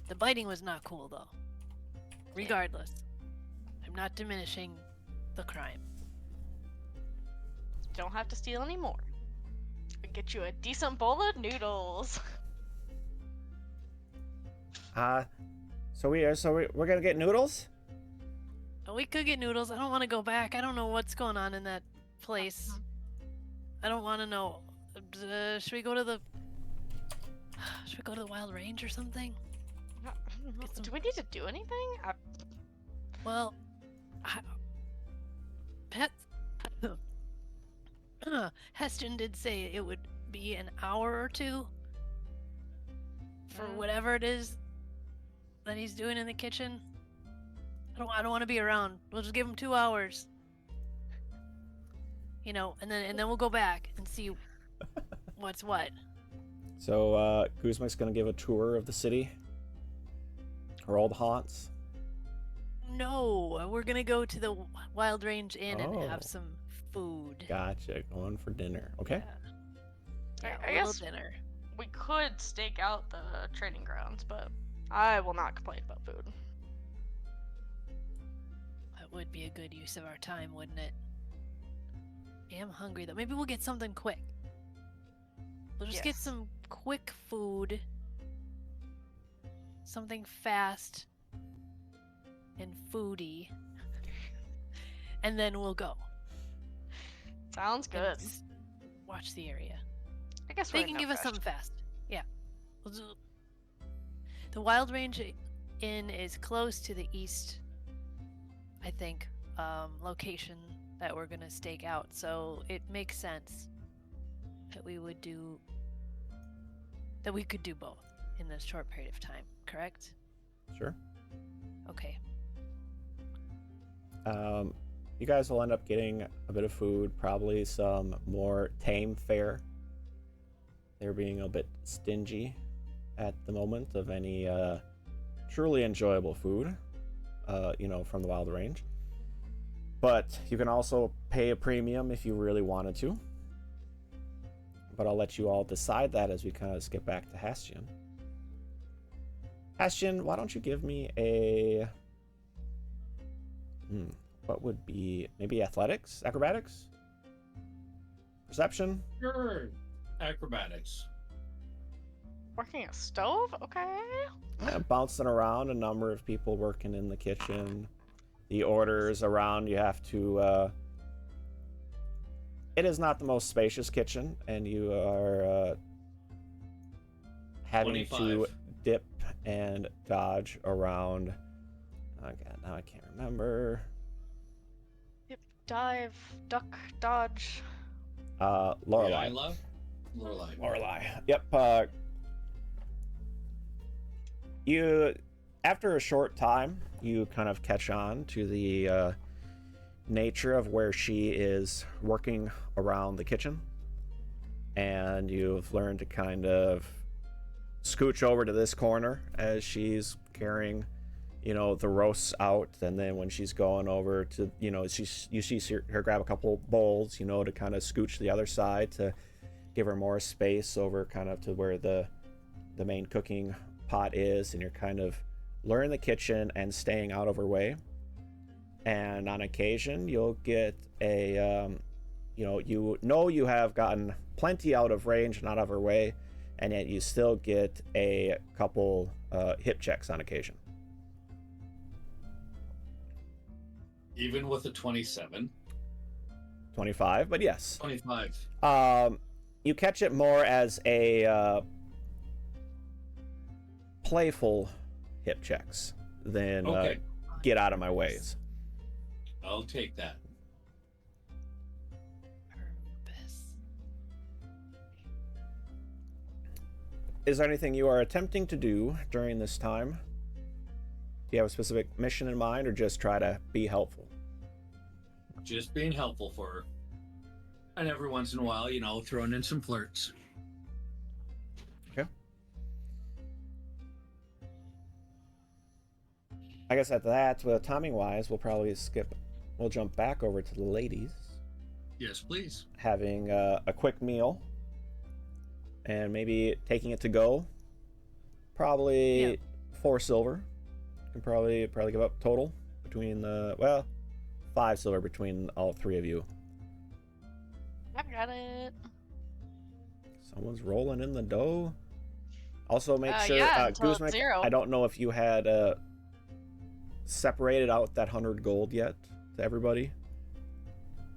The biting was not cool, though. Regardless, I'm not diminishing the crime. You don't have to steal anymore. I get you a decent bowl of noodles. So we're gonna get noodles? We could get noodles. I don't want to go back. I don't know what's going on in that place. I don't want to know. Should we go to the wild range or something? Do we need to do anything? Well, Heston did say it would be an hour or two for whatever it is that he's doing in the kitchen. I don't want to be around. We'll just give him 2 hours. You know, and then we'll go back and see what's what. So Guzmak's gonna give a tour of the city, her old haunts. No, we're gonna go to the Wild Range Inn and Oh. have some food. Gotcha, going for dinner. Okay. Yeah, I a little guess dinner. we could stake out the training grounds, but I will not complain about food. That would be a good use of our time, wouldn't it? I am hungry though. Maybe we'll get something quick. We'll just get Yes. some quick food. Something fast and foody. And then we'll go. Sounds and good. Watch the area. I guess They we're can in no give us rush. something fast. Yeah. The Wild Range Inn is close to the east, I think, location that we're gonna stake out. So it makes sense that we could do both in this short period of time. Correct? Sure. Okay. You guys will end up getting a bit of food, probably some more tame fare. They're being a bit stingy at the moment of any truly enjoyable food, from the Wild Range. But you can also pay a premium if you really wanted to. But I'll let you all decide that as we kind of skip back to Hastian. Hastian, why don't you give me a... what would be... maybe athletics? Acrobatics? Perception? Sure. Acrobatics. Working a stove? Okay. Yeah, bouncing around, a number of people working in the kitchen. The orders around, you have to... It is not the most spacious kitchen, and you are having 25. to dip and dodge around. Oh god, now I can't remember. Yep. Dive, duck, dodge. Lorelei. Yeah, I love Lorelei. Lorelei. Yep. You, after a short time, you kind of catch on to the nature of where she is working around the kitchen, and you've learned to kind of scooch over to this corner as she's carrying, the roasts out, and then when she's going over to, you see her grab a couple bowls, to kind of scooch the other side to give her more space over kind of to where the main cooking pot is, and you're kind of learning the kitchen and staying out of her way. And on occasion, you'll get a, you have gotten plenty out of range and out of her way, and yet you still get a couple hip checks on occasion. Even with a 27. 25, but yes. 25. You catch it more as a playful hip checks than Okay. get out of my ways. I'll take that. Purpose. Is there anything you are attempting to do during this time? Do you have a specific mission in mind, or just try to be helpful? Just being helpful for her. And every once in a while, throwing in some flirts. Okay. I guess at that, timing wise, we'll jump back over to the ladies, Yes, please. having a quick meal and maybe taking it to go. Probably Yeah. 4 silver. Can probably give up total between the 5 silver between all 3 of you. I've got it. Someone's rolling in the dough. Also, make sure, yeah, until it's Guzman, 0. I don't know if you had separated out that 100 gold yet to everybody.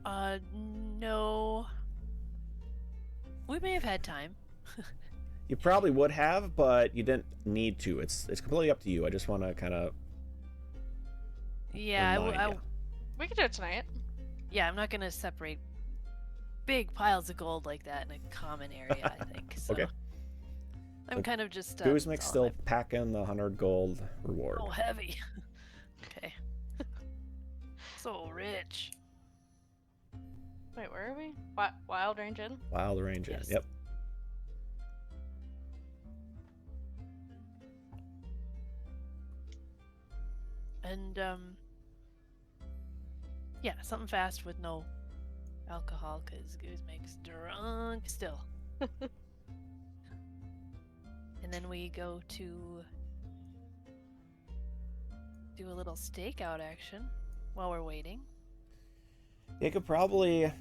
No. We may have had time. You probably would have, but you didn't need to. It's completely up to you. I just want to kind of Yeah, remind ya. We could do it tonight. Yeah, I'm not gonna separate big piles of gold like that in a common area, I think. So Okay. I'm So kind of just Guzman's it's all still in packing the 100 gold reward. Oh, heavy. Okay. So rich. Wait, where are we? Wild Range Inn? Wild Range Inn. Yes. Yep. And yeah, something fast with no alcohol, cause Goose makes drunk still. And then we go to do a little stakeout action while we're waiting. You could probably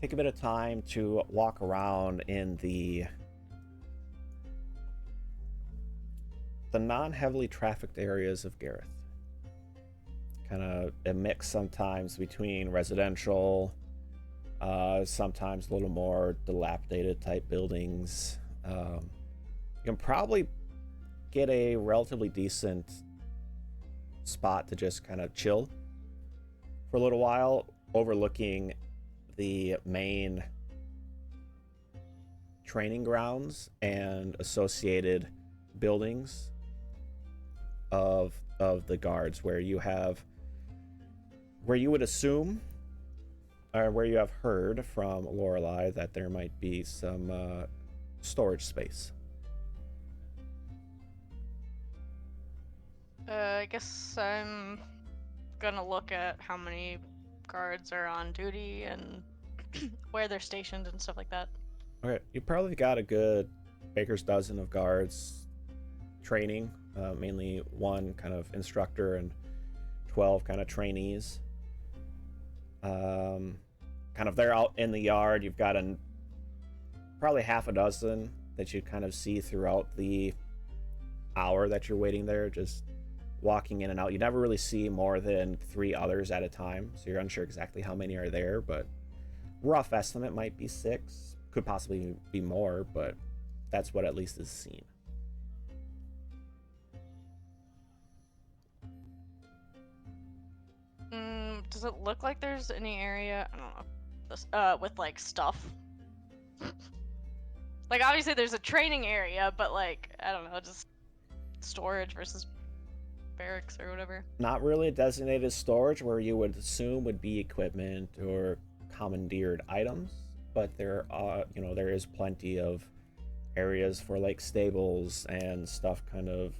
take a bit of time to walk around in the non-heavily trafficked areas of Gareth. Kind of a mix sometimes between residential, sometimes a little more dilapidated type buildings. You can probably get a relatively decent spot to just kind of chill for a little while, overlooking the main training grounds and associated buildings of the guards, where you would assume, or where you have heard from Lorelei that there might be some storage space. I guess I'm gonna look at how many guards are on duty and where they're stationed and stuff like that. Okay, you probably got a good baker's dozen of guards training, mainly 1 kind of instructor and 12 kind of trainees. Kind of they're out in the yard. You've got probably half a dozen that you kind of see throughout the hour that you're waiting there, just walking in and out. You never really see more than 3 others at a time, so you're unsure exactly how many are there, but rough estimate might be 6. Could possibly be more, but that's what at least is seen. Does it look like there's any area, I don't know, this, with like stuff? Like obviously there's a training area, but like, I don't know, just storage versus barracks or whatever. Not really a designated storage where you would assume would be equipment or commandeered items, but there is plenty of areas for like stables and stuff kind of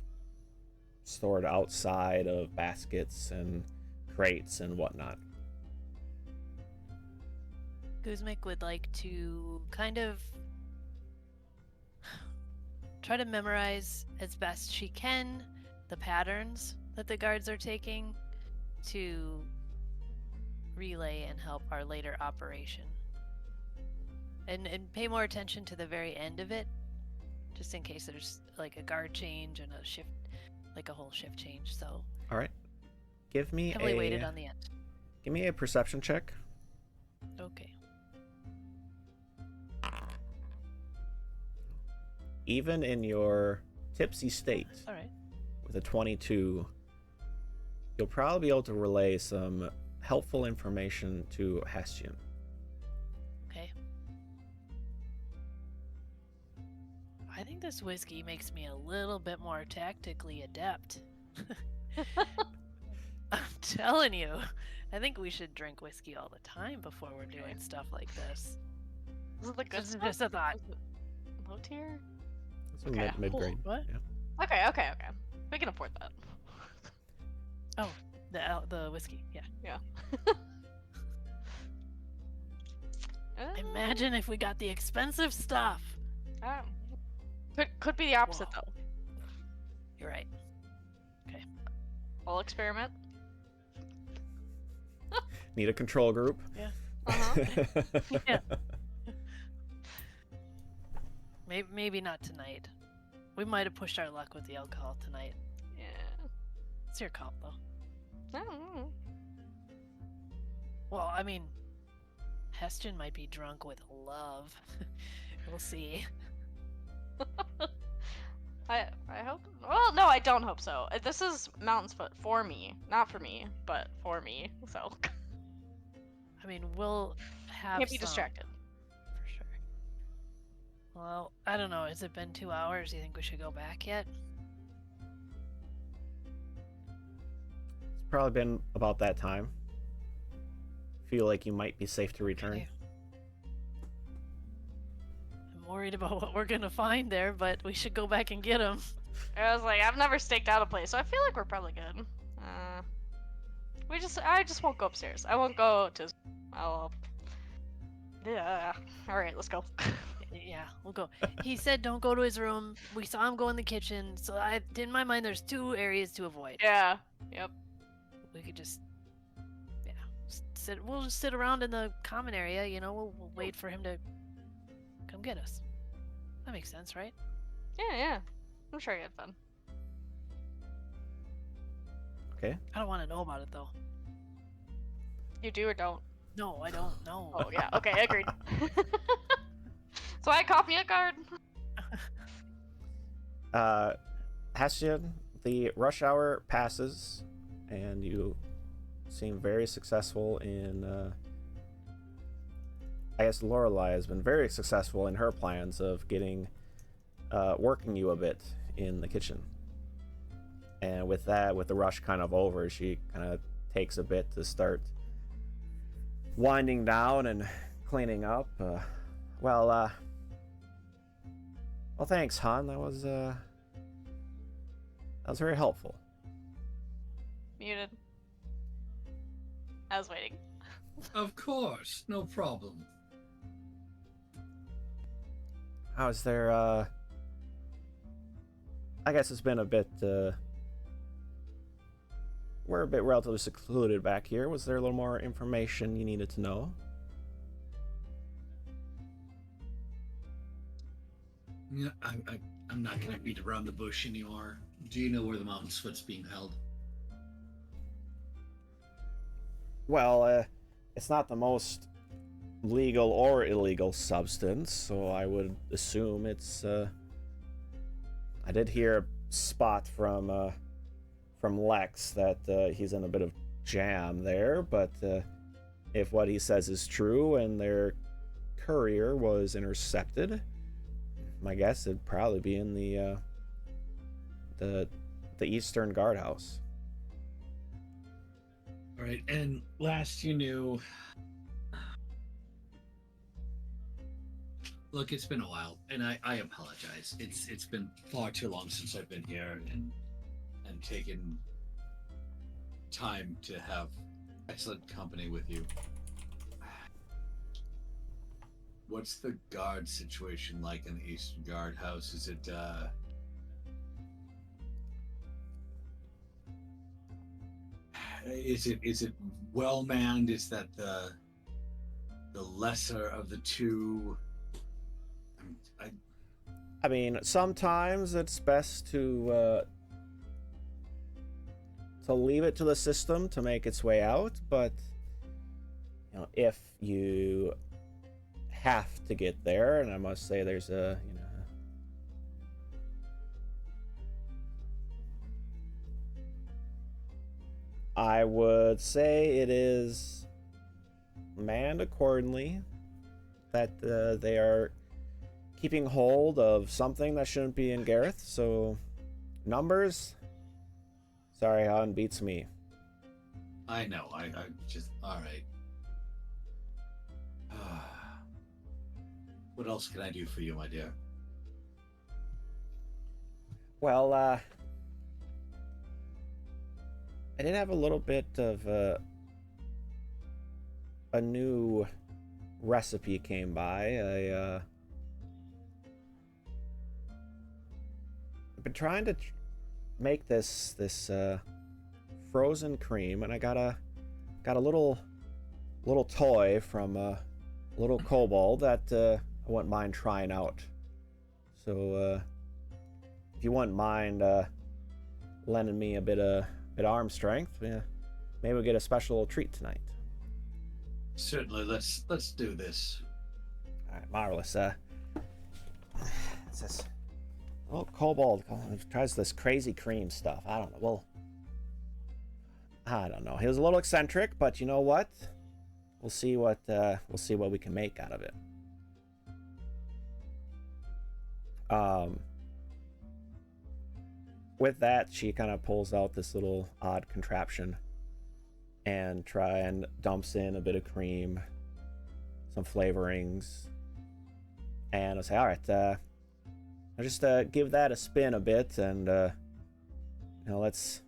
stored outside of baskets and crates and whatnot. Guzmik would like to kind of try to memorize as best she can the patterns that the guards are taking to relay and help our later operation. And pay more attention to the very end of it, just in case there's like a guard change and a shift, like a whole shift change. So All right, give me heavily weighted on the end. Give me a perception check. Okay. Even in your tipsy state, All right. with a 22, you'll probably be able to relay some helpful information to Hestian. Okay. I think this whiskey makes me a little bit more tactically adept. I'm telling you, I think we should drink whiskey all the time before we're doing stuff like this. Is it the good This is stuff? just a thought. Is it low tier? It's Okay. mid grade. What? Yeah. Okay. We can afford that. Oh, the whiskey. Yeah. Yeah. Imagine if we got the expensive stuff. Could be the opposite Whoa. though. You're right. We'll experiment. Need a control group. Yeah. Uh-huh. Yeah. Maybe not tonight. We might have pushed our luck with the alcohol tonight. Yeah. It's your call, though. I don't know. Well, I mean, Heston might be drunk with love. We'll see. I hope. Well, no, I don't hope so. This is Mountain's Foot for me, not for me, but for me. So I mean, we'll have can't be some, distracted. for sure. Well, I don't know. Has it been 2 hours? Do you think we should go back yet? It's probably been about that time. Feel like you might be safe to return. Okay. I'm worried about what we're gonna find there, but we should go back and get him. I was like, I've never staked out a place, so I feel like we're probably good. I just won't go upstairs. I won't go to. Yeah. All right, let's go. Yeah, we'll go. He said don't go to his room. We saw him go in the kitchen, so in my mind, there's 2 areas to avoid. Yeah. Yep. We could just, yeah, we'll just sit around in the common area, you know, we'll wait for him to come get us. That makes sense, right? Yeah. I'm sure you had fun. Okay. I don't want to know about it, though. You do or don't? No, I don't know. Oh yeah. Okay, agreed. So I caught me a card. Hessian, the rush hour passes, and you seem very successful in. I guess Lorelei has been very successful in her plans of getting, working you a bit in the kitchen. And with that, with the rush kind of over, she kind of takes a bit to start winding down and cleaning up. Well, thanks, hon. That was very helpful. Muted. I was waiting. Of course, no problem. How's there, I guess it's been a bit, we're a bit relatively secluded back here. Was there a little more information you needed to know? Yeah, I'm not gonna beat around the bush anymore. Do you know where the Mountain's Foot's being held? Well, it's not the most legal or illegal substance, so I would assume it's, I did hear a spot from Lex that he's in a bit of jam there, but if what he says is true and their courier was intercepted, my guess it'd probably be in the Eastern Guardhouse. All right, and last you knew. Look, it's been a while, and I apologize. It's been far too long since I've been here and taken time to have excellent company with you. What's the guard situation like in the Eastern Guardhouse? Is it well manned? Is that the lesser of the two? I mean, sometimes it's best to leave it to the system to make its way out, but you know, if you have to get there, and I must say there's a, you know, I would say it is manned accordingly, that they are keeping hold of something that shouldn't be in Gareth, so numbers, sorry, hon, beats me. I know. I just all right. What else can I do for you, my dear? Well, I did have a little bit of a new recipe came by. I've been trying to make this frozen cream, and I got a little toy from a little kobold that I wouldn't mind trying out. So if you wouldn't mind lending me a bit of arm strength, yeah, maybe we'll get a special treat tonight. Certainly, let's do this. All right, marvelous. It's this little kobold tries this crazy cream stuff. I don't know. Well, I don't know. He was a little eccentric, but you know what? We'll see what we can make out of it. With that, she kind of pulls out this little odd contraption and dumps in a bit of cream, some flavorings, and I'll say, all right, I'll just give that a spin a bit, and let's,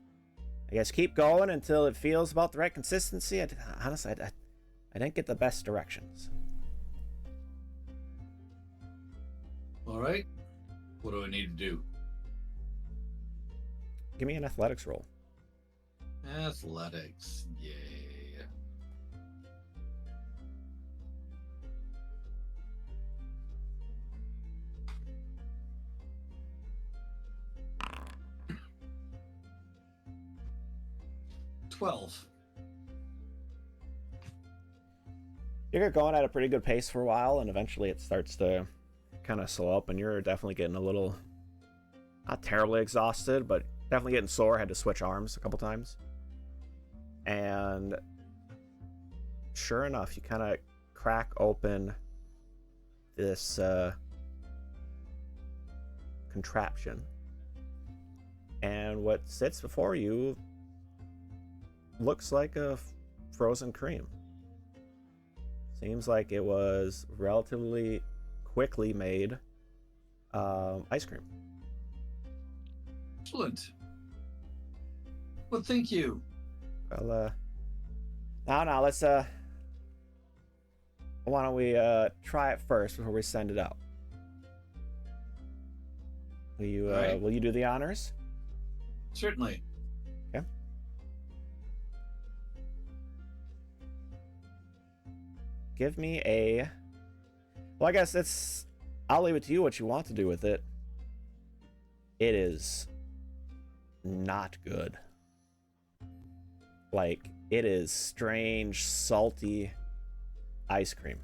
I guess, keep going until it feels about the right consistency. Honestly, I didn't get the best directions. All right. What do I need to do? Give me an athletics roll. Athletics. Yay. $12. You're going at a pretty good pace for a while, and eventually it starts to kind of slow up, and you're definitely getting a little, not terribly exhausted, but definitely getting sore. Had to switch arms a couple times. And sure enough, you kind of crack open this contraption, and what sits before you looks like a frozen cream. Seems like it was relatively quickly made ice cream. Excellent. Well, thank you. Well, now let's why don't we try it first before we send it out? Will you do the honors? Certainly. Okay. Give me a... Well, I guess I'll leave it to you what you want to do with it. It is not good. Like, it is strange, salty ice cream.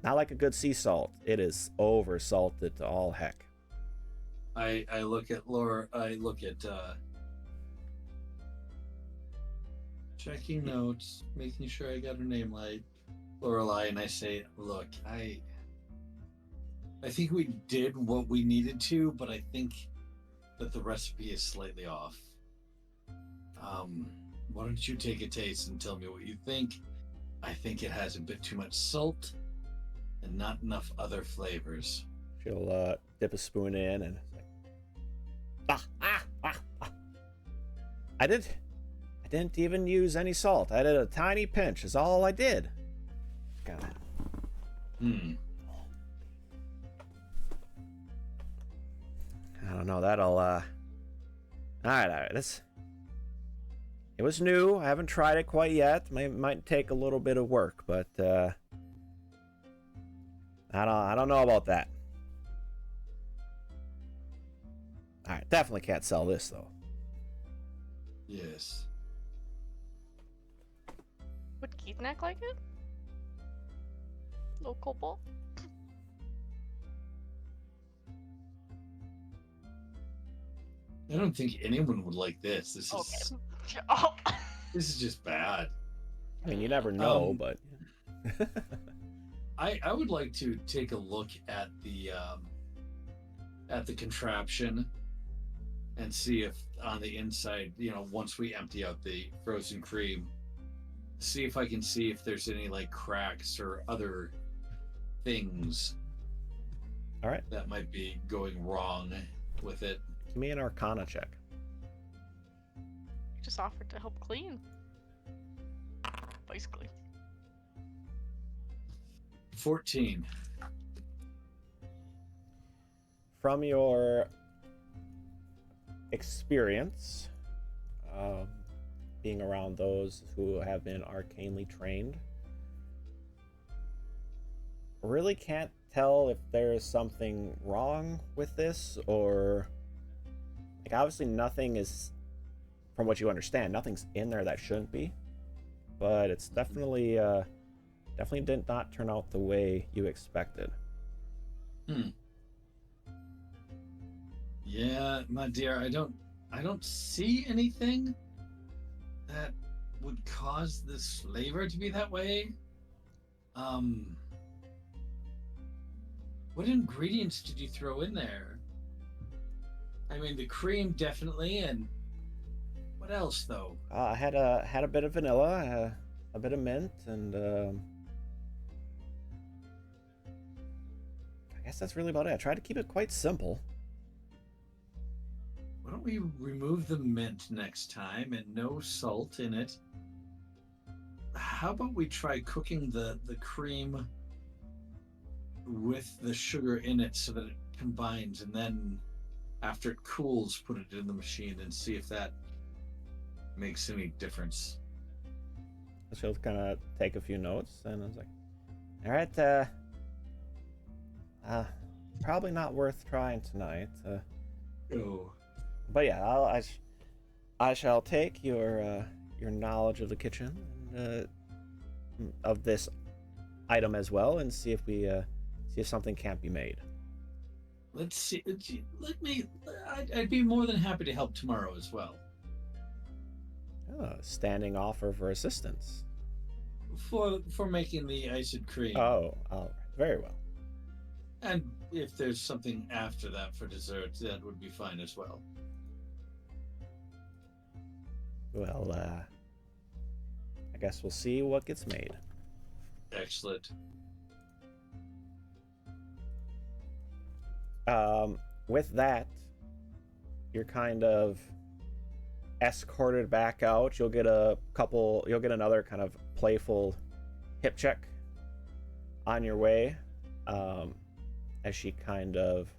Not like a good sea salt. It is over salted to all heck. I look at Laura. I look at checking notes, making sure I got her name right, Lorelai, and I say, "Look, I think we did what we needed to, but I think that the recipe is slightly off. Why don't you take a taste and tell me what you think? I think it has a bit too much salt and not enough other flavors." She'll dip a spoon in and I didn't even use any salt. I did a tiny pinch is all I did. God. I don't know. That'll all right. It was new. I haven't tried it quite yet. Might take a little bit of work, but I don't know about that. All right, definitely can't sell this though. Yes. Would Keithneck like it? Little cobalt? I don't think anyone would like this. This Okay. is Oh. this is just bad. I mean, you never know, but I would like to take a look at the contraption and see if on the inside, once we empty out the frozen cream, see if I can see if there's any like cracks or other things. All right. That might be going wrong with it. Give me an Arcana check. Just offered to help clean. Basically. 14. From your experience being around those who have been arcanely trained. Really can't tell if there's something wrong with this, or like obviously nothing is, from what you understand, nothing's in there that shouldn't be, but it's definitely did not turn out the way you expected. Yeah, my dear, I don't see anything that would cause this flavor to be that way. What ingredients did you throw in there? I mean, the cream definitely, and what else though? I had a bit of vanilla, a bit of mint, and I guess that's really about it. I tried to keep it quite simple. Why don't we remove the mint next time and no salt in it? How about we try cooking the cream with the sugar in it so that it combines, and then after it cools, put it in the machine and see if that makes any difference. She'll kind of take a few notes, and I was like, all right, probably not worth trying tonight. Oh. But yeah, I shall take your knowledge of the kitchen and of this item as well, and see if we see if something can't be made. Let's see. I'd be more than happy to help tomorrow as well. Standing offer for assistance. For making the iced cream. Oh, very well. And if there's something after that for dessert, that would be fine as well. Well, I guess we'll see what gets made. Excellent. With that, you're kind of escorted back out. You'll get another kind of playful hip check on your way, as she kind of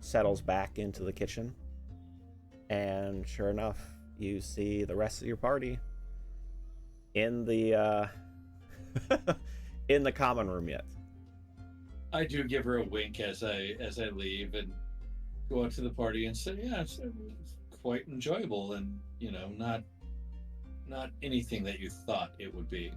settles back into the kitchen. And sure enough, you see the rest of your party in the in the common room yet. I do give her a wink as I leave and go out to the party and say, yeah, it's quite enjoyable, and not anything that you thought it would be.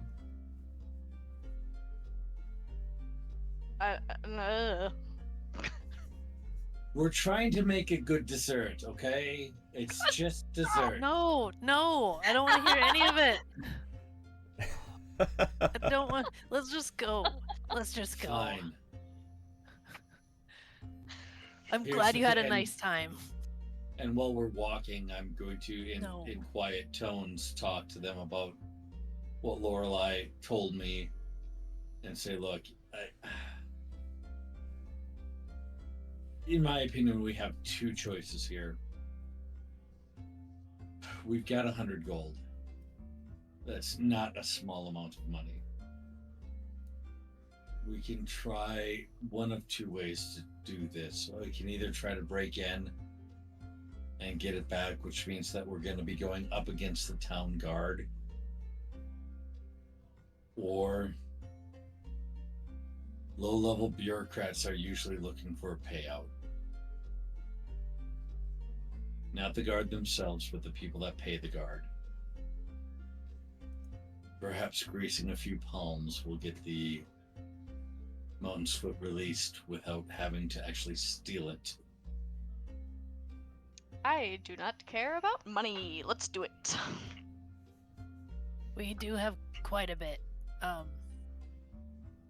We're trying to make a good dessert, okay? It's just dessert. No, I don't want to hear any of it. I don't want. Let's just go. Fine. I'm Here's glad the you had a thing. nice time. And while we're walking, I'm going to, No. in quiet tones, talk to them about what Lorelei told me, and say, look, in my opinion, we have two choices here. We've got 100 gold. That's not a small amount of money. We can try one of two ways to do this. We can either try to break in and get it back, which means that we're going to be going up against the town guard, or low-level bureaucrats are usually looking for a payout. Not the guard themselves, but the people that pay the guard. Perhaps greasing a few palms will get the Mountain's Foot released without having to actually steal it. I do not care about money. Let's do it. We do have quite a bit.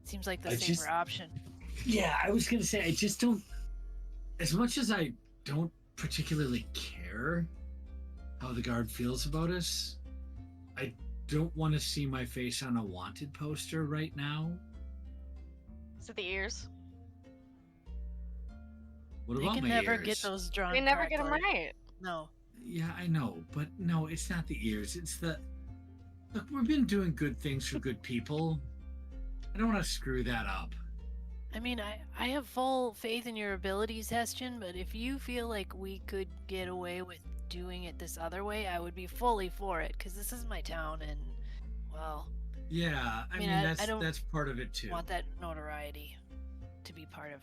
Seems like the safer option. Yeah, I was going to say, I just don't... As much as I don't particularly care how the guard feels about us, I don't want to see my face on a wanted poster right now. Is it the ears? What You about can my never ears? get those drawn. We never get them correctly. right. No. Yeah, I know, but no, it's not the ears. It's the... Look, we've been doing good things for good people. I don't want to screw that up. I mean, I have full faith in your abilities, Hestian, but if you feel like we could get away with doing it this other way, I would be fully for it, because this is my town, and, well, Yeah, I mean, mean I don't that's part of it too. want that notoriety to be part of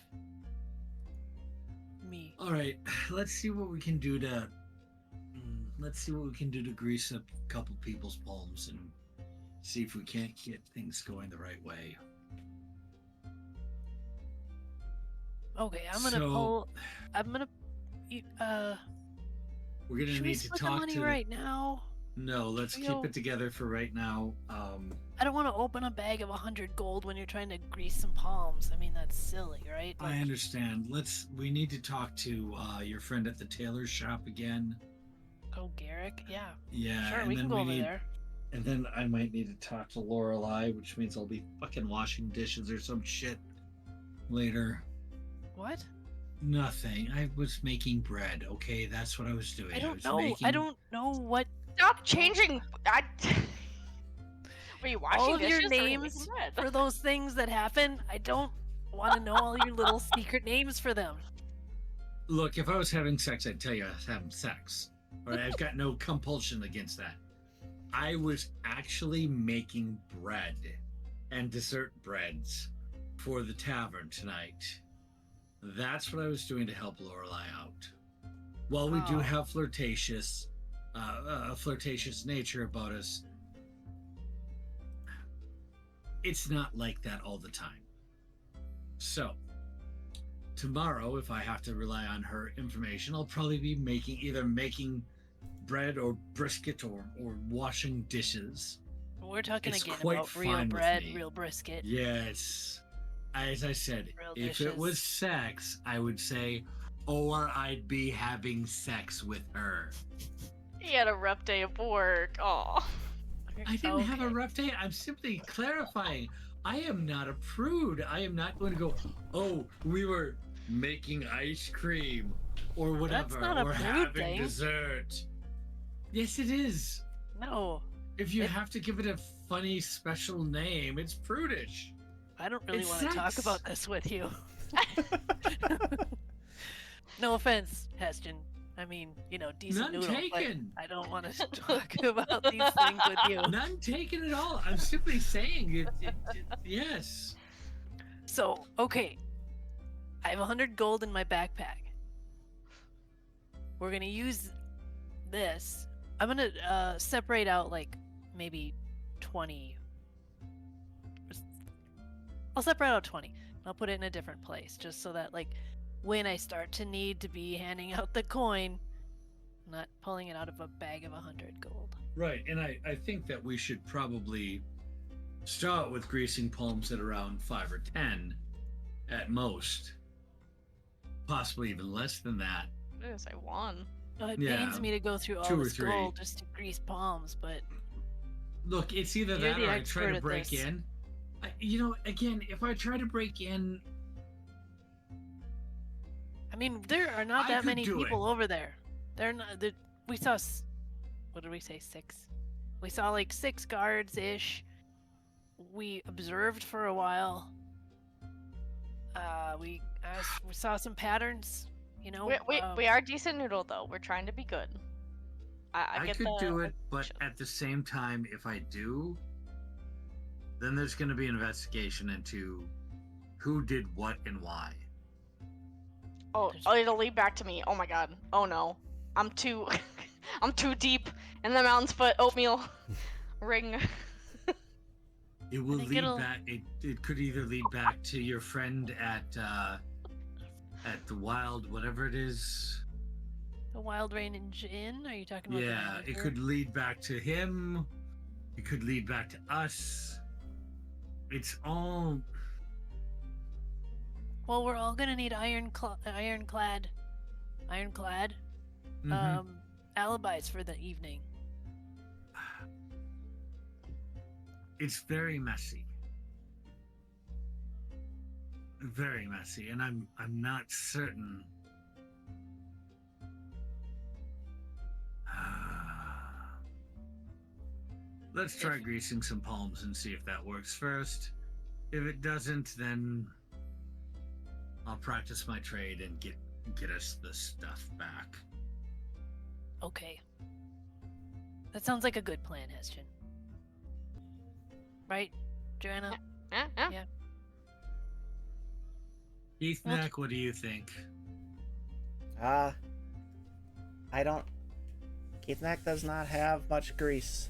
me. All right, let's see what we can do to grease up a couple people's palms and see if we can't get things going the right way. Okay, I'm gonna So- I'm gonna. We're gonna Should we need to split the talk money to. right now? No, let's keep Real- it together for right now. I don't want to open a bag of 100 gold when you're trying to grease some palms. I mean, that's silly, right? I understand. We need to talk to your friend at the tailor shop again. Oh, Garrick? Yeah. Yeah, Sure, and we then can go over there. And then I might need to talk to Lorelei, which means I'll be fucking washing dishes or some shit later. What? Nothing. I was making bread. Okay, that's what I was doing. I don't was know. I making- don't know what Stop changing. Were you washing all of your dishes or were you names making bread? for those things that happen. I don't want to know all your little secret names for them. Look, if I was having sex, I'd tell you I was having sex. All right, I've got no compulsion against that. I was actually making bread and dessert breads for the tavern tonight. That's what I was doing to help Lorelei out. While we do Oh. have flirtatious nature about us, it's not like that all the time. So, tomorrow, if I have to rely on her information, I'll probably be making bread or brisket or washing dishes. We're talking It's again quite about real fine with bread, me. real brisket. Yes. As I said, Real if it was dishes. sex, I would say, or I'd be having sex with her. He had a rough day of work. Oh. I didn't have a Okay. rough day. I'm simply clarifying. I am not a prude. I am not going to go, oh, we were making ice cream or whatever, not a or prude having thing. dessert. Yes, it is. No, If you It- have to give it a funny, special name, it's prudish. I don't really It's want to talk sex. about this with you. No offense, Heston. I mean, decent None noodle, taken. but I don't want to talk about these things with you. None taken at all. I'm simply saying it yes. So, okay. I have 100 gold in my backpack. We're gonna use this. I'm gonna separate out like maybe 20. I'll separate out 20. I'll put it in a different place just so that like when I start to need to be handing out the coin, I'm not pulling it out of a bag of 100 gold. Right, and I think that we should probably start with greasing palms at around 5 or 10 at most. Possibly even less than that. I didn't say one. It Yeah, pains me to go through all 2 or this 3. gold just to grease palms, but Look, it's either You're that the or I expert try to at break this. in. Again, if I try to break in, I mean, there are not I that could many do people over there. They're not. We saw. What did we say? 6. We saw like 6 guards ish. We observed for a while. We saw some patterns. We are decent noodle though. We're trying to be good. I I get could the do it, but motivation. at the same time, if I do, then there's going to be an investigation into who did what and why. Oh, it'll lead back to me. Oh my god. Oh no. I'm too I'm too deep in the mountain's foot oatmeal ring. It will think lead it'll- back. It could either lead back to your friend at the wild, whatever it is. The Wild Range Inn? Are you talking about? Yeah, the it could lead back to him. It could lead back to us. It's all. Well, we're all gonna need ironclad Mhm. alibis for the evening. It's very messy. Very messy, and I'm not certain. Let's try greasing some palms and see if that works first. If it doesn't, then I'll practice my trade and get us the stuff back. Okay. That sounds like a good plan, Hestian. Right, Joanna? Yeah. Yeah. Keithnack, what do you think? I don't. Keithnack does not have much grease.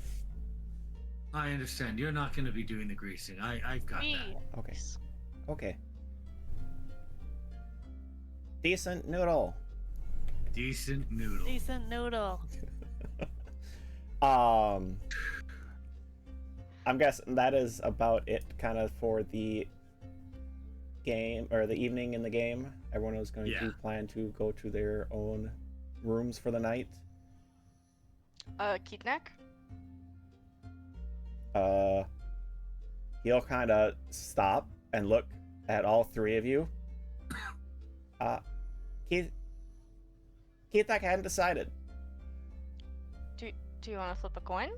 I understand. You're not going to be doing the greasing. I've got that. Okay. Okay. Decent noodle. Decent noodle. Decent noodle. I'm guessing that is about it, kind of, for the game or the evening in the game. Everyone is going to plan to go to their own rooms for the night. Keithnack? He'll kind of stop and look at all three of you. Keithnack hadn't decided. Do you want to flip a coin?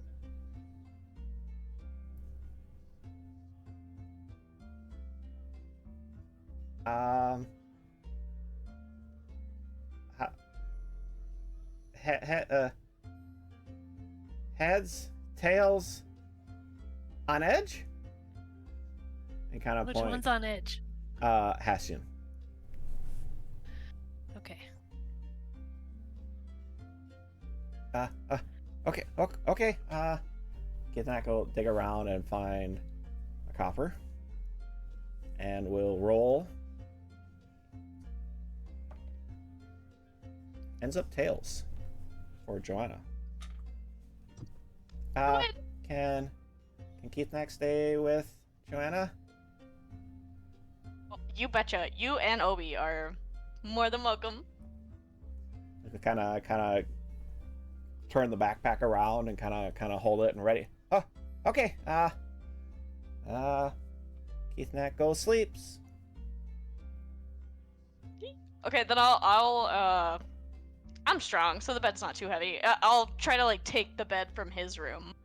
Heads, tails, on edge? And kind of Which point. one's on edge? Hessian. Okay. Okay. Keithnack will dig around and find a copper. And we'll roll. Ends up tails for Joanna. Can Keithnack stay with Joanna? You betcha. You and Obi are more than welcome. Kind of turn the backpack around and kind of hold it and ready. Oh, okay. Keithnack goes sleeps. Okay, then I'm strong, so the bed's not too heavy. I'll try to like take the bed from his room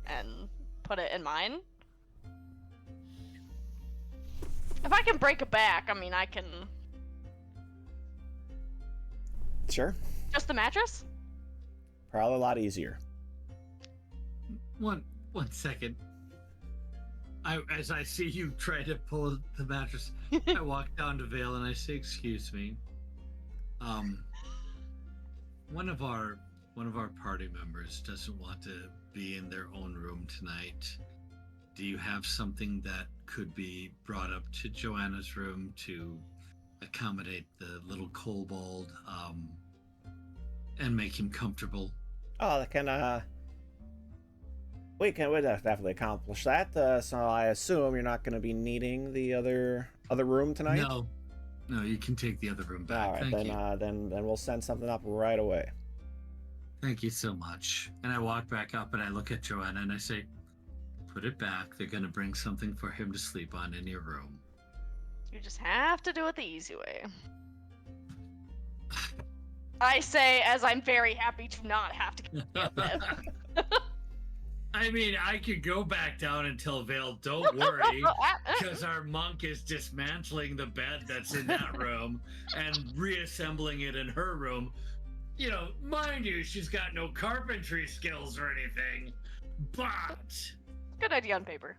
and put it in mine. If I can break a back, I mean, I can. Sure. Just the mattress? Probably a lot easier. One second. As I see you try to pull the mattress, I walk down to Vale and I say, "Excuse me. One of our party members doesn't want to be in their own room tonight. Do you have something that could be brought up to Joanna's room to accommodate the little kobold, and make him comfortable?" Oh, that can we definitely accomplish that. So I assume you're not going to be needing the other room tonight. No, you can take the other room back. All right, Thank you. then we'll send something up right away. Thank you so much. And I walk back up and I look at Joanna and I say, "Put it back. They're going to bring something for him to sleep on in your room." You just have to do it the easy way. I say as I'm very happy to not have to get this. I mean, I could go back down and tell Vale, "Don't worry," because our monk is dismantling the bed that's in that room and reassembling it in her room. You know, mind you, she's got no carpentry skills or anything, but Good idea on paper.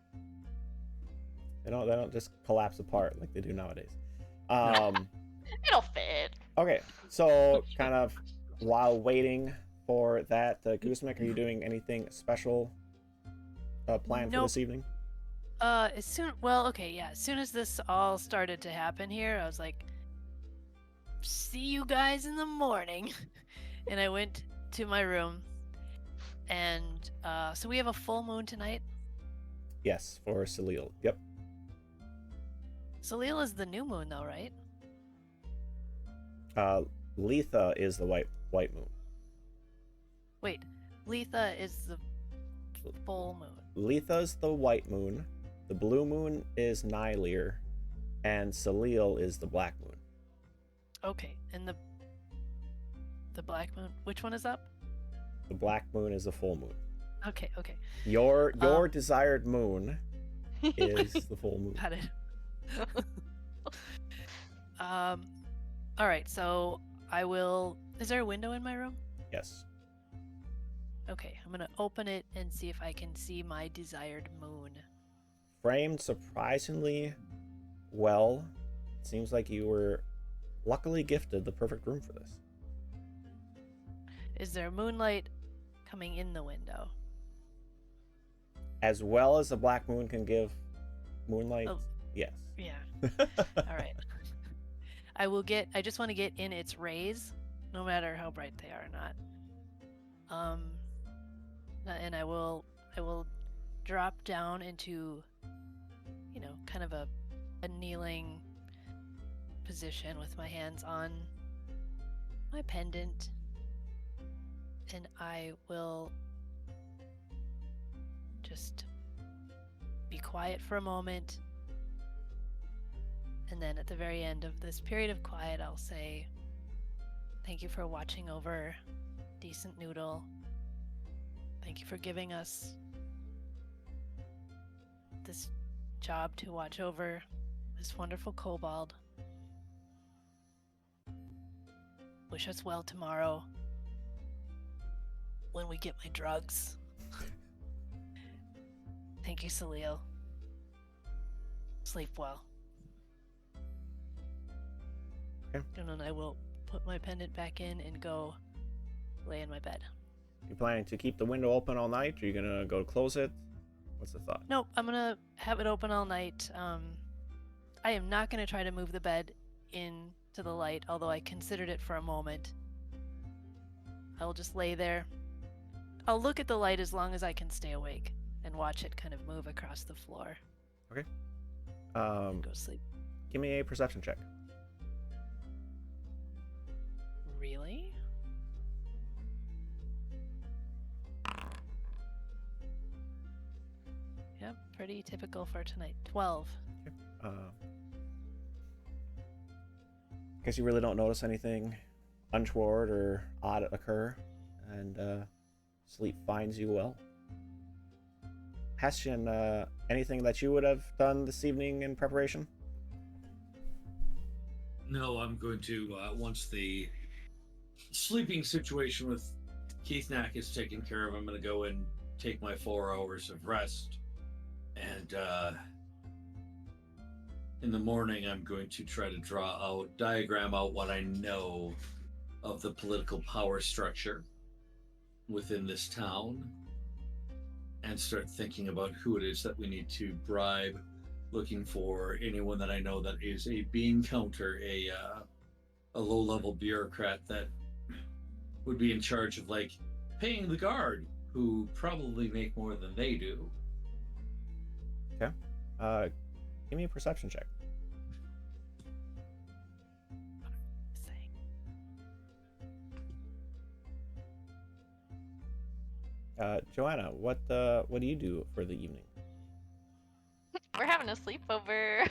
They don't just collapse apart like they do nowadays. It'll fit. Okay, so kind of while waiting for that, Gooseneck, are you doing anything special planned for this evening? As soon as this all started to happen here, I was like, "See you guys in the morning." And I went to my room, and so we have a full moon tonight. Yes, for Salil. Yep. Salil is the new moon, though, right? Letha is the white moon. Wait, Letha is the full moon. Letha's the white moon. The blue moon is Nylir, and Salil is the black moon. Okay, and the black moon. Which one is up? The black moon is the full moon. Okay. Your desired moon is the full moon. Got it. All right, so I will. Is there a window in my room? Yes. Okay, I'm gonna open it and see if I can see my desired moon. Framed surprisingly well. It seems like you were luckily gifted the perfect room for this. Is there moonlight coming in the window? As well as the black moon can give moonlight, Oh. yes. Yeah. All right. I just want to get in its rays, no matter how bright they are or not. And I will drop down into, kind of a kneeling position with my hands on my pendant, and I will just be quiet for a moment. And then at the very end of this period of quiet, I'll say, thank you for watching over Decent Noodle. Thank you for giving us this job to watch over this wonderful kobold. Wish us well tomorrow when we get my drugs. Thank you, Salil. Sleep well. Okay. And then I will put my pendant back in and go lay in my bed. You planning to keep the window open all night? Or are you gonna go close it? What's the thought? Nope, I'm gonna have it open all night. I am not gonna try to move the bed into the light, although I considered it for a moment. I'll just lay there. I'll look at the light as long as I can stay awake and watch it kind of move across the floor. Okay. And go sleep. Give me a perception check. Really? Yep, pretty typical for tonight. 12. Okay. Guess you really don't notice anything untoward or odd occur, and sleep finds you well. Hastian, anything that you would have done this evening in preparation? No, I'm going to, once the sleeping situation with Keith Knack is taken care of, I'm going to go and take my 4 hours of rest. And in the morning, I'm going to try to diagram out what I know of the political power structure within this town, and start thinking about who it is that we need to bribe, looking for anyone that I know that is a bean counter, a low-level bureaucrat that would be in charge of, like, paying the guard, who probably make more than they do. Okay. Give me a perception check. Joanna, what do you do for the evening? We're having a sleepover.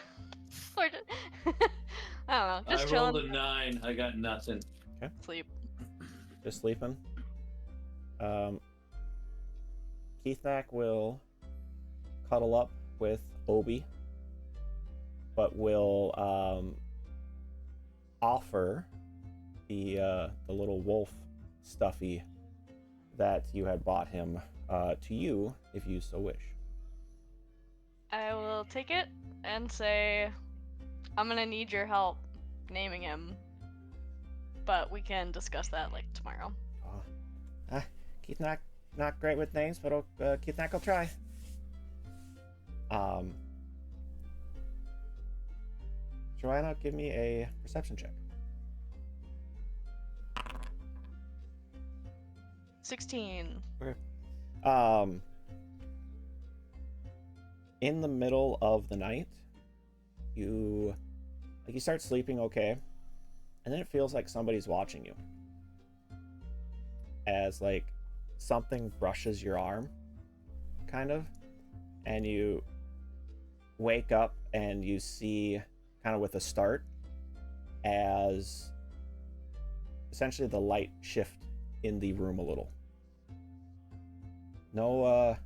We're just, I don't know, just I chilling. rolled a 9. I got nothing. Okay. Sleep. Just sleeping. Keith Knack will cuddle up with Obi, but will offer the little wolf stuffy that you had bought him to you if you so wish. I will take it and say, I'm gonna need your help naming him, but we can discuss that like tomorrow. Keith Knack, not great with names, but Keith Knack will try. Joanna, give me a perception check. 16. Okay. In the middle of the night, you start sleeping okay, and then it feels like somebody's watching you. As like something brushes your arm, kind of, and you wake up and you see, kind of with a start, as essentially the light shift in the room a little. No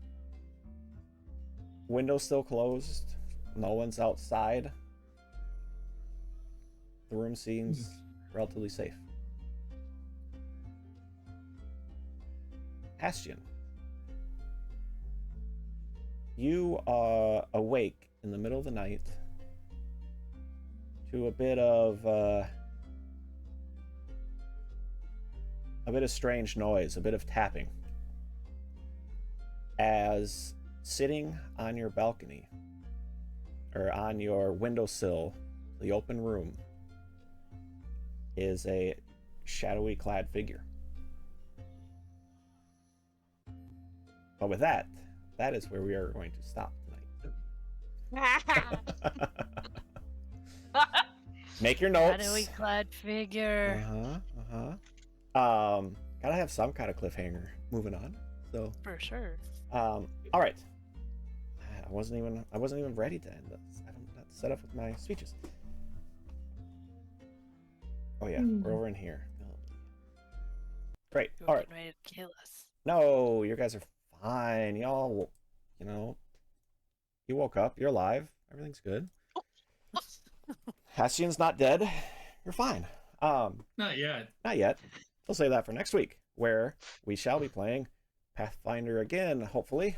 windows still closed, no one's outside, the room seems relatively safe. Hastian, you are awake in the middle of the night to a bit of strange noise, a bit of tapping, as sitting on your balcony or on your windowsill, the open room, is a shadowy clad figure. But with that is where we are going to stop tonight. Make your notes. Shadowy clad figure. Gotta have some kind of cliffhanger. Moving on. So For sure. all right. I wasn't even ready to end this. I don't have to set up with my speeches. Oh yeah, we're over in here. Great. You're All right. getting ready to kill us. No, you guys are fine. Y'all, you woke up. You're alive. Everything's good. Hastian's not dead. You're fine. Not yet. Not yet. We'll save that for next week, where we shall be playing Pathfinder again, hopefully.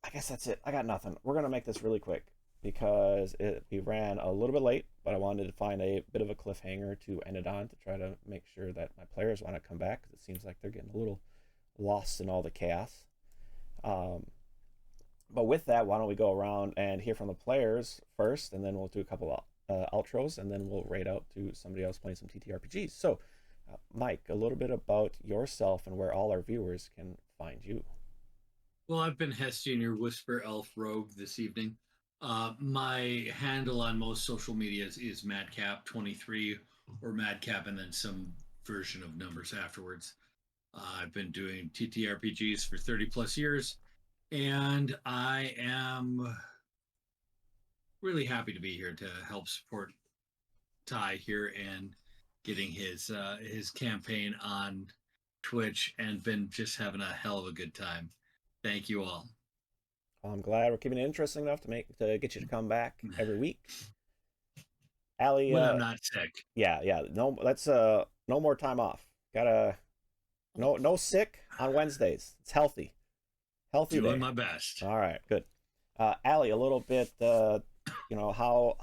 I guess that's it. I got nothing. We're going to make this really quick because we ran a little bit late, but I wanted to find a bit of a cliffhanger to end it on to try to make sure that my players want to come back, because it seems like they're getting a little lost in all the chaos. But with that, why don't we go around and hear from the players first, and then we'll do a couple outros, and then we'll raid out to somebody else playing some TTRPGs. So, Mike, a little bit about yourself and where all our viewers can find you. Well, I've been Hestian, your Whisper Elf Rogue, this evening. My handle on most social medias is Madcap23 or Madcap and then some version of numbers afterwards. I've been doing TTRPGs for 30 plus years, and I am really happy to be here to help support Ty here and getting his campaign on Twitch, and been just having a hell of a good time. Thank you all. Well, I'm glad we're keeping it interesting enough to get you to come back every week. Allie, When I'm not sick. Yeah. No, that's no more time off. No sick on Wednesdays. It's healthy. Healthy Doing day. my best. All right, good. Allie, a little bit. How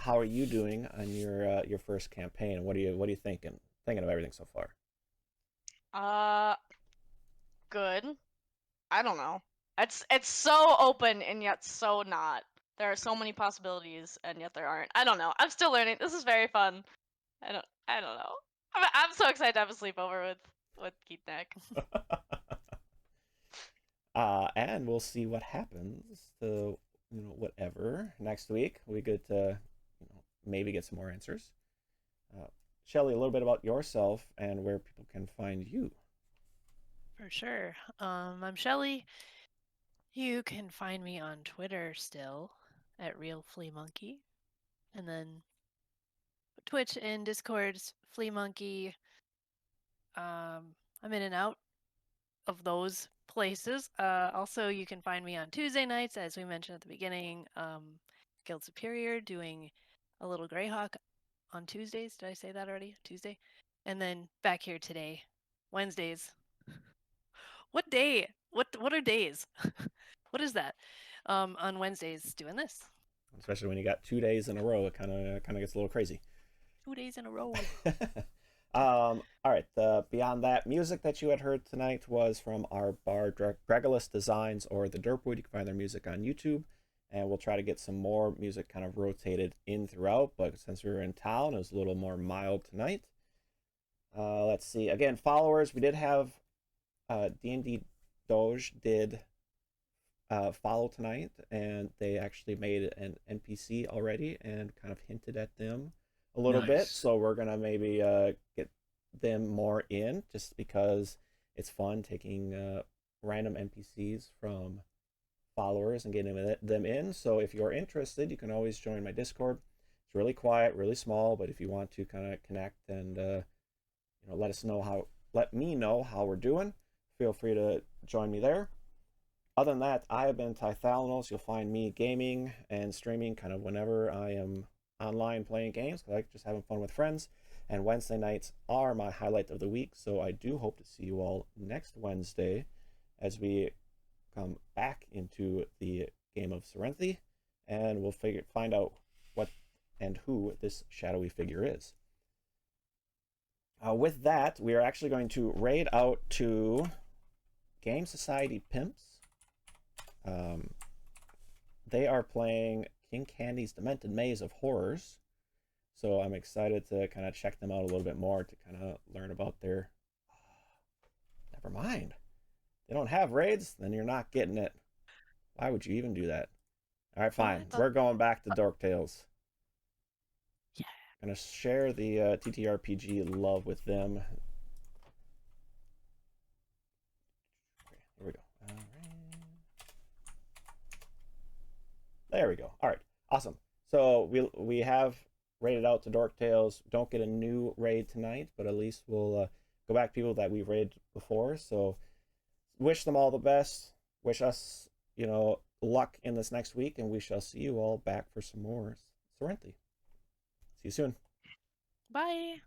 are you doing on your first campaign? What are you thinking of everything so far? Good. I don't know. It's so open and yet so not. There are so many possibilities and yet there aren't. I don't know. I'm still learning. This is very fun. I don't know. I'm so excited to have a sleepover with Keith Neck. And we'll see what happens to whatever next week. We get to maybe get some more answers. Shelly, a little bit about yourself and where people can find you. For sure. I'm Shelly. You can find me on Twitter still at Real Flea Monkey, and then Twitch and Discord's Flea Monkey. I'm in and out of those places. Also, you can find me on Tuesday nights, as we mentioned at the beginning. Guild Superior doing a little Greyhawk on Tuesdays. Did I say that already? Tuesday, and then back here today, Wednesdays. What day? What are days? What is that? On Wednesdays, doing this. Especially when you got 2 days in a row, it kind of gets a little crazy. 2 days in a row. All right. Beyond that, music that you had heard tonight was from our bard Gregolis Designs, or the Derpwood. You can find their music on YouTube, and we'll try to get some more music kind of rotated in throughout. But since we were in town, it was a little more mild tonight. Let's see. Again, followers. We did have D&D Doge did follow tonight, and they actually made an NPC already and kind of hinted at them a little bit. So we're gonna maybe get them more in, just because it's fun taking random NPCs from followers and getting them in. So if you're interested, you can always join my Discord. It's really quiet, really small, but if you want to kind of connect and let me know how we're doing, feel free to join me there. Other than that, I have been Tythalanos. You'll find me gaming and streaming kind of whenever I am online playing games, because I like just having fun with friends. And Wednesday nights are my highlight of the week, so I do hope to see you all next Wednesday as we come back into the game of Cyrenthe, and we'll find out what and who this shadowy figure is. With that, we are actually going to raid out to Game Society Pimps. They are playing King Candy's Demented Maze of Horrors. So I'm excited to kind of check them out a little bit more to kind of learn about their... Never mind. They don't have raids? Then you're not getting it. Why would you even do that? All right, fine. We're going back to Dork Tales. Yeah. Gonna share the TTRPG love with them. Okay, here we go. All right. There we go. All right, awesome. So we have raided out to Dork Tales. Don't get a new raid tonight, but at least we'll go back to people that we've raided before. So wish them all the best. Wish us, luck in this next week, and we shall see you all back for some more Cyrenthe. See you soon. Bye.